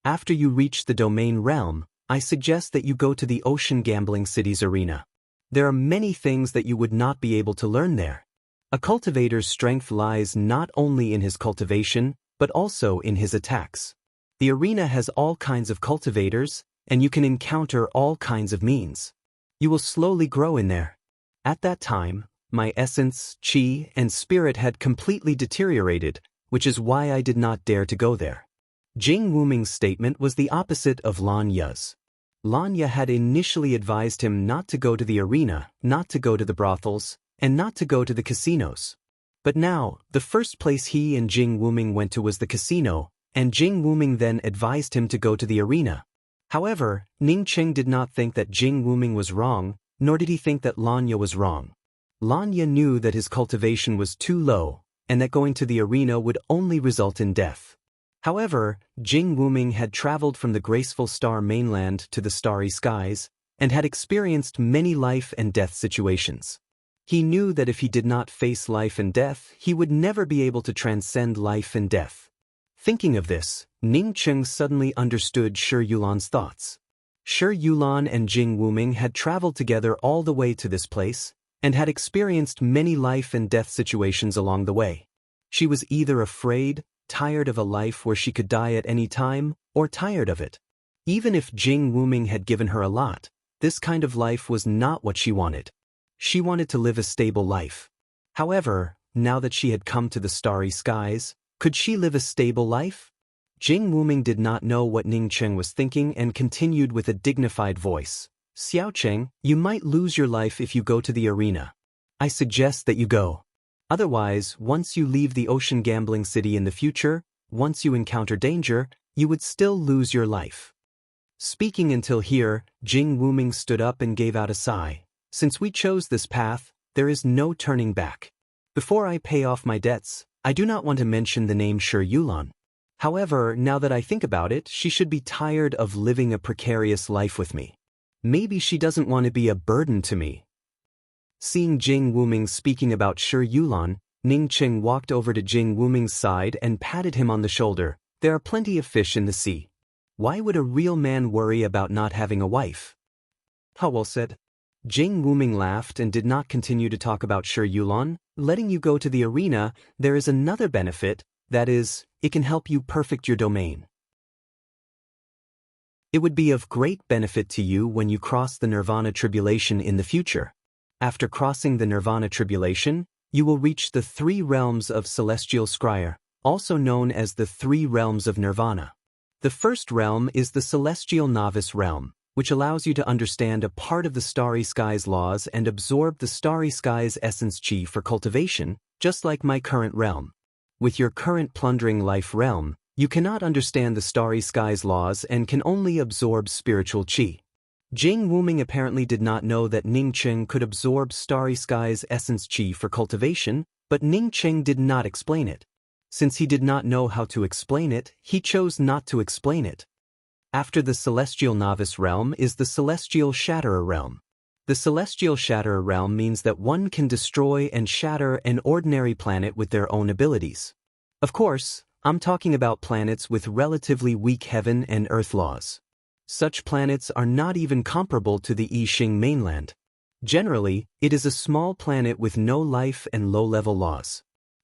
S1: After you reach the domain realm, I suggest that you go to the Ocean Gambling City's arena. There are many things that you would not be able to learn there. A cultivator's strength lies not only in his cultivation, but also in his attacks. The arena has all kinds of cultivators, and you can encounter all kinds of means. You will slowly grow in there. At that time, my essence, qi, and spirit had completely deteriorated, which is why I did not dare to go there. Jing Wuming's statement was the opposite of Lanya's. Lanya had initially advised him not to go to the arena, not to go to the brothels, and not to go to the casinos. But now, the first place he and Jing Wuming went to was the casino, and Jing Wuming then advised him to go to the arena. However, Ning Cheng did not think that Jing Wuming was wrong, nor did he think that Lanya was wrong. Lanya knew that his cultivation was too low, and that going to the arena would only result in death. However, Jing Wuming had traveled from the graceful star mainland to the starry skies, and had experienced many life and death situations. He knew that if he did not face life and death, he would never be able to transcend life and death. Thinking of this, Ning Cheng suddenly understood Shi Yulan's thoughts. Shi Yulan and Jing Wuming had traveled together all the way to this place, and had experienced many life and death situations along the way. She was either afraid, tired of a life where she could die at any time, or tired of it. Even if Jing Wuming had given her a lot, this kind of life was not what she wanted. She wanted to live a stable life. However, now that she had come to the starry skies, could she live a stable life? Jing Wuming did not know what Ning Cheng was thinking and continued with a dignified voice. Xiaocheng, you might lose your life if you go to the arena. I suggest that you go. Otherwise, once you leave the Ocean Gambling City in the future, once you encounter danger, you would still lose your life. Speaking until here, Jing Wuming stood up and gave out a sigh. Since we chose this path, there is no turning back. Before I pay off my debts, I do not want to mention the name Shi Yulan. However, now that I think about it, she should be tired of living a precarious life with me. Maybe she doesn't want to be a burden to me. Seeing Jing Wuming speaking about Shi Yulan, Ning Cheng walked over to Jing Wuming's side and patted him on the shoulder. There are plenty of fish in the sea. Why would a real man worry about not having a wife? Howell said. Jing Wuming laughed and did not continue to talk about Shi Yulan. Letting you go to the arena, there is another benefit, that is, it can help you perfect your domain. It would be of great benefit to you when you cross the Nirvana tribulation in the future. After crossing the Nirvana tribulation, you will reach the 3 realms of celestial scryer, also known as the 3 realms of Nirvana. The first realm is the celestial novice realm, which allows you to understand a part of the starry sky's laws and absorb the starry sky's essence qi for cultivation, just like my current realm. With your current plundering life realm, you cannot understand the starry sky's laws and can only absorb spiritual qi. Jing Wuming apparently did not know that Ning Cheng could absorb starry sky's essence qi for cultivation, but Ning Cheng did not explain it. Since he did not know how to explain it, he chose not to explain it. After the celestial novice realm is the celestial shatterer realm. The celestial shatterer realm means that one can destroy and shatter an ordinary planet with their own abilities. Of course, I'm talking about planets with relatively weak heaven and earth laws. Such planets are not even comparable to the Yixing mainland. Generally, it is a small planet with no life and low-level laws.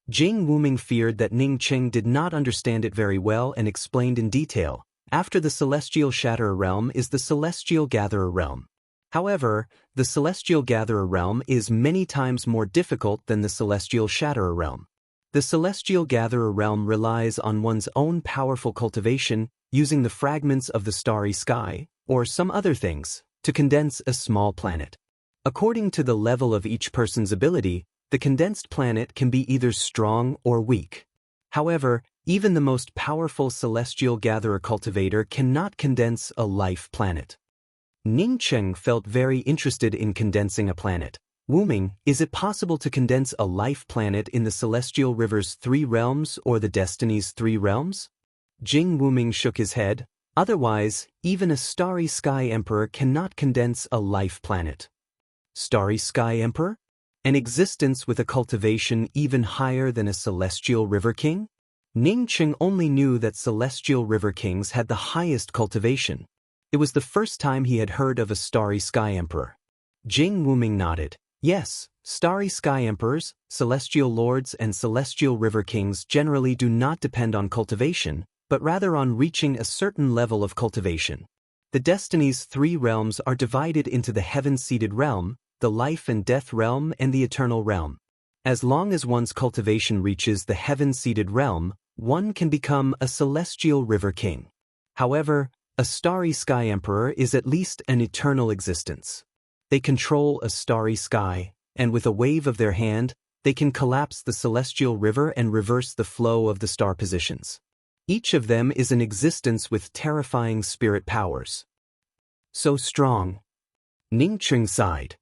S1: Jing Wuming feared that Ning Qing did not understand it very well and explained in detail. After the Celestial Shatterer realm is the Celestial Gatherer realm. However, the Celestial Gatherer realm is many times more difficult than the Celestial Shatterer realm. The Celestial Gatherer realm relies on one's own powerful cultivation, using the fragments of the starry sky, or some other things, to condense a small planet. According to the level of each person's ability, the condensed planet can be either strong or weak. However, even the most powerful Celestial Gatherer cultivator cannot condense a life planet. Ning Qing felt very interested in condensing a planet. Wuming, is it possible to condense a life planet in the Celestial River's 3 realms or the Destiny's 3 realms? Jing Wuming shook his head. Otherwise, even a Starry Sky Emperor cannot condense a life planet. Starry Sky Emperor? An existence with a cultivation even higher than a Celestial River King? Ning Qing only knew that Celestial River Kings had the highest cultivation. It was the first time he had heard of a Starry Sky Emperor. Jing Wuming nodded. Yes, Starry Sky Emperors, Celestial Lords and Celestial River Kings generally do not depend on cultivation, but rather on reaching a certain level of cultivation. The Destiny's 3 realms are divided into the Heaven-seated realm, the Life and Death realm and the Eternal realm. As long as one's cultivation reaches the Heaven-seated realm, one can become a Celestial River King. However, a Starry Sky Emperor is at least an eternal existence. They control a starry sky, and with a wave of their hand, they can collapse the celestial river and reverse the flow of the star positions. Each of them is an existence with terrifying spirit powers. So strong. Ning Qing sighed.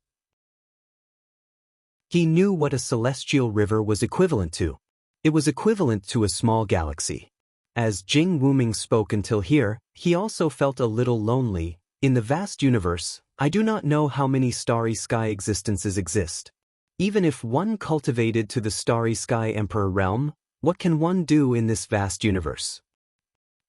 S1: He knew what a celestial river was equivalent to. It was equivalent to a small galaxy. As Jing Wuming spoke until here, he also felt a little lonely. In the vast universe, I do not know how many starry sky existences exist. Even if one cultivated to the Starry Sky Emperor realm, what can one do in this vast universe?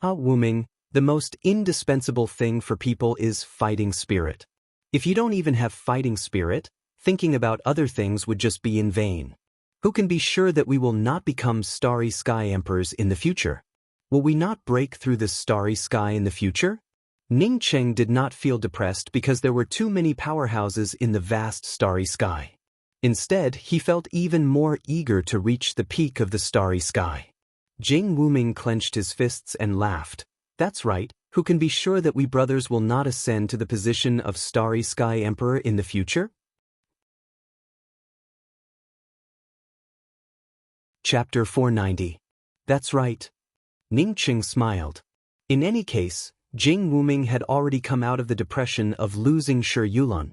S1: Wuming, the most indispensable thing for people is fighting spirit. If you don't even have fighting spirit, thinking about other things would just be in vain. Who can be sure that we will not become Starry Sky Emperors in the future? Will we not break through the starry sky in the future? Ning Qing did not feel depressed because there were too many powerhouses in the vast starry sky. Instead, he felt even more eager to reach the peak of the starry sky. Jing Wuming clenched his fists and laughed. That's right, who can be sure that we brothers will not ascend to the position of Starry Sky Emperor in the future? Chapter 490. That's right. Ning Qing smiled. In any case, Jing Wuming had already come out of the depression of losing Shi Yulun.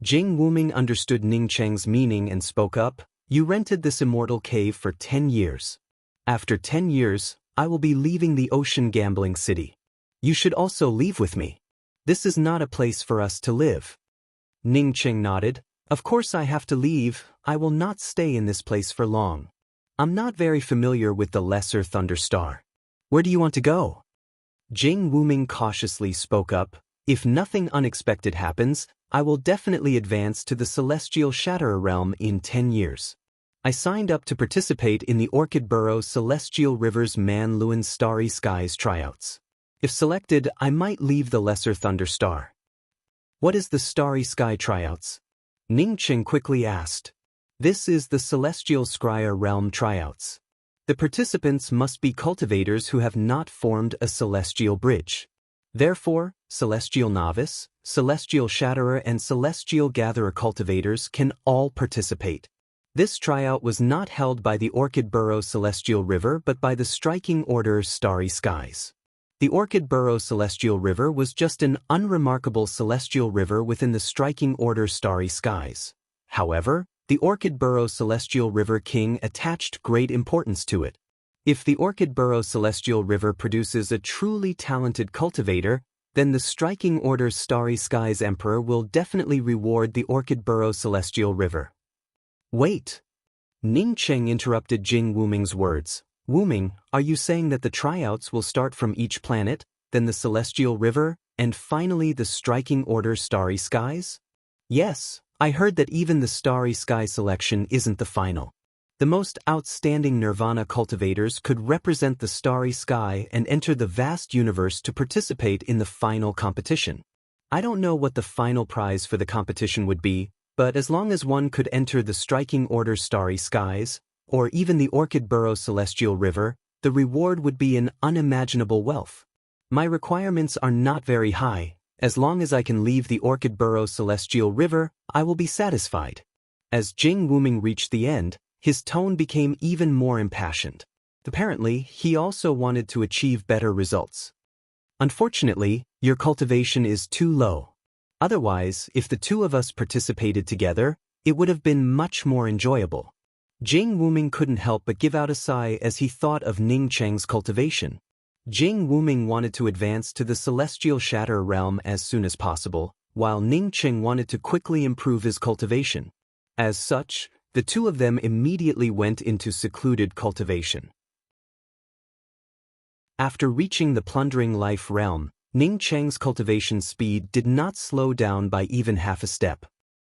S1: Jing Wuming understood Ning Qing's meaning and spoke up. You rented this immortal cave for 10 years. After 10 years, I will be leaving the ocean gambling city. You should also leave with me. This is not a place for us to live. Ning Qing nodded. Of course I have to leave. I will not stay in this place for long. I'm not very familiar with the Lesser Thunder Star. Where do you want to go? Jing Wuming cautiously spoke up. If nothing unexpected happens, I will definitely advance to the Celestial Shatterer realm in 10 years. I signed up to participate in the Orchid Burrow Celestial River's Man-Luan Starry Skies tryouts. If selected, I might leave the Lesser Thunder Star. What is the Starry Sky tryouts? Ning Qing quickly asked. This is the Celestial Scryer Realm tryouts. The participants must be cultivators who have not formed a celestial bridge. Therefore, Celestial Novice, Celestial Shatterer and Celestial Gatherer cultivators can all participate. This tryout was not held by the Orchid Burrow Celestial River but by the Striking Order Starry Skies. The Orchid Burrow Celestial River was just an unremarkable celestial river within the Striking Order Starry Skies. However, the Orchid Burrow Celestial River King attached great importance to it. If the Orchid Burrow Celestial River produces a truly talented cultivator, then the Striking Order Starry Skies Emperor will definitely reward the Orchid Burrow Celestial River. Wait! Ning Qing interrupted Jing Wuming's words. Wu-Ming, are you saying that the tryouts will start from each planet, then the celestial river, and finally the striking order starry skies? Yes, I heard that even the starry sky selection isn't the final. The most outstanding Nirvana cultivators could represent the starry sky and enter the vast universe to participate in the final competition. I don't know what the final prize for the competition would be, but as long as one could enter the striking order starry skies, or even the Orchid Burrow celestial river, the reward would be an unimaginable wealth. My requirements are not very high. As long as I can leave the Orchid Burrow celestial river, I will be satisfied. As Jing Wuming reached the end, his tone became even more impassioned. Apparently, he also wanted to achieve better results. Unfortunately, your cultivation is too low. Otherwise, if the two of us participated together, it would have been much more enjoyable. Jing Wuming couldn't help but give out a sigh as he thought of Ning Cheng's cultivation. Jing Wuming wanted to advance to the celestial shatter realm as soon as possible, while Ning Cheng wanted to quickly improve his cultivation. As such, the two of them immediately went into secluded cultivation. After reaching the plundering life realm, Ning Cheng's cultivation speed did not slow down by even half a step.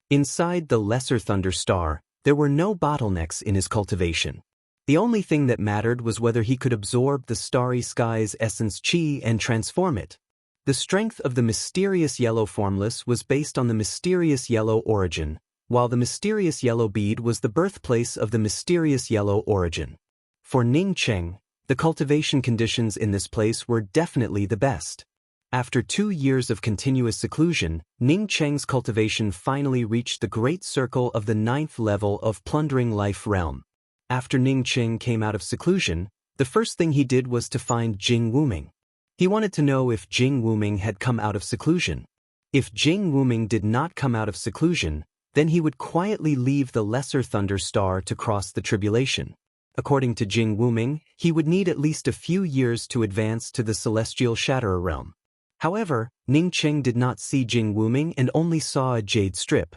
S1: Inside the Lesser Thunder Star, there were no bottlenecks in his cultivation. The only thing that mattered was whether he could absorb the starry sky's essence chi and transform it. The strength of the mysterious yellow formless was based on the mysterious yellow origin, while the mysterious yellow bead was the birthplace of the mysterious yellow origin. For Ning Cheng, the cultivation conditions in this place were definitely the best. After 2 years of continuous seclusion, Ning Cheng's cultivation finally reached the great circle of the 9th level of plundering life realm. After Ning Cheng came out of seclusion, the first thing he did was to find Jing Wuming. He wanted to know if Jing Wuming had come out of seclusion. If Jing Wuming did not come out of seclusion, then he would quietly leave the Lesser Thunder Star to cross the tribulation. According to Jing Wuming, he would need at least a few years to advance to the celestial Shatterer realm. However, Ning Cheng did not see Jing Wuming and only saw a jade strip.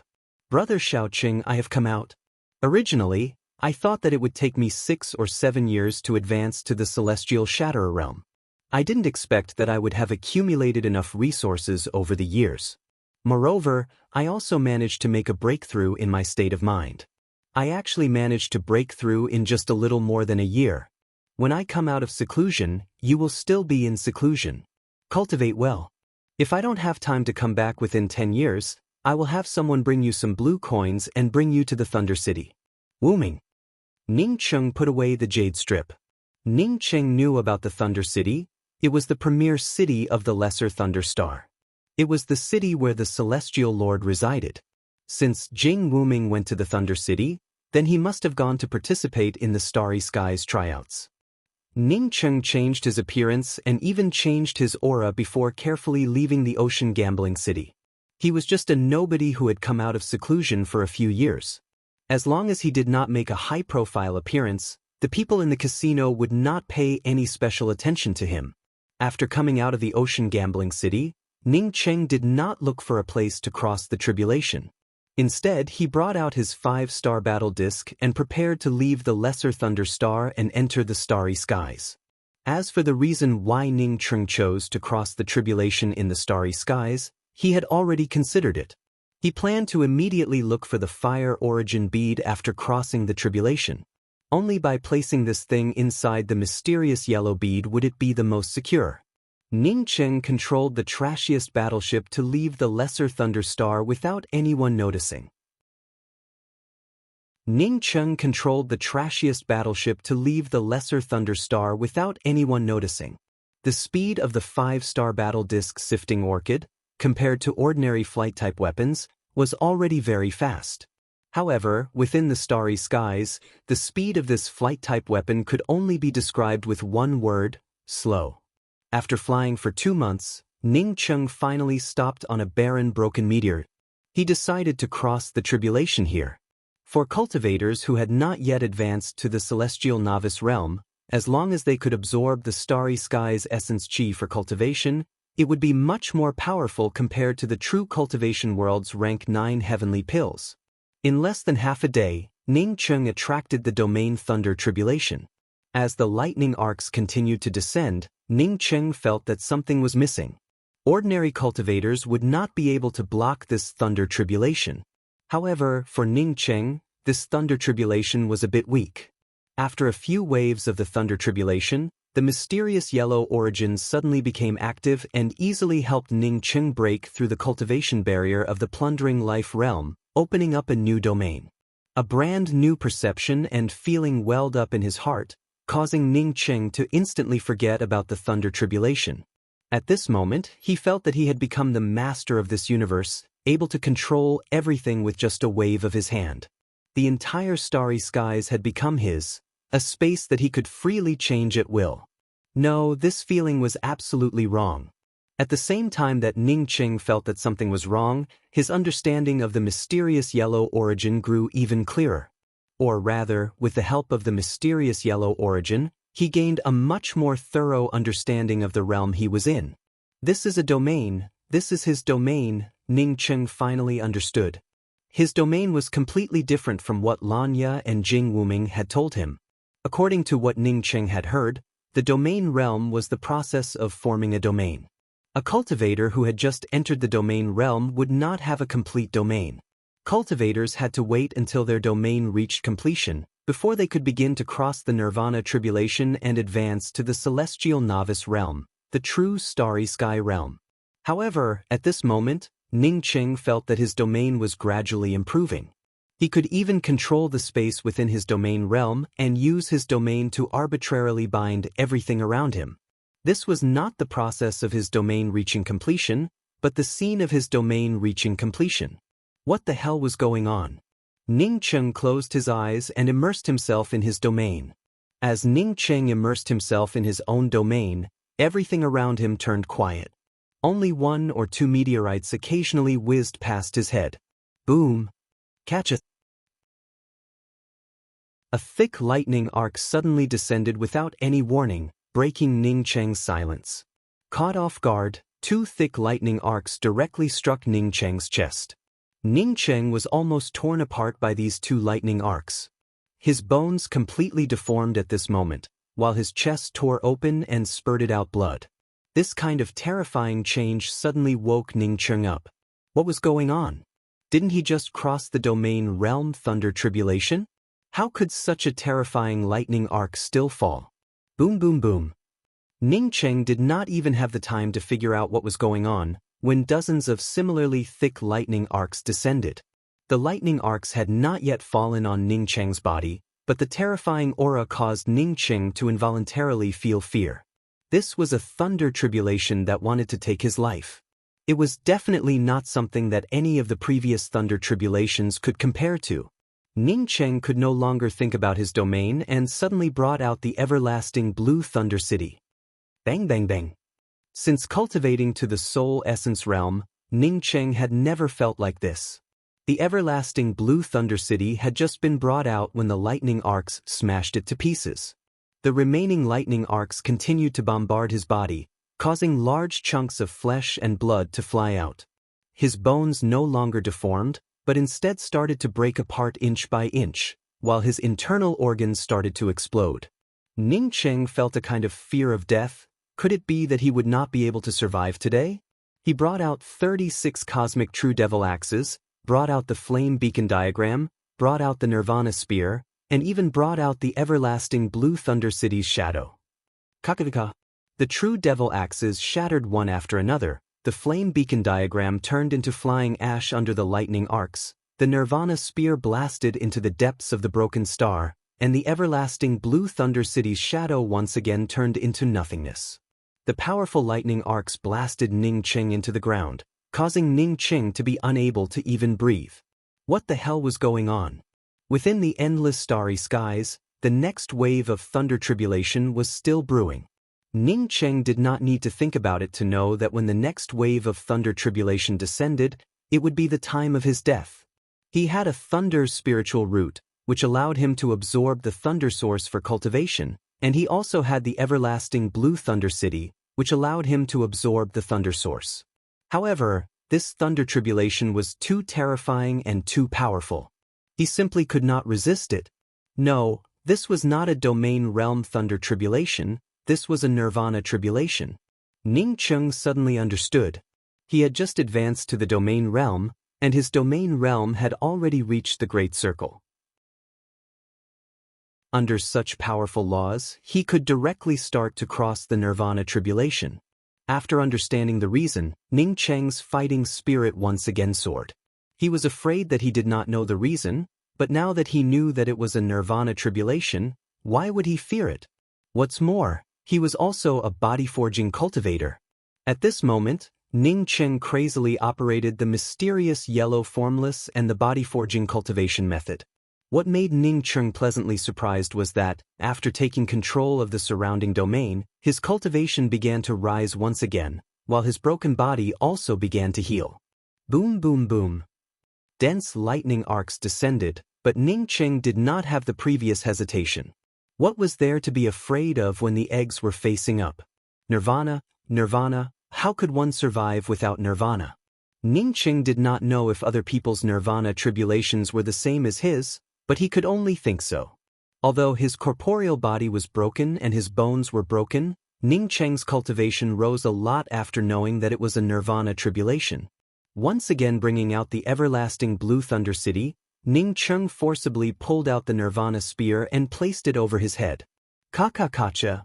S1: Brother Xiaoqing, I have come out. Originally, I thought that it would take me 6 or 7 years to advance to the celestial Shatterer realm. I didn't expect that I would have accumulated enough resources over the years. Moreover, I also managed to make a breakthrough in my state of mind. I actually managed to break through in just a little more than a year. When I come out of seclusion, you will still be in seclusion. Cultivate well. If I don't have time to come back within 10 years, I will have someone bring you some blue coins and bring you to the Thunder City. Wuming. Ning Cheng put away the jade strip. Ning Cheng knew about the Thunder City. It was the premier city of the Lesser Thunder Star. It was the city where the Celestial Lord resided. Since Jing Wuming went to the Thunder City, then he must have gone to participate in the Starry Skies tryouts. Ning Cheng changed his appearance and even changed his aura before carefully leaving the Ocean Gambling City. He was just a nobody who had come out of seclusion for a few years. As long as he did not make a high-profile appearance, the people in the casino would not pay any special attention to him. After coming out of the Ocean Gambling City, Ning Cheng did not look for a place to cross the tribulation. Instead, he brought out his 5-star battle disc and prepared to leave the Lesser Thunder Star and enter the Starry Skies. As for the reason why Ning Cheng chose to cross the tribulation in the Starry Skies, he had already considered it. He planned to immediately look for the Fire Origin bead after crossing the tribulation. Only by placing this thing inside the mysterious yellow bead would it be the most secure. Ning Cheng controlled the trashiest battleship to leave the Lesser Thunder Star without anyone noticing. Ning Cheng controlled the trashiest battleship to leave the Lesser Thunder Star without anyone noticing. The speed of the 5-star battle disc Sifting Orchid, compared to ordinary flight-type weapons, was already very fast. However, within the Starry Skies, the speed of this flight-type weapon could only be described with one word: slow. After flying for 2 months, Ning Cheng finally stopped on a barren broken meteor. He decided to cross the tribulation here. For cultivators who had not yet advanced to the celestial novice realm, as long as they could absorb the Starry Skies essence chi for cultivation, it would be much more powerful compared to the true cultivation world's rank 9 heavenly pills. In less than half a day, Ning Cheng attracted the domain Thunder Tribulation. As the lightning arcs continued to descend, Ning Cheng felt that something was missing. Ordinary cultivators would not be able to block this thunder tribulation. However, for Ning Cheng, this thunder tribulation was a bit weak. After a few waves of the thunder tribulation, the mysterious yellow origin suddenly became active and easily helped Ning Cheng break through the cultivation barrier of the plundering life realm, opening up a new domain. A brand new perception and feeling welled up in his heart, causing Ning Cheng to instantly forget about the thunder tribulation. At this moment, he felt that he had become the master of this universe, able to control everything with just a wave of his hand. The entire starry skies had become his, a space that he could freely change at will. No, this feeling was absolutely wrong. At the same time that Ning Cheng felt that something was wrong, his understanding of the mysterious yellow origin grew even clearer. Or rather, with the help of the mysterious yellow origin, he gained a much more thorough understanding of the realm he was in. This is a domain, this is his domain, Ning Cheng finally understood. His domain was completely different from what Lanya and Jing Wuming had told him. According to what Ning Cheng had heard, the domain realm was the process of forming a domain. A cultivator who had just entered the domain realm would not have a complete domain. Cultivators had to wait until their domain reached completion, before they could begin to cross the nirvana tribulation and advance to the celestial novice realm, the true starry sky realm. However, at this moment, Ning Cheng felt that his domain was gradually improving. He could even control the space within his domain realm and use his domain to arbitrarily bind everything around him. This was not the process of his domain reaching completion, but the scene of his domain reaching completion. What the hell was going on? Ning Cheng closed his eyes and immersed himself in his domain. As Ning Cheng immersed himself in his own domain, everything around him turned quiet. Only 1 or 2 meteorites occasionally whizzed past his head. Boom! Catch a... A thick lightning arc suddenly descended without any warning, breaking Ning Cheng's silence. Caught off guard, 2 thick lightning arcs directly struck Ning Cheng's chest. Ning Cheng was almost torn apart by these 2 lightning arcs. His bones completely deformed at this moment, while his chest tore open and spurted out blood. This kind of terrifying change suddenly woke Ning Cheng up. What was going on? Didn't he just cross the domain realm thunder tribulation? How could such a terrifying lightning arc still fall? Boom boom boom. Ning Cheng did not even have the time to figure out what was going on, when dozens of similarly thick lightning arcs descended. The lightning arcs had not yet fallen on Ning Cheng's body, but the terrifying aura caused Ning Cheng to involuntarily feel fear. This was a thunder tribulation that wanted to take his life. It was definitely not something that any of the previous thunder tribulations could compare to. Ning Cheng could no longer think about his domain and suddenly brought out the everlasting blue thunder city. Bang bang bang. Since cultivating to the soul essence realm, Ning Cheng had never felt like this. The everlasting blue thunder city had just been brought out when the lightning arcs smashed it to pieces. The remaining lightning arcs continued to bombard his body, causing large chunks of flesh and blood to fly out. His bones no longer deformed, but instead started to break apart inch by inch, while his internal organs started to explode. Ning Cheng felt a kind of fear of death. Could it be that he would not be able to survive today? He brought out 36 cosmic true devil axes, brought out the flame beacon diagram, brought out the nirvana spear, and even brought out the everlasting blue thunder city's shadow. Kakavika. The true devil axes shattered one after another, the flame beacon diagram turned into flying ash under the lightning arcs, the nirvana spear blasted into the depths of the broken star, and the everlasting blue thunder city's shadow once again turned into nothingness. The powerful lightning arcs blasted Ning Cheng into the ground, causing Ning Cheng to be unable to even breathe. What the hell was going on? Within the endless starry skies, the next wave of thunder tribulation was still brewing. Ning Cheng did not need to think about it to know that when the next wave of thunder tribulation descended, it would be the time of his death. He had a thunder spiritual root, which allowed him to absorb the thunder source for cultivation, and he also had the everlasting blue thunder city, which allowed him to absorb the thunder source. However, this thunder tribulation was too terrifying and too powerful. He simply could not resist it. No, This was not a domain realm thunder tribulation, this was a nirvana tribulation. Ning Cheng suddenly understood. He had just advanced to the domain realm, and his domain realm had already reached the Great Circle. Under such powerful laws, he could directly start to cross the nirvana tribulation. After understanding the reason, Ning Cheng's fighting spirit once again soared. He was afraid that he did not know the reason, but now that he knew that it was a nirvana tribulation, why would he fear it? What's more, he was also a body-forging cultivator. At this moment, Ning Cheng crazily operated the mysterious yellow formless and the body-forging cultivation method. What made Ning Cheng pleasantly surprised was that, after taking control of the surrounding domain, his cultivation began to rise once again, while his broken body also began to heal. Boom boom boom. Dense lightning arcs descended, but Ning Cheng did not have the previous hesitation. What was there to be afraid of when the eggs were facing up? Nirvana, nirvana, how could one survive without nirvana? Ning Cheng did not know if other people's nirvana tribulations were the same as his, but he could only think so. Although his corporeal body was broken and his bones were broken, Ning Cheng's cultivation rose a lot after knowing that it was a nirvana tribulation. Once again bringing out the everlasting blue thunder city, Ning Cheng forcibly pulled out the nirvana spear and placed it over his head. Ka-ka-ka-cha.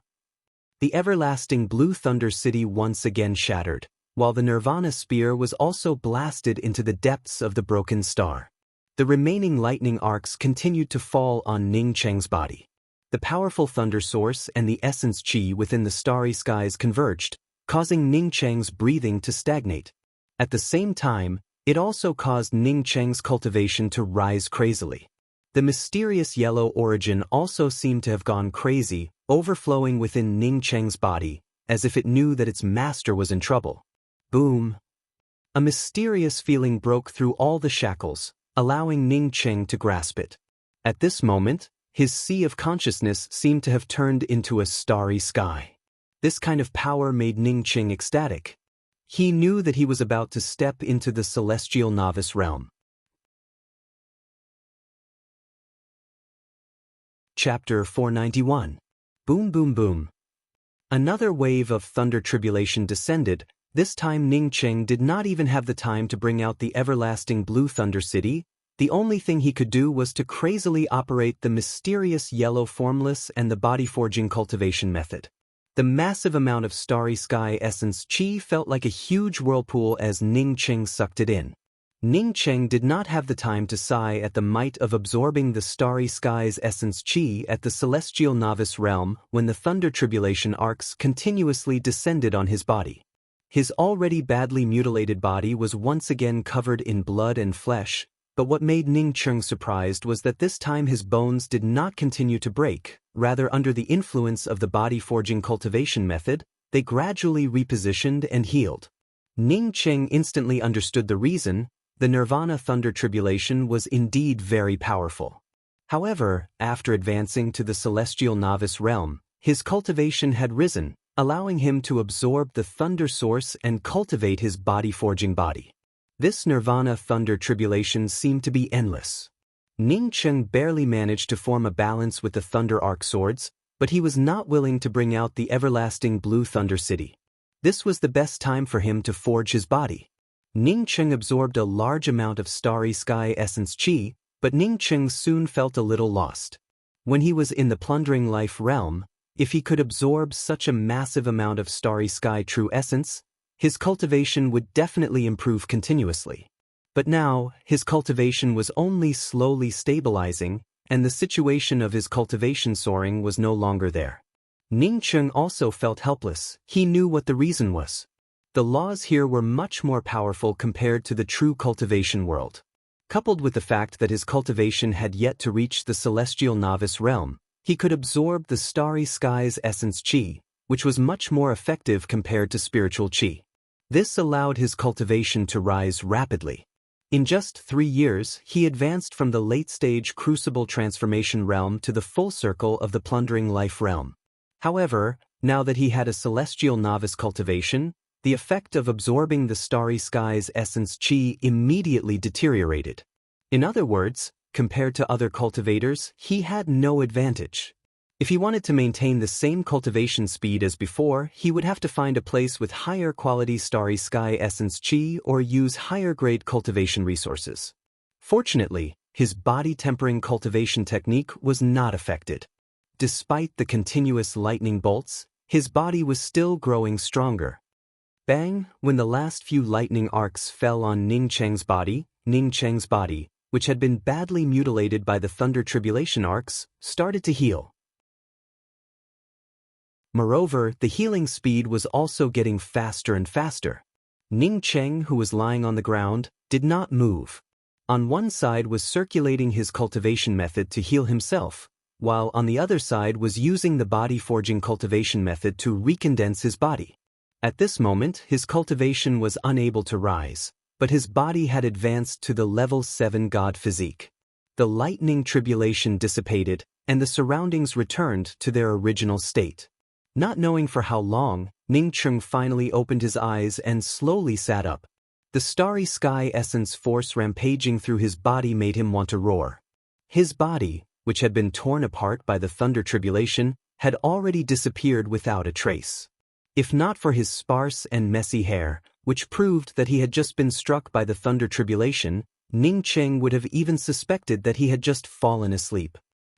S1: The everlasting blue thunder city once again shattered, while the nirvana spear was also blasted into the depths of the broken star. The remaining lightning arcs continued to fall on Ning Cheng's body. The powerful thunder source and the essence chi within the starry skies converged, causing Ning Cheng's breathing to stagnate. At the same time, it also caused Ning Cheng's cultivation to rise crazily. The mysterious yellow origin also seemed to have gone crazy, overflowing within Ning Cheng's body, as if it knew that its master was in trouble. Boom! A mysterious feeling broke through all the shackles, allowing Ning Cheng to grasp it. At this moment, his sea of consciousness seemed to have turned into a starry sky. This kind of power made Ning Cheng ecstatic. He knew that he was about to step into the celestial novice realm. Chapter 491. Boom boom boom. Another wave of thunder tribulation descended. This time Ning Cheng did not even have the time to bring out the everlasting blue thunder city. The only thing he could do was to crazily operate the mysterious yellow formless and the body-forging cultivation method. The massive amount of starry sky essence chi felt like a huge whirlpool as Ning Cheng sucked it in. Ning Cheng did not have the time to sigh at the might of absorbing the starry sky's essence chi at the celestial novice realm when the thunder tribulation arcs continuously descended on his body. His already badly mutilated body was once again covered in blood and flesh, but what made Ning Cheng surprised was that this time his bones did not continue to break, rather under the influence of the body-forging cultivation method, they gradually repositioned and healed. Ning Cheng instantly understood the reason. The nirvana thunder tribulation was indeed very powerful. However, after advancing to the celestial novice realm, his cultivation had risen, allowing him to absorb the thunder source and cultivate his body-forging body. This nirvana thunder tribulation seemed to be endless. Ning Cheng barely managed to form a balance with the thunder arc swords, but he was not willing to bring out the everlasting blue thunder city. This was the best time for him to forge his body. Ning Cheng absorbed a large amount of starry sky essence chi, but Ning Cheng soon felt a little lost. When he was in the plundering life realm, if he could absorb such a massive amount of starry sky true essence, his cultivation would definitely improve continuously. But now, his cultivation was only slowly stabilizing, and the situation of his cultivation soaring was no longer there. Ning Cheng also felt helpless. He knew what the reason was. The laws here were much more powerful compared to the true cultivation world. Coupled with the fact that his cultivation had yet to reach the celestial novice realm, he could absorb the starry sky's essence chi, which was much more effective compared to spiritual chi. This allowed his cultivation to rise rapidly. In just 3 years, he advanced from the late-stage crucible transformation realm to the full circle of the plundering life realm. However, now that he had a celestial novice cultivation, the effect of absorbing the starry sky's essence chi immediately deteriorated. In other words, compared to other cultivators, he had no advantage. If he wanted to maintain the same cultivation speed as before, he would have to find a place with higher quality starry sky essence chi or use higher grade cultivation resources. Fortunately, his body tempering cultivation technique was not affected. Despite the continuous lightning bolts, his body was still growing stronger. Bang! When the last few lightning arcs fell on Ning Cheng's body, which had been badly mutilated by the thunder tribulation arcs, started to heal. Moreover, the healing speed was also getting faster and faster. Ning Cheng, who was lying on the ground, did not move. On one side was circulating his cultivation method to heal himself, while on the other side was using the body-forging cultivation method to recondense his body. At this moment, his cultivation was unable to rise, but his body had advanced to the level 7 god physique. The lightning tribulation dissipated, and the surroundings returned to their original state. Not knowing for how long, Ning Cheng finally opened his eyes and slowly sat up. The starry sky essence force rampaging through his body made him want to roar. His body, which had been torn apart by the thunder tribulation, had already disappeared without a trace. If not for his sparse and messy hair, which proved that he had just been struck by the thunder tribulation, Ning Cheng would have even suspected that he had just fallen asleep.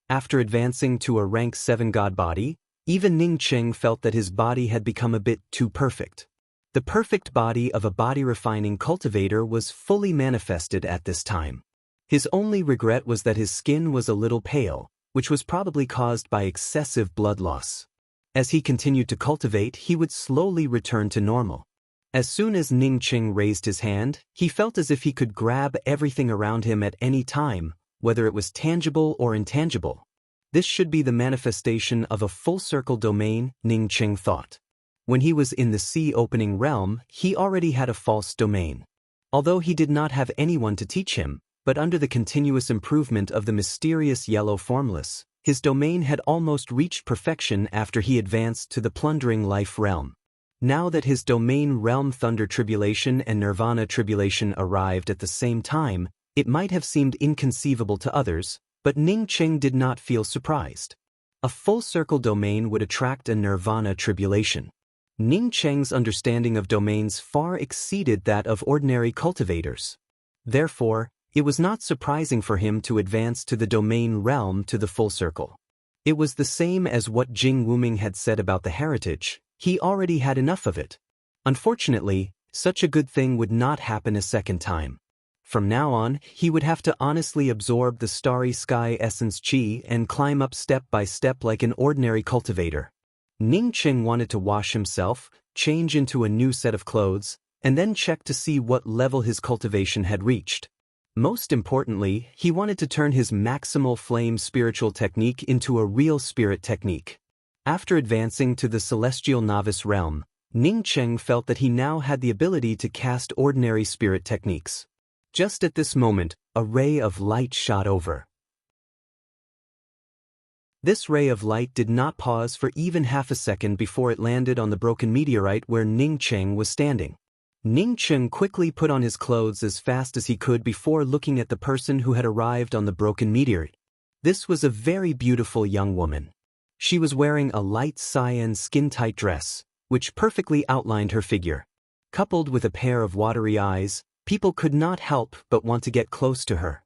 S1: After advancing to a rank 7 god body, even Ning Cheng felt that his body had become a bit too perfect. The perfect body of a body-refining cultivator was fully manifested at this time. His only regret was that his skin was a little pale, which was probably caused by excessive blood loss. As he continued to cultivate, he would slowly return to normal. As soon as Ning Cheng raised his hand, he felt as if he could grab everything around him at any time, whether it was tangible or intangible. This should be the manifestation of a full-circle domain, Ning Cheng thought. When he was in the sea-opening realm, he already had a false domain. Although he did not have anyone to teach him, but under the continuous improvement of the mysterious yellow formless, his domain had almost reached perfection after he advanced to the plundering life realm. Now that his domain realm thunder tribulation and nirvana tribulation arrived at the same time, it might have seemed inconceivable to others, but Ning Cheng did not feel surprised. A full-circle domain would attract a nirvana tribulation. Ning Cheng's understanding of domains far exceeded that of ordinary cultivators. Therefore, it was not surprising for him to advance to the domain realm to the full circle. It was the same as what Jing Wuming had said about the heritage. He already had enough of it. Unfortunately, such a good thing would not happen a second time. From now on, he would have to honestly absorb the starry sky essence chi and climb up step by step like an ordinary cultivator. Ning Cheng wanted to wash himself, change into a new set of clothes, and then check to see what level his cultivation had reached. Most importantly, he wanted to turn his maximal flame spiritual technique into a real spirit technique. After advancing to the celestial novice realm, Ning Cheng felt that he now had the ability to cast ordinary spirit techniques. Just at this moment, a ray of light shot over. This ray of light did not pause for even half a second before it landed on the broken meteorite where Ning Cheng was standing. Ning Cheng quickly put on his clothes as fast as he could before looking at the person who had arrived on the broken meteorite. This was a very beautiful young woman. She was wearing a light cyan skin-tight dress, which perfectly outlined her figure. Coupled with a pair of watery eyes, people could not help but want to get close to her.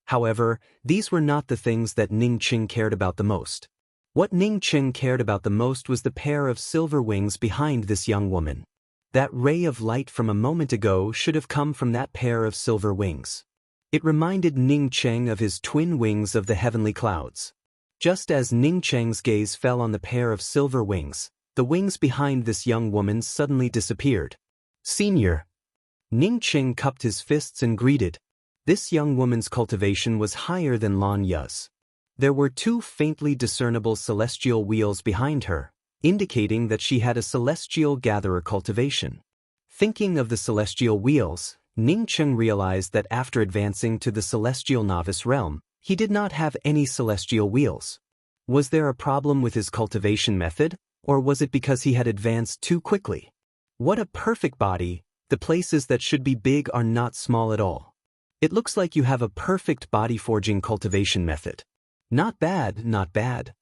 S1: However, these were not the things that Ning Cheng cared about the most. What Ning Cheng cared about the most was the pair of silver wings behind this young woman. That ray of light from a moment ago should have come from that pair of silver wings. It reminded Ning Cheng of his twin wings of the heavenly clouds. Just as Ning Cheng's gaze fell on the pair of silver wings, the wings behind this young woman suddenly disappeared. "Senior." Ning Cheng cupped his fists and greeted. This young woman's cultivation was higher than Lan Yu's. There were two faintly discernible celestial wheels behind her, indicating that she had a celestial gatherer cultivation. Thinking of the celestial wheels, Ning Cheng realized that after advancing to the celestial novice realm, he did not have any celestial wheels. Was there a problem with his cultivation method, or was it because he had advanced too quickly? What a perfect body! The places that should be big are not small at all. It looks like you have a perfect body forging cultivation method. Not bad, not bad.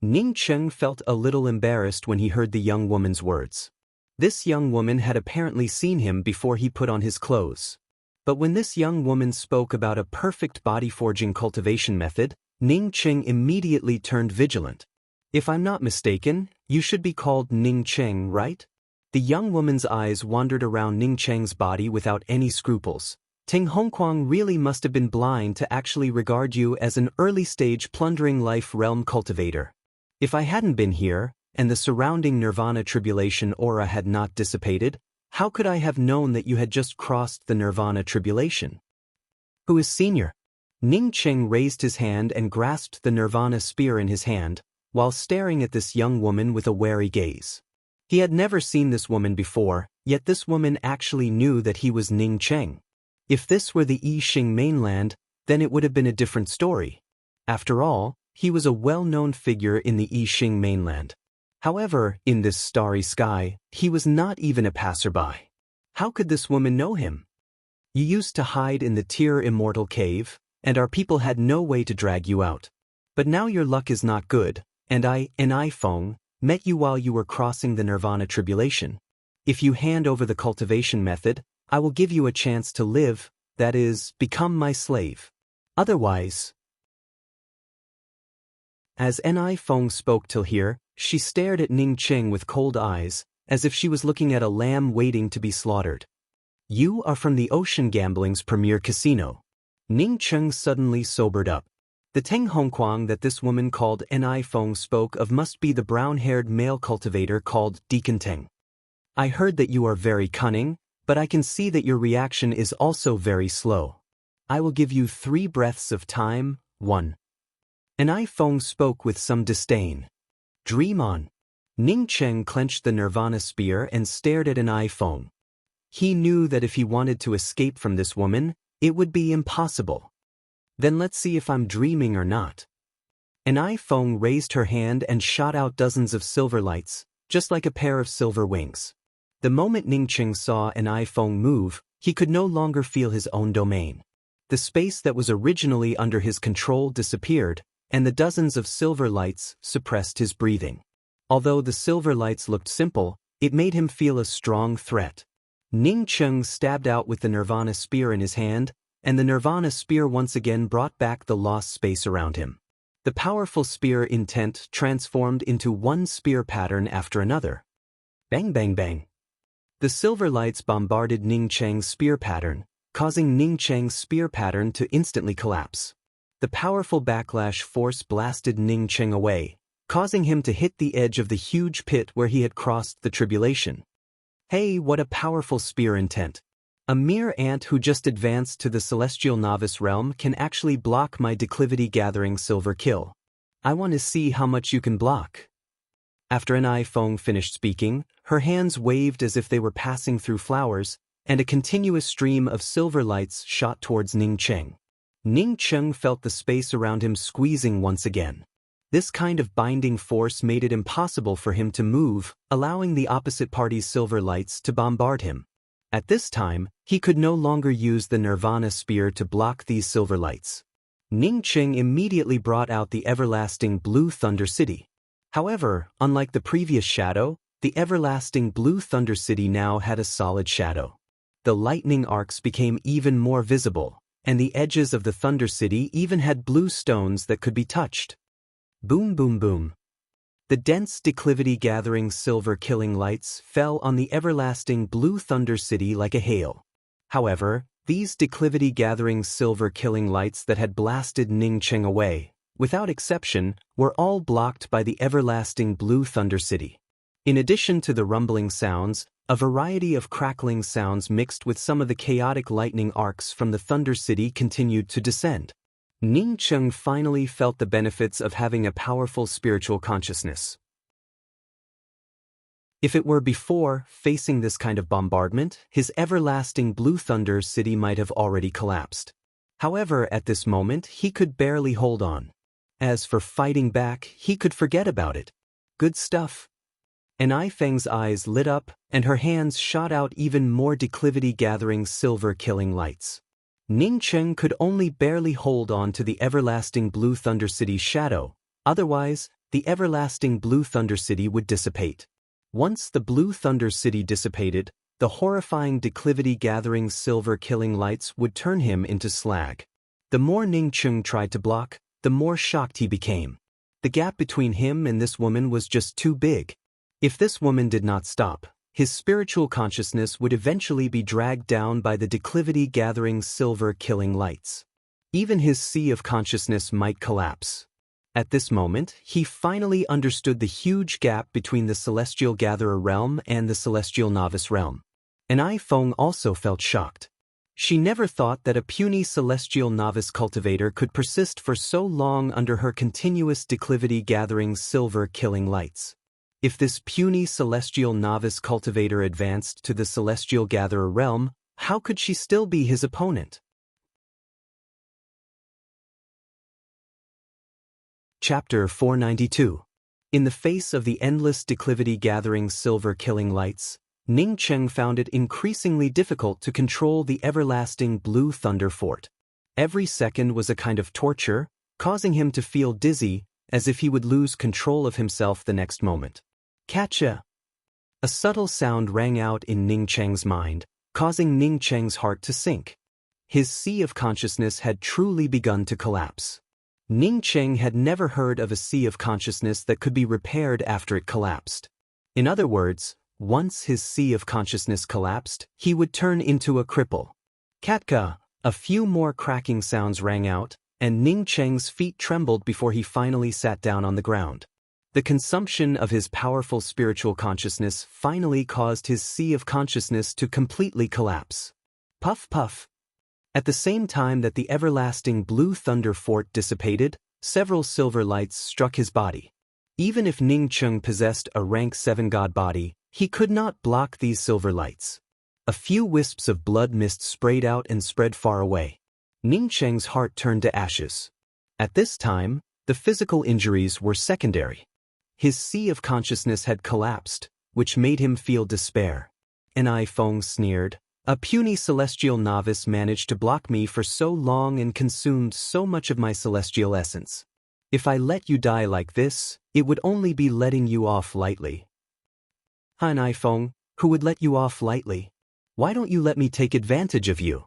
S1: Ning Cheng felt a little embarrassed when he heard the young woman's words. This young woman had apparently seen him before he put on his clothes. But when this young woman spoke about a perfect body forging cultivation method, Ning Cheng immediately turned vigilant. If I'm not mistaken, you should be called Ning Cheng, right? The young woman's eyes wandered around Ning Cheng's body without any scruples. Ting Hongquang really must have been blind to actually regard you as an early-stage plundering life realm cultivator. If I hadn't been here, and the surrounding nirvana tribulation aura had not dissipated, how could I have known that you had just crossed the nirvana tribulation? Who is senior? Ning Cheng raised his hand and grasped the nirvana spear in his hand, while staring at this young woman with a wary gaze. He had never seen this woman before, yet this woman actually knew that he was Ning Cheng. If this were the Yixing mainland, then it would have been a different story. After all, he was a well-known figure in the Yixing mainland. However, in this starry sky, he was not even a passerby. How could this woman know him? You used to hide in the Tier Immortal Cave, and our people had no way to drag you out. But now your luck is not good, and I Feng, met you while you were crossing the nirvana tribulation. If you hand over the cultivation method, I will give you a chance to live, that is, become my slave. Otherwise... As Ni Feng spoke till here, she stared at Ning Cheng with cold eyes, as if she was looking at a lamb waiting to be slaughtered. You are from the Ocean Gambling's premier casino. Ning Cheng suddenly sobered up. The Teng Hongquang that this woman called Ni Feng spoke of must be the brown-haired male cultivator called Deacon Teng. I heard that you are very cunning, but I can see that your reaction is also very slow. I will give you 3 breaths of time. 1. Ni Feng spoke with some disdain. Dream on. Ning Cheng clenched the nirvana spear and stared at Ni Feng. He knew that if he wanted to escape from this woman, it would be impossible. Then let's see if I'm dreaming or not. Ni Feng raised her hand and shot out dozens of silver lights, just like a pair of silver wings. The moment Ning Cheng saw Ni Feng move, he could no longer feel his own domain. The space that was originally under his control disappeared, and the dozens of silver lights suppressed his breathing. Although the silver lights looked simple, it made him feel a strong threat. Ning Cheng stabbed out with the nirvana spear in his hand, and the nirvana spear once again brought back the lost space around him. The powerful spear intent transformed into one spear pattern after another. Bang bang bang. The silver lights bombarded Ning Cheng's spear pattern, causing Ning Cheng's spear pattern to instantly collapse. The powerful backlash force blasted Ning Cheng away, causing him to hit the edge of the huge pit where he had crossed the tribulation. Hey, what a powerful spear intent. A mere ant who just advanced to the celestial novice realm can actually block my declivity-gathering silver kill. I want to see how much you can block. After Ni Feng finished speaking, her hands waved as if they were passing through flowers, and a continuous stream of silver lights shot towards Ning Cheng. Ning Cheng felt the space around him squeezing once again. This kind of binding force made it impossible for him to move, allowing the opposite party's silver lights to bombard him. At this time, he could no longer use the nirvana spear to block these silver lights. Ning Cheng immediately brought out the everlasting Blue Thunder City. However, unlike the previous shadow, the everlasting Blue Thunder City now had a solid shadow. The lightning arcs became even more visible, and the edges of the Thunder City even had blue stones that could be touched. Boom boom boom. The dense declivity-gathering silver-killing lights fell on the everlasting Blue Thunder City like a hail. However, these declivity-gathering silver-killing lights that had blasted Ning Cheng away, without exception, were all blocked by the everlasting Blue Thunder City. In addition to the rumbling sounds, a variety of crackling sounds mixed with some of the chaotic lightning arcs from the Thunder City continued to descend. Ning Cheng finally felt the benefits of having a powerful spiritual consciousness. If it were before facing this kind of bombardment, his everlasting Blue Thunder City might have already collapsed. However, at this moment, he could barely hold on. As for fighting back, he could forget about it. Good stuff. Ni Feng's eyes lit up, and her hands shot out even more declivity-gathering silver-killing lights. Ning Cheng could only barely hold on to the everlasting Blue Thunder City's shadow, otherwise, the everlasting Blue Thunder City would dissipate. Once the Blue Thunder City dissipated, the horrifying declivity gathering silver killing lights would turn him into slag. The more Ning Cheng tried to block, the more shocked he became. The gap between him and this woman was just too big. If this woman did not stop, his spiritual consciousness would eventually be dragged down by the declivity gathering silver killing lights. Even his sea of consciousness might collapse. At this moment, he finally understood the huge gap between the Celestial Gatherer realm and the Celestial Novice realm. And Ai Feng also felt shocked. She never thought that a puny Celestial Novice cultivator could persist for so long under her continuous declivity gathering silver killing lights. If this puny Celestial Novice cultivator advanced to the Celestial Gatherer realm, how could she still be his opponent? Chapter 492. In the face of the endless declivity gathering silver killing lights, Ning Cheng found it increasingly difficult to control the everlasting Blue Thunder Fort. Every second was a kind of torture, causing him to feel dizzy, as if he would lose control of himself the next moment. Catcha! A subtle sound rang out in Ning Cheng's mind, causing Ning Cheng's heart to sink. His sea of consciousness had truly begun to collapse. Ning Cheng had never heard of a sea of consciousness that could be repaired after it collapsed. In other words, once his sea of consciousness collapsed, he would turn into a cripple. Katka! A few more cracking sounds rang out, and Ning Cheng's feet trembled before he finally sat down on the ground. The consumption of his powerful spiritual consciousness finally caused his sea of consciousness to completely collapse. Puff puff! At the same time that the everlasting Blue Thunder Fort dissipated, several silver lights struck his body. Even if Ning Cheng possessed a rank 7 god body, he could not block these silver lights. A few wisps of blood mist sprayed out and spread far away. Ning Cheng's heart turned to ashes. At this time, the physical injuries were secondary. His sea of consciousness had collapsed, which made him feel despair. And Ai Feng sneered, "A puny celestial novice managed to block me for so long and consumed so much of my celestial essence. If I let you die like this, it would only be letting you off lightly." "Han Ai Feng, who would let you off lightly? Why don't you let me take advantage of you?"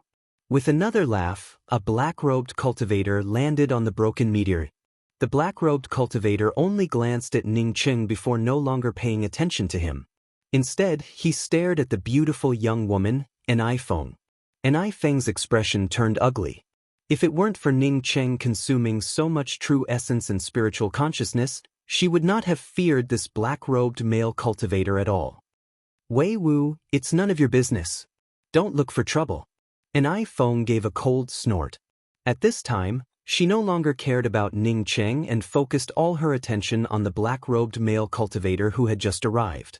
S1: With another laugh, a black-robed cultivator landed on the broken meteor. The black-robed cultivator only glanced at Ning Cheng before no longer paying attention to him. Instead, he stared at the beautiful young woman, and Ai Feng. And Ai Feng's expression turned ugly. If it weren't for Ning Cheng consuming so much true essence and spiritual consciousness, she would not have feared this black-robed male cultivator at all. "Wei Wu, it's none of your business. Don't look for trouble." And Ai Feng gave a cold snort. At this time, she no longer cared about Ning Cheng and focused all her attention on the black-robed male cultivator who had just arrived.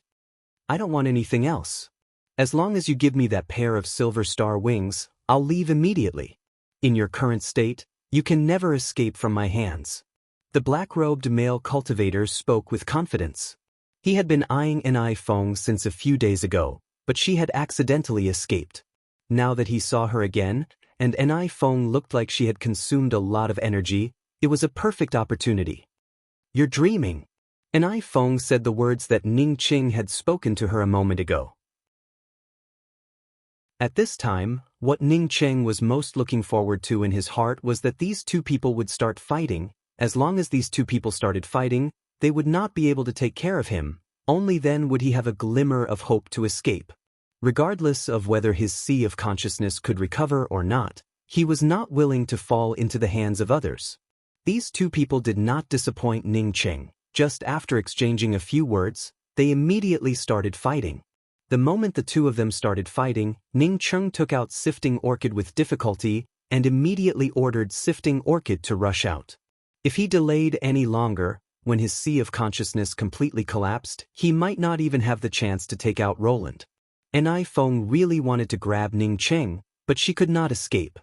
S1: "I don't want anything else. As long as you give me that pair of silver star wings, I'll leave immediately. In your current state, you can never escape from my hands." The black-robed male cultivator spoke with confidence. He had been eyeing An Ai Feng since a few days ago, but she had accidentally escaped. Now that he saw her again, and An Ai Feng looked like she had consumed a lot of energy, it was a perfect opportunity. "You're dreaming." An Ai Feng said the words that Ning Cheng had spoken to her a moment ago. At this time, what Ning Cheng was most looking forward to in his heart was that these two people would start fighting. As long as these two people started fighting, they would not be able to take care of him. Only then would he have a glimmer of hope to escape. Regardless of whether his sea of consciousness could recover or not, he was not willing to fall into the hands of others. These two people did not disappoint Ning Cheng. Just after exchanging a few words, they immediately started fighting. The moment the two of them started fighting, Ning Cheng took out Sifting Orchid with difficulty and immediately ordered Sifting Orchid to rush out. If he delayed any longer, when his sea of consciousness completely collapsed, he might not even have the chance to take out Roland. An Ai Feng really wanted to grab Ning Cheng, but she could not escape.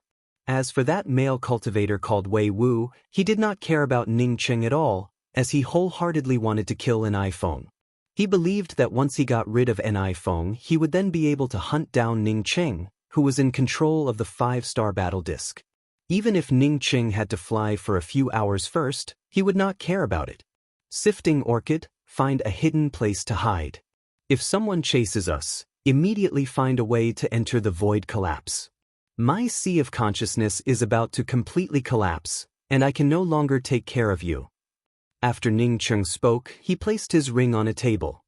S1: As for that male cultivator called Wei Wu, he did not care about Ning Cheng at all, as he wholeheartedly wanted to kill An Ai Feng. He believed that once he got rid of An Ai Feng, he would then be able to hunt down Ning Cheng, who was in control of the 5-star battle disc. Even if Ning Qing had to fly for a few hours first, he would not care about it. Sifting orchid, find a hidden place to hide. If someone chases us, immediately find a way to enter the void collapse. My sea of consciousness is about to completely collapse, and I can no longer take care of you. After Ning Qing spoke, he placed his ring on a table.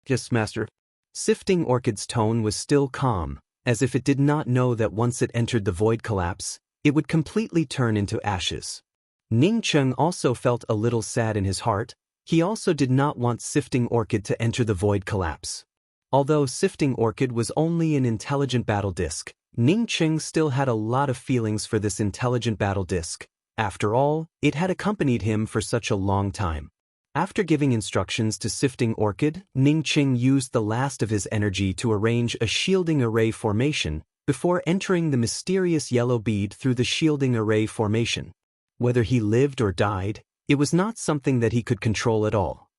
S1: Yes, master. Sifting orchid's tone was still calm, as if it did not know that once it entered the void collapse, it would completely turn into ashes. Ning Qing also felt a little sad in his heart. He also did not want Sifting Orchid to enter the void collapse. Although Sifting Orchid was only an intelligent battle disc, Ning Qing still had a lot of feelings for this intelligent battle disc. After all, it had accompanied him for such a long time. After giving instructions to Sifting Orchid, Ning Qing used the last of his energy to arrange a shielding array formation before entering the mysterious yellow bead through the shielding array formation. Whether he lived or died, it was not something that he could control at all.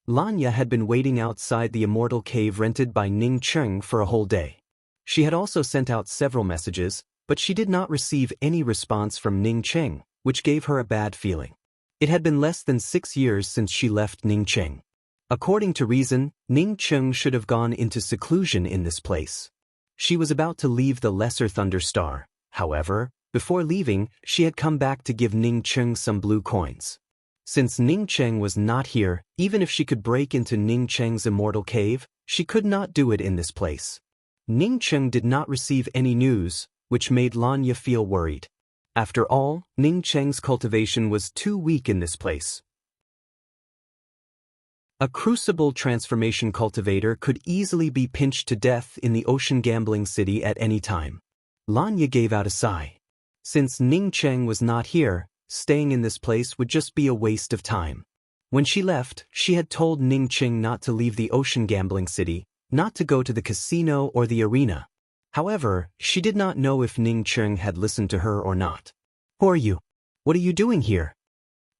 S1: Lanya had been waiting outside the immortal cave rented by Ning Qing for a whole day. She had also sent out several messages, but she did not receive any response from Ning Qing, which gave her a bad feeling. It had been less than 6 years since she left Ning Qing. According to reason, Ning Qing should have gone into seclusion in this place. She was about to leave the Lesser Thunder Star. However, before leaving, she had come back to give Ning Qing some blue coins. Since Ning Qing was not here, even if she could break into Ning Qing's immortal cave, she could not do it in this place. Ning Qing did not receive any news, which made Lanya feel worried. After all, Ning Qing's cultivation was too weak in this place. A crucible transformation cultivator could easily be pinched to death in the ocean gambling city at any time. Lanya gave out a sigh. Since Ning Qing was not here, staying in this place would just be a waste of time. When she left, she had told Ning Qing not to leave the ocean gambling city, not to go to the casino or the arena. However, she did not know if Ning Qing had listened to her or not. Who are you? What are you doing here?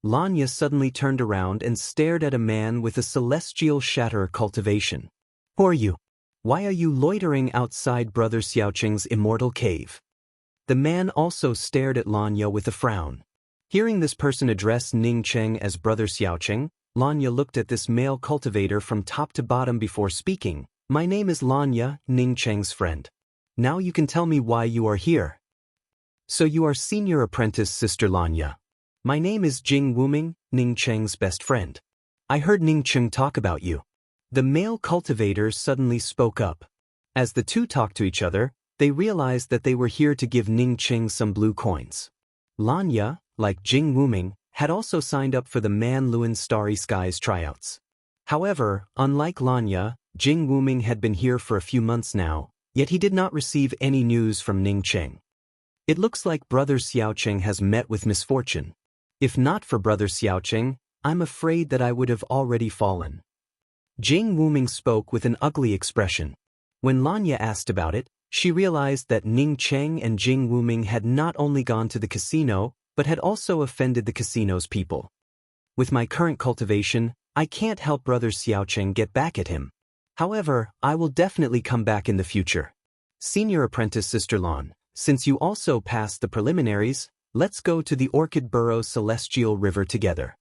S1: Lanya suddenly turned around and stared at a man with a celestial shatter cultivation. Who are you? Why are you loitering outside Brother Xiaoqing's immortal cave? The man also stared at Lanya with a frown. Hearing this person address Ning Qing as Brother Xiaoqing, Lanya looked at this male cultivator from top to bottom before speaking. My name is Lanya, Ning Qing's friend. Now you can tell me why you are here. So you are senior apprentice Sister Lanya. My name is Jing Wuming, Ning Qing's best friend. I heard Ning Qing talk about you. The male cultivator suddenly spoke up. As the two talked to each other, they realized that they were here to give Ning Qing some blue coins. Lanya, like Jing Wuming, had also signed up for the Man Luan Starry Skies tryouts. However, unlike Lanya, Jing Wuming had been here for a few months now, yet he did not receive any news from Ning Qing. It looks like Brother Xiaoqing has met with misfortune. If not for Brother Xiaoqing, I'm afraid that I would have already fallen. Jing Wuming spoke with an ugly expression. When Lanya asked about it, she realized that Ning Qing and Jing Wuming had not only gone to the casino, but had also offended the casino's people. With my current cultivation, I can't help Brother Xiaoqing get back at him. However, I will definitely come back in the future. Senior apprentice Sister Lan, since you also passed the preliminaries, let's go to the Orchid Burrow Celestial River together.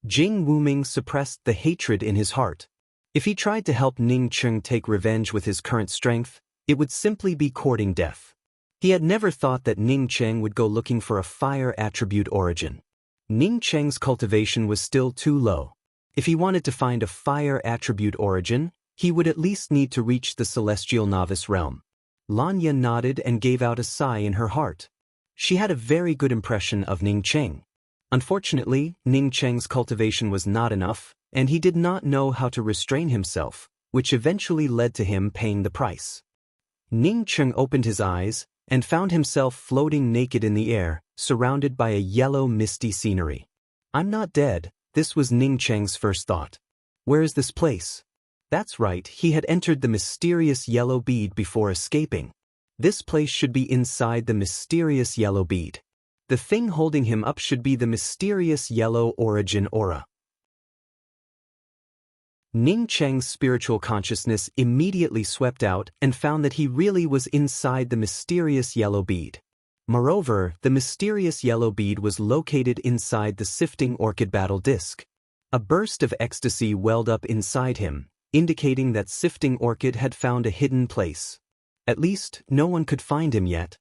S1: Jing Wuming suppressed the hatred in his heart. If he tried to help Ning Qing take revenge with his current strength, it would simply be courting death. He had never thought that Ning Qing would go looking for a fire attribute origin. Ning Qing's cultivation was still too low. If he wanted to find a fire attribute origin, he would at least need to reach the celestial novice realm. Lanya nodded and gave out a sigh in her heart. She had a very good impression of Ning Qing. Unfortunately, Ning Qing's cultivation was not enough, and he did not know how to restrain himself, which eventually led to him paying the price. Ning Qing opened his eyes and found himself floating naked in the air, surrounded by a yellow misty scenery. I'm not dead, this was Ning Qing's first thought. Where is this place? That's right, he had entered the mysterious yellow bead before escaping. This place should be inside the mysterious yellow bead. The thing holding him up should be the mysterious yellow origin aura. Ning Cheng's spiritual consciousness immediately swept out and found that he really was inside the mysterious yellow bead. Moreover, the mysterious yellow bead was located inside the sifting orchid battle disc. A burst of ecstasy welled up inside him, indicating that sifting orchid had found a hidden place. At least, no one could find him yet.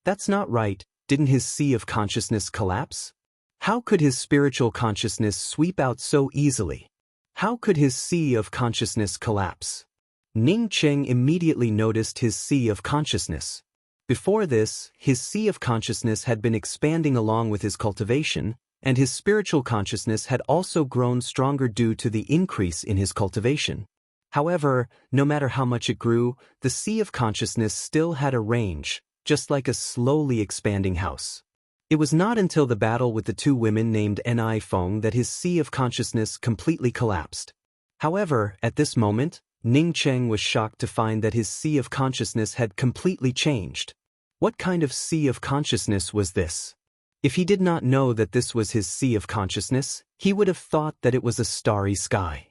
S1: That's not right. Didn't his sea of consciousness collapse? How could his spiritual consciousness sweep out so easily? How could his sea of consciousness collapse? Ning Cheng immediately noticed his sea of consciousness. Before this, his sea of consciousness had been expanding along with his cultivation, and his spiritual consciousness had also grown stronger due to the increase in his cultivation. However, no matter how much it grew, the sea of consciousness still had a range, just like a slowly expanding house. It was not until the battle with the two women named Ni Feng that his sea of consciousness completely collapsed. However, at this moment, Ning Cheng was shocked to find that his sea of consciousness had completely changed. What kind of sea of consciousness was this? If he did not know that this was his sea of consciousness, he would have thought that it was a starry sky.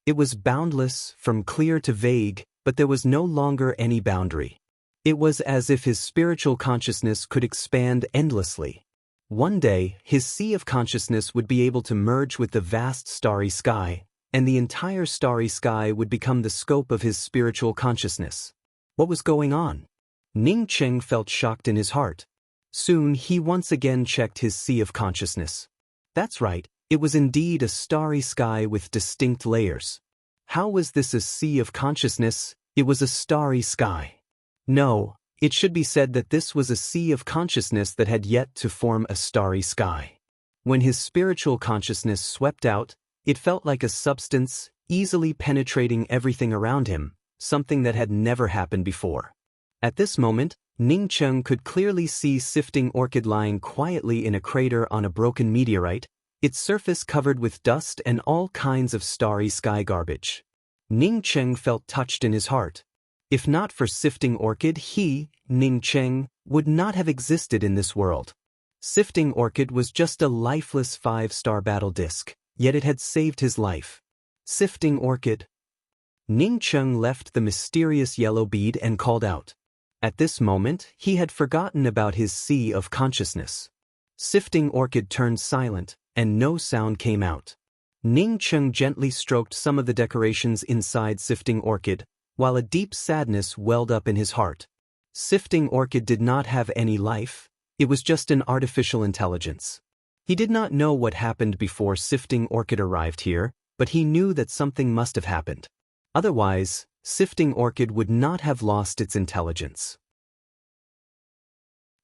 S1: It was boundless, from clear to vague, but there was no longer any boundary. It was as if his spiritual consciousness could expand endlessly. One day, his sea of consciousness would be able to merge with the vast starry sky, and the entire starry sky would become the scope of his spiritual consciousness. What was going on? Ning Cheng felt shocked in his heart. Soon, he once again checked his sea of consciousness. That's right, it was indeed a starry sky with distinct layers. How was this a sea of consciousness? It was a starry sky. No, it should be said that this was a sea of consciousness that had yet to form a starry sky. When his spiritual consciousness swept out, it felt like a substance, easily penetrating everything around him, something that had never happened before. At this moment, Ning Cheng could clearly see sifting orchid lying quietly in a crater on a broken meteorite, its surface covered with dust and all kinds of starry sky garbage. Ning Cheng felt touched in his heart. If not for sifting orchid, he, Ning Cheng, would not have existed in this world. Sifting orchid was just a lifeless 5-star battle disc, yet it had saved his life. Sifting orchid. Ning Cheng left the mysterious yellow bead and called out. At this moment, he had forgotten about his sea of consciousness. Sifting orchid turned silent, and no sound came out. Ning Cheng gently stroked some of the decorations inside sifting orchid, while a deep sadness welled up in his heart. Sifting orchid did not have any life, it was just an artificial intelligence. He did not know what happened before sifting orchid arrived here, but he knew that something must have happened. Otherwise, sifting orchid would not have lost its intelligence.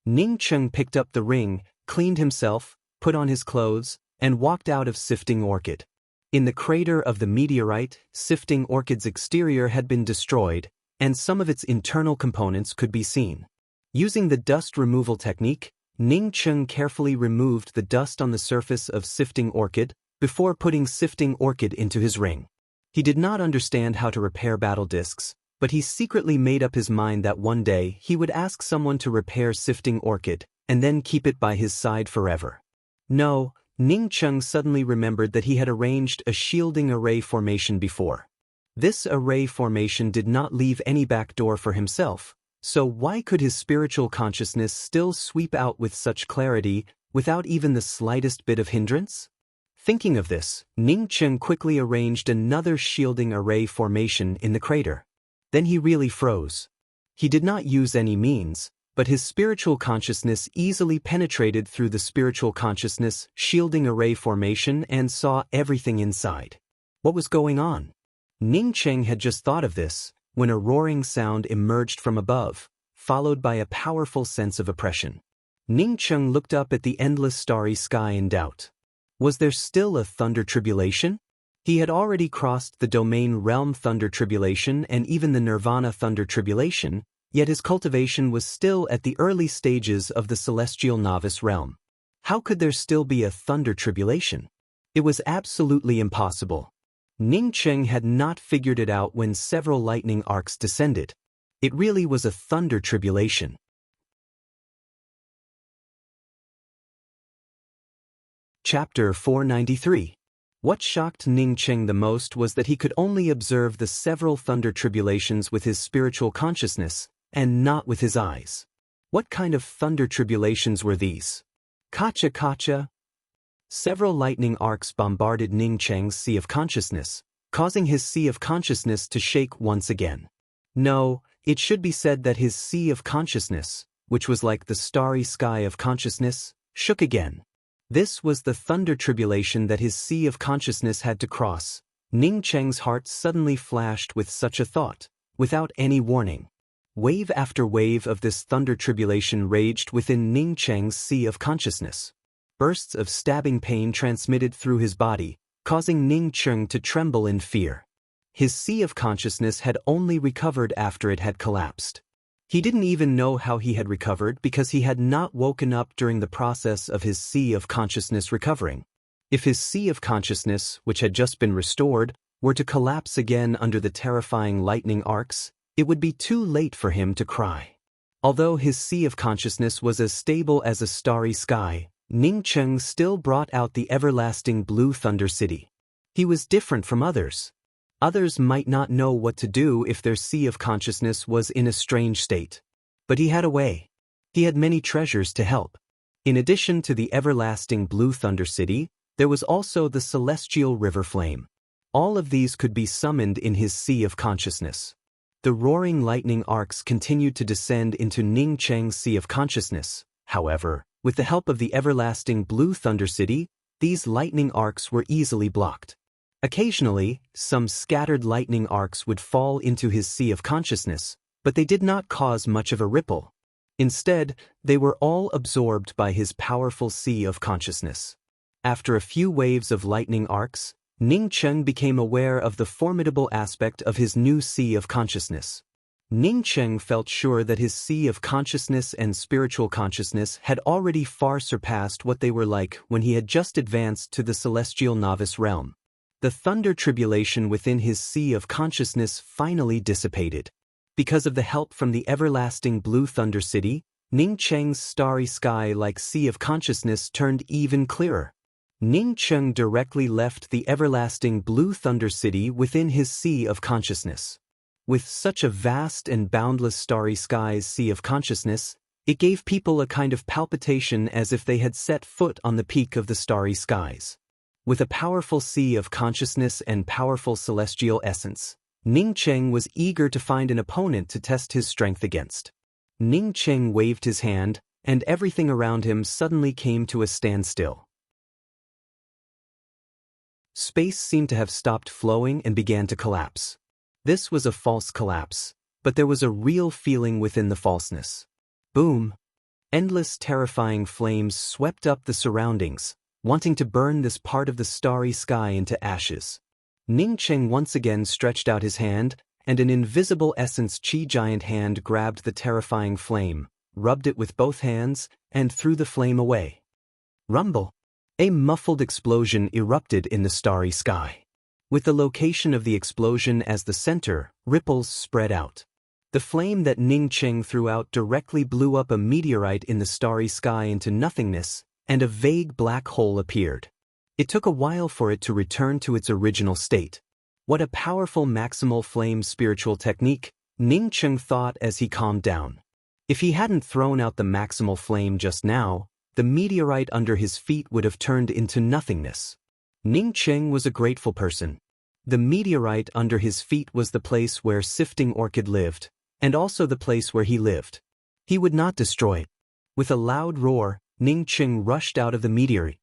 S1: Ning Cheng picked up the ring, cleaned himself, put on his clothes, and walked out of sifting orchid. In the crater of the meteorite, sifting orchid's exterior had been destroyed, and some of its internal components could be seen. Using the dust removal technique, Ning Cheng carefully removed the dust on the surface of sifting orchid before putting sifting orchid into his ring. He did not understand how to repair battle discs, but he secretly made up his mind that one day he would ask someone to repair sifting orchid and then keep it by his side forever. No, Ning Cheng suddenly remembered that he had arranged a shielding array formation before. This array formation did not leave any back door for himself, so why could his spiritual consciousness still sweep out with such clarity without even the slightest bit of hindrance? Thinking of this, Ning Cheng quickly arranged another shielding array formation in the crater. Then he really froze. He did not use any means, but his spiritual consciousness easily penetrated through the spiritual consciousness shielding array formation and saw everything inside. What was going on? Ning Cheng had just thought of this, when a roaring sound emerged from above, followed by a powerful sense of oppression. Ning Cheng looked up at the endless starry sky in doubt. Was there still a thunder tribulation? He had already crossed the domain realm thunder tribulation and even the nirvana thunder tribulation, yet his cultivation was still at the early stages of the celestial novice realm. How could there still be a thunder tribulation? It was absolutely impossible. Ning Cheng had not figured it out when several lightning arcs descended. It really was a thunder tribulation. Chapter 493. What shocked Ning Cheng the most was that he could only observe the several thunder tribulations with his spiritual consciousness, and not with his eyes. What kind of thunder tribulations were these? Kacha kacha. Several lightning arcs bombarded Ning Cheng's sea of consciousness, causing his sea of consciousness to shake once again. No, it should be said that his sea of consciousness, which was like the starry sky of consciousness, shook again. This was the thunder tribulation that his sea of consciousness had to cross. Ning Cheng's heart suddenly flashed with such a thought, without any warning. Wave after wave of this thunder tribulation raged within Ning Cheng's sea of consciousness. Bursts of stabbing pain transmitted through his body, causing Ning Cheng to tremble in fear. His sea of consciousness had only recovered after it had collapsed. He didn't even know how he had recovered because he had not woken up during the process of his sea of consciousness recovering. If his sea of consciousness, which had just been restored, were to collapse again under the terrifying lightning arcs, it would be too late for him to cry. Although his sea of consciousness was as stable as a starry sky, Ning Cheng still brought out the everlasting blue Thunder City. He was different from others. Others might not know what to do if their sea of consciousness was in a strange state. But he had a way. He had many treasures to help. In addition to the everlasting blue Thunder City, there was also the celestial river flame. All of these could be summoned in his sea of consciousness. The roaring lightning arcs continued to descend into Ning Cheng's sea of consciousness. However, with the help of the everlasting blue Thunder City, these lightning arcs were easily blocked. Occasionally, some scattered lightning arcs would fall into his sea of consciousness, but they did not cause much of a ripple. Instead, they were all absorbed by his powerful sea of consciousness. After a few waves of lightning arcs, Ning Cheng became aware of the formidable aspect of his new sea of consciousness. Ning Cheng felt sure that his sea of consciousness and spiritual consciousness had already far surpassed what they were like when he had just advanced to the celestial novice realm. The thunder tribulation within his sea of consciousness finally dissipated. Because of the help from the everlasting blue Thunder City, Ning Cheng's starry sky-like sea of consciousness turned even clearer. Ning Cheng directly left the everlasting blue Thunder City within his sea of consciousness. With such a vast and boundless starry skies sea of consciousness, it gave people a kind of palpitation as if they had set foot on the peak of the starry skies. With a powerful sea of consciousness and powerful celestial essence, Ning Cheng was eager to find an opponent to test his strength against. Ning Cheng waved his hand, and everything around him suddenly came to a standstill. Space seemed to have stopped flowing and began to collapse. This was a false collapse, but there was a real feeling within the falseness. Boom! Endless terrifying flames swept up the surroundings, wanting to burn this part of the starry sky into ashes. Ning Cheng once again stretched out his hand, and an invisible essence chi giant hand grabbed the terrifying flame, rubbed it with both hands, and threw the flame away. Rumble! A muffled explosion erupted in the starry sky. With the location of the explosion as the center, ripples spread out. The flame that Ning Cheng threw out directly blew up a meteorite in the starry sky into nothingness, and a vague black hole appeared. It took a while for it to return to its original state. What a powerful maximal flame spiritual technique, Ning Cheng thought as he calmed down. If he hadn't thrown out the maximal flame just now, the meteorite under his feet would have turned into nothingness. Ning Cheng was a grateful person. The meteorite under his feet was the place where Sifting Orchid lived, and also the place where he lived. He would not destroy it. With a loud roar, Ning Cheng rushed out of the meteorite.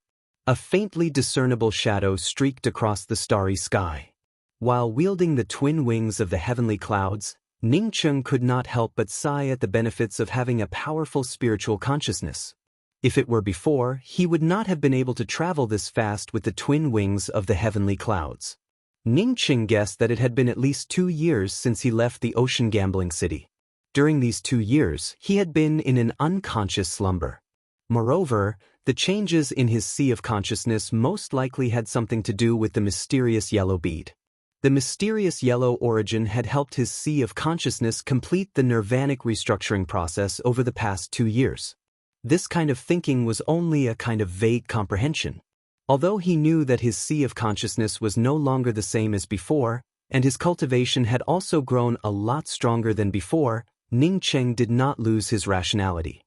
S1: A faintly discernible shadow streaked across the starry sky. While wielding the twin wings of the heavenly clouds, Ning Cheng could not help but sigh at the benefits of having a powerful spiritual consciousness. If it were before, he would not have been able to travel this fast with the twin wings of the heavenly clouds. Ning Cheng guessed that it had been at least 2 years since he left the ocean gambling city. During these 2 years, he had been in an unconscious slumber. Moreover, the changes in his sea of consciousness most likely had something to do with the mysterious yellow bead. The mysterious yellow origin had helped his sea of consciousness complete the nirvanic restructuring process over the past 2 years. This kind of thinking was only a kind of vague comprehension. Although he knew that his sea of consciousness was no longer the same as before, and his cultivation had also grown a lot stronger than before, Ning Cheng did not lose his rationality.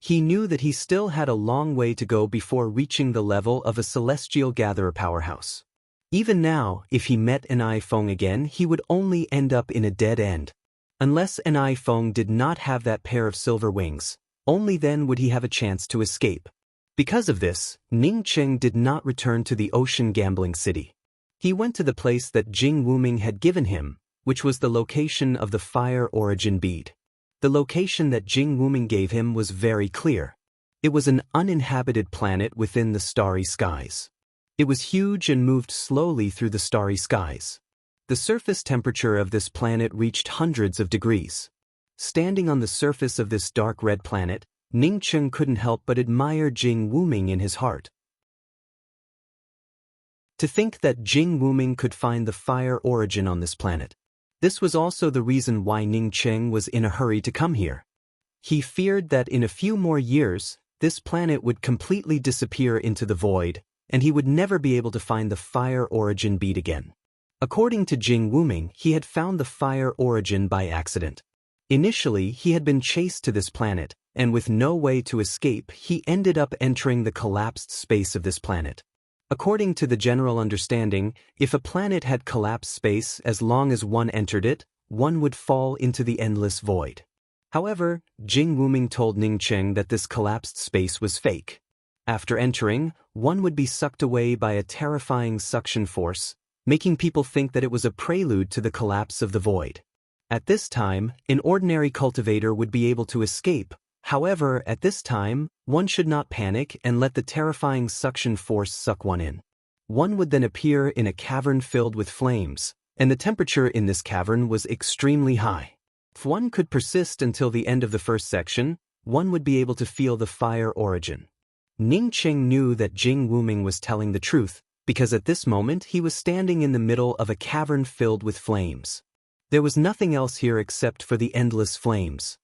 S1: He knew that he still had a long way to go before reaching the level of a celestial gatherer powerhouse. Even now, if he met an iPhone again, he would only end up in a dead end. Unless an iPhone did not have that pair of silver wings, only then would he have a chance to escape. Because of this, Ning Cheng did not return to the ocean gambling city. He went to the place that Jing Wuming had given him, which was the location of the fire origin bead. The location that Jing Wuming gave him was very clear. It was an uninhabited planet within the starry skies. It was huge and moved slowly through the starry skies. The surface temperature of this planet reached hundreds of degrees. Standing on the surface of this dark red planet, Ning Cheng couldn't help but admire Jing Wuming in his heart. To think that Jing Wuming could find the fire origin on this planet. This was also the reason why Ning Cheng was in a hurry to come here. He feared that in a few more years, this planet would completely disappear into the void, and he would never be able to find the fire origin bead again. According to Jing Wuming, he had found the fire origin by accident. Initially, he had been chased to this planet, and with no way to escape, he ended up entering the collapsed space of this planet. According to the general understanding, if a planet had collapsed space, as long as one entered it, one would fall into the endless void. However, Jing Wuming told Ning Cheng that this collapsed space was fake. After entering, one would be sucked away by a terrifying suction force, making people think that it was a prelude to the collapse of the void. At this time, an ordinary cultivator would be able to escape. However, at this time, one should not panic and let the terrifying suction force suck one in. One would then appear in a cavern filled with flames, and the temperature in this cavern was extremely high. If one could persist until the end of the first section, one would be able to feel the fire origin. Ning Cheng knew that Jing Wuming was telling the truth, because at this moment he was standing in the middle of a cavern filled with flames. There was nothing else here except for the endless flames.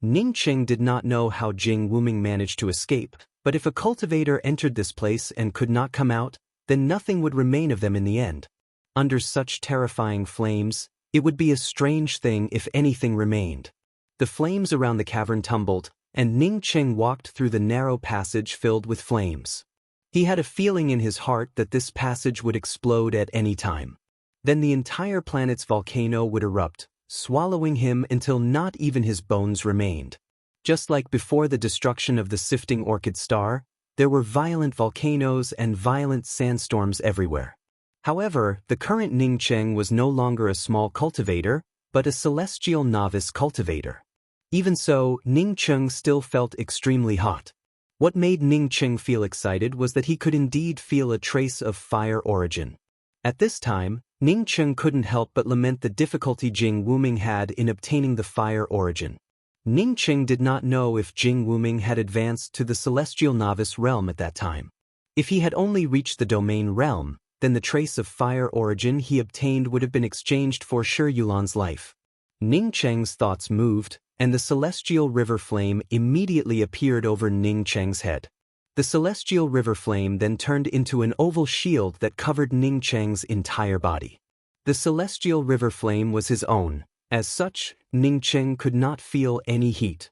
S1: Ning Cheng did not know how Jing Wuming managed to escape, but if a cultivator entered this place and could not come out, then nothing would remain of them in the end. Under such terrifying flames, it would be a strange thing if anything remained. The flames around the cavern tumbled, and Ning Cheng walked through the narrow passage filled with flames. He had a feeling in his heart that this passage would explode at any time. Then the entire planet's volcano would erupt, swallowing him until not even his bones remained. Just like before the destruction of the sifting orchid star, there were violent volcanoes and violent sandstorms everywhere. However, the current Ning Cheng was no longer a small cultivator, but a celestial novice cultivator. Even so, Ning Cheng still felt extremely hot. What made Ning Cheng feel excited was that he could indeed feel a trace of fire origin. At this time, Ning Cheng couldn't help but lament the difficulty Jing Wuming had in obtaining the fire origin. Ning Cheng did not know if Jing Wuming had advanced to the celestial novice realm at that time. If he had only reached the domain realm, then the trace of fire origin he obtained would have been exchanged for Shi Yulan's life. Ning Cheng's thoughts moved, and the celestial river flame immediately appeared over Ning Cheng's head. The celestial river flame then turned into an oval shield that covered Ning Cheng's entire body. The celestial river flame was his own. As such, Ning Cheng could not feel any heat.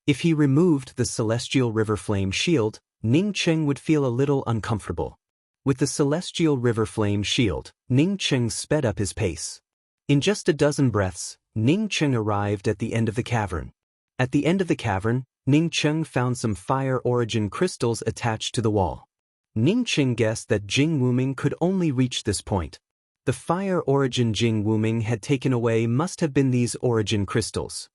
S1: If he removed the celestial river flame shield, Ning Cheng would feel a little uncomfortable. With the celestial river flame shield, Ning Cheng sped up his pace. In just a dozen breaths, Ning Cheng arrived at the end of the cavern. At the end of the cavern, Ning Cheng found some fire origin crystals attached to the wall. Ning Cheng guessed that Jing Wuming could only reach this point. The fire origin Jing Wuming had taken away must have been these origin crystals.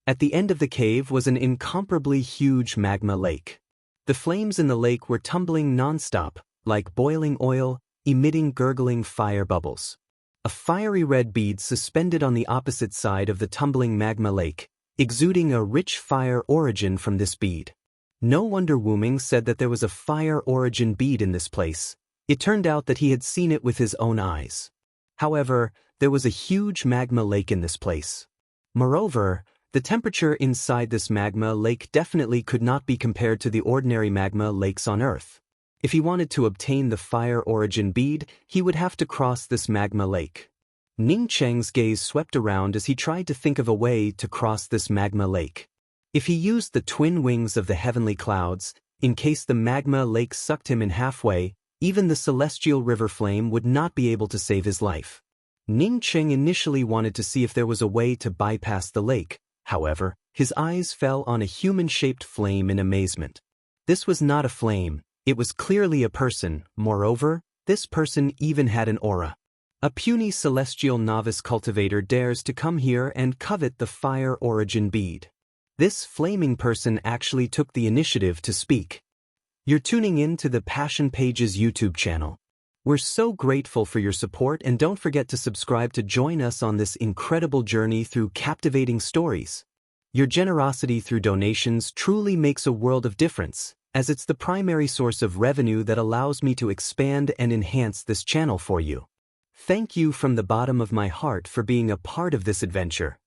S1: At the end of the cave was an incomparably huge magma lake. The flames in the lake were tumbling non-stop, like boiling oil, emitting gurgling fire bubbles. A fiery red bead suspended on the opposite side of the tumbling magma lake, exuding a rich fire origin from this bead. No wonder Wuming said that there was a fire origin bead in this place. It turned out that he had seen it with his own eyes. However, there was a huge magma lake in this place. Moreover, The temperature inside this magma lake definitely could not be compared to the ordinary magma lakes on Earth. If he wanted to obtain the fire origin bead, he would have to cross this magma lake. Ning Cheng's gaze swept around as he tried to think of a way to cross this magma lake. If he used the twin wings of the heavenly clouds, in case the magma lake sucked him in halfway, even the celestial river flame would not be able to save his life. Ning Cheng initially wanted to see if there was a way to bypass the lake. However, his eyes fell on a human-shaped flame in amazement. This was not a flame, it was clearly a person. Moreover, this person even had an aura. A puny celestial novice cultivator dares to come here and covet the fire origin bead. This flaming person actually took the initiative to speak. You're tuning in to the Passion Pages YouTube channel. We're so grateful for your support, and don't forget to subscribe to join us on this incredible journey through captivating stories. Your generosity through donations truly makes a world of difference, as it's the primary source of revenue that allows me to expand and enhance this channel for you. Thank you from the bottom of my heart for being a part of this adventure.